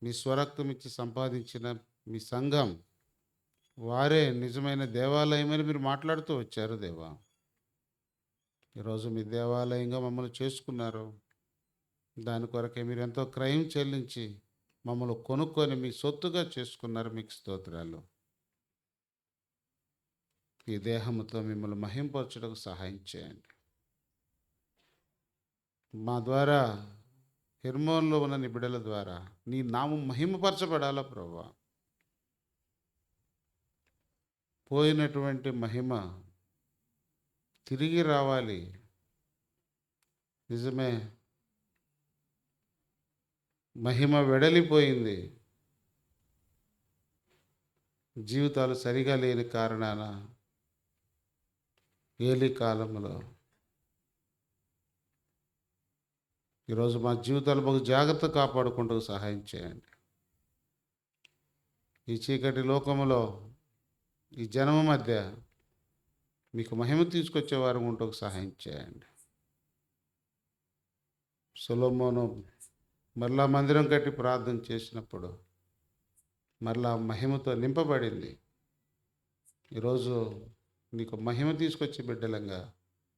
మీ స్వరక్తం ఇచ్చి సంపాదించిన మీ సంఘం వారే నిజమైన దేవాలయమని మీరు మాట్లాడుతూ వచ్చారు దేవా. ఈరోజు మీ దేవాలయంగా మమ్మల్ని చేసుకున్నారు. దాని కొరకే మీరు ఎంతో క్రయం చెల్లించి మమ్మల్ని కొనుక్కొని మీ సొత్తుగా చేసుకున్నారు. మీకు స్తోత్రాలు. ఈ దేహంతో మిమ్మల్ని మహింపరచడానికి సహాయం చేయండి. మా ద్వారా హెర్మోన్లో ఉన్న నీ బిడ్డల ద్వారా నీ నామం మహిమపరచబడాలా ప్రభువా. పోయినటువంటి మహిమ తిరిగి రావాలి. నిజమే, మహిమ వెడలిపోయింది. జీవితాలు సరిగా లేని కారణాన ఏలి కాలంలో ఈరోజు మా జీవితాలు బహు జాగ్రత్త కాపాడుకుంటూ సహాయం చేయండి. ఈ చీకటి లోకములో ఈ జనము మధ్య మీకు మహిమ తీసుకొచ్చే వారు ఉంటూ సహాయం చేయండి. సొలొమోను మరలా మందిరం కట్టి ప్రార్థన చేసినప్పుడు మరలా మహిమతో నింపబడింది. ఈరోజు నీకు మహిమ తీసుకొచ్చే బిడ్డలంగా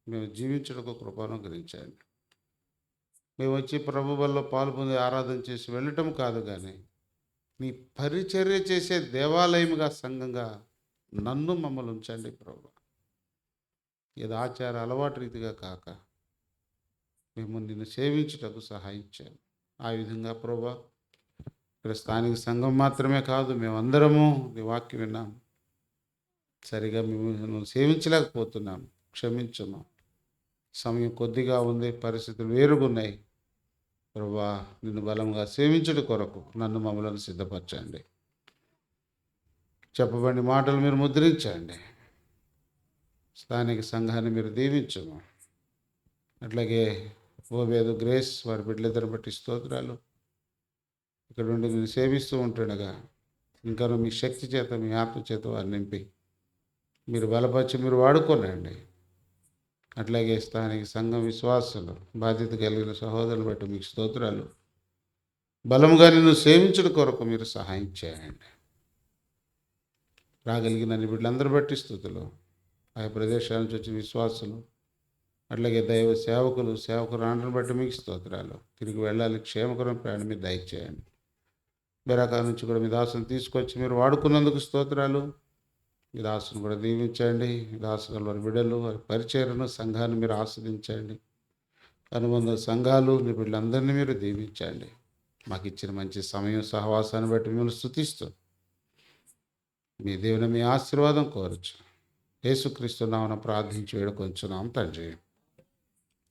మేము జీవించడానికి కృపను అనుగ్రహించండి. మేము వచ్చి ప్రభు వల్ల పాలు పొంది ఆరాధన చేసి వెళ్ళటం కాదు, కానీ నీ పరిచర్య చేసే దేవాలయముగా, సంఘంగా నన్ను మమ్మల్ని ఉంచండి ప్రభు. ఏదో ఆచార అలవాటు రీతిగా కాక మేము నిన్ను సేవించుటకు సహాయం చేయండి. ఆ విధంగా ప్రభు ఇక్కడ స్థానిక సంఘం మాత్రమే కాదు, మేమందరము నీ వాక్యం విన్నాం, సరిగా మేము సేవించలేకపోతున్నాం, క్షమించున్నాం. సమయం కొద్దిగా ఉంది, పరిస్థితులు వేరుగున్నాయి ప్రభా. నిన్ను బలంగా సేవించుట కొరకు నన్ను మమ్మల్ని సిద్ధపరచండి. చెప్పబడిన మాటలు మీరు ముద్రించండి. స్థానిక సంఘాన్ని మీరు దీవించము. అట్లాగే ఓబేదు, గ్రేస్ వారి బిడ్డలిద్దరు బట్టి స్తోత్రాలు. ఇక్కడ నుండి మీరు సేవిస్తూ ఉంటుండగా ఇంకా మీ శక్తి చేత, మీ ఆత్మ చేత వారిని నింపి మీరు బలపరిచి మీరు వాడుకోనండి. అట్లాగే స్థానిక సంఘం విశ్వాసులు, బాధ్యత కలిగిన సహోదరులు బట్టి మీకు స్తోత్రాలు. బలముగా నిన్ను సేవించడం కొరకు మీరు సహాయం చేయండి. రాగలిగిన అన్ని బిడ్డలందరూ బట్టి స్తుతులు. ఆయా ప్రదేశాల నుంచి వచ్చిన విశ్వాసులు, అట్లాగే దైవ సేవకులు, సేవకురాండ్రను బట్టి మీకు స్తోత్రాలు. తిరిగి వెళ్ళాలి, క్షేమకరం ప్రయాణం మీరు దయచేయండి. బెరాకా నుంచి కూడా మీ దాసును తీసుకొచ్చి మీరు వాడుకున్నందుకు స్తోత్రాలు. మీ దాసును కూడా దీవించండి. మీ దాసులు వారి బిడ్డలు, వారి పరిచయను, సంఘాన్ని మీరు ఆస్వాదించండి. అనుబంధ సంఘాలు, మీ బిడ్డలందరినీ మీరు దీవించండి. మాకు ఇచ్చిన మంచి సమయం, సహవాసాన్ని బట్టి మిమ్మల్ని స్తుతిస్తూ మీ దేవుని మీ ఆశీర్వాదం కోరచ్చు. యేసుక్రీస్తు నామమున ప్రార్థించి వేడుకొంచున్నాం తండ్రి,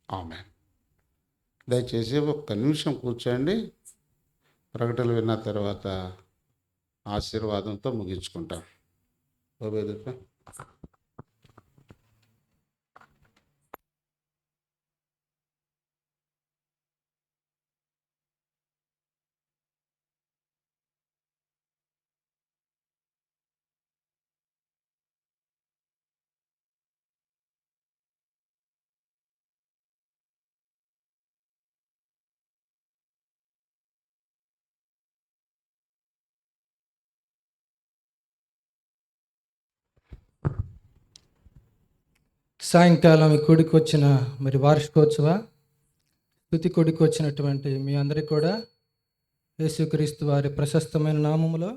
ఆమేన్. దయచేసి ఒక్క నిమిషం కూర్చోండి. ప్రకటనలు విన్న తర్వాత ఆశీర్వాదంతో ముగించుకుంటాం. ఓబేదుక సాయంకాలం ఈ కూడికి వచ్చిన మరి వార్షికోత్సవ స్తుతి కూడికి వచ్చినటువంటి మీ అందరికీ కూడా యేసుక్రీస్తు వారి ప్రశస్తమైన నామములో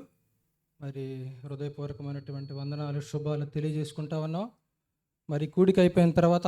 మరి హృదయపూర్వకమైనటువంటి వందనాలు, శుభాలు తెలియజేసుకుంటా ఉన్నాం. మరి కూడికి అయిపోయిన తర్వాత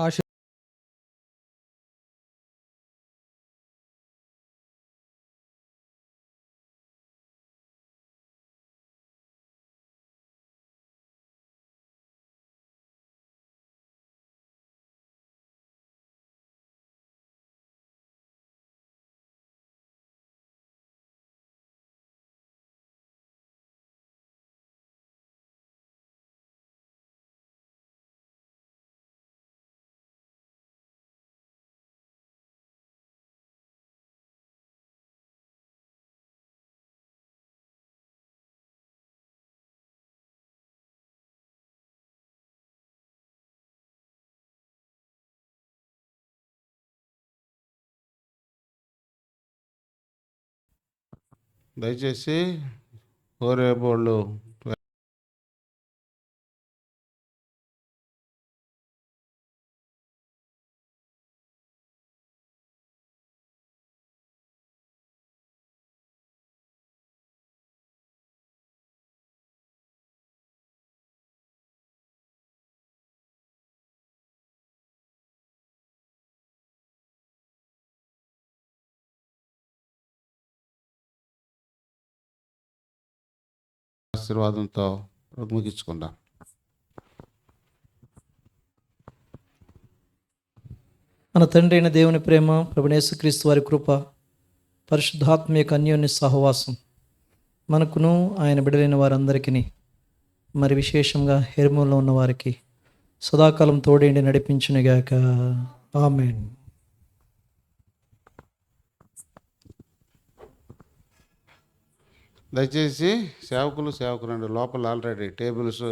దయచేసి హోరేబోళ్ళు ఆశీర్వాదంతో ముగించుకుందాం. మన తండ్రి అయిన దేవుని ప్రేమ, ప్రభువైన యేసుక్రీస్తు వారి కృప, పరిశుద్ధాత్మ యొక్క అన్యోన్య సహవాసం మనకును ఆయన బిడ్డలైన వారందరికీ, మరి విశేషంగా హెర్మోన్లో ఉన్న వారికి సదాకాలం తోడేండి నడిపించునుగాక. ఆమేన్. దయచేసి సేవకులు సేవకులండి లోపల ఆల్రెడీ టేబుల్స్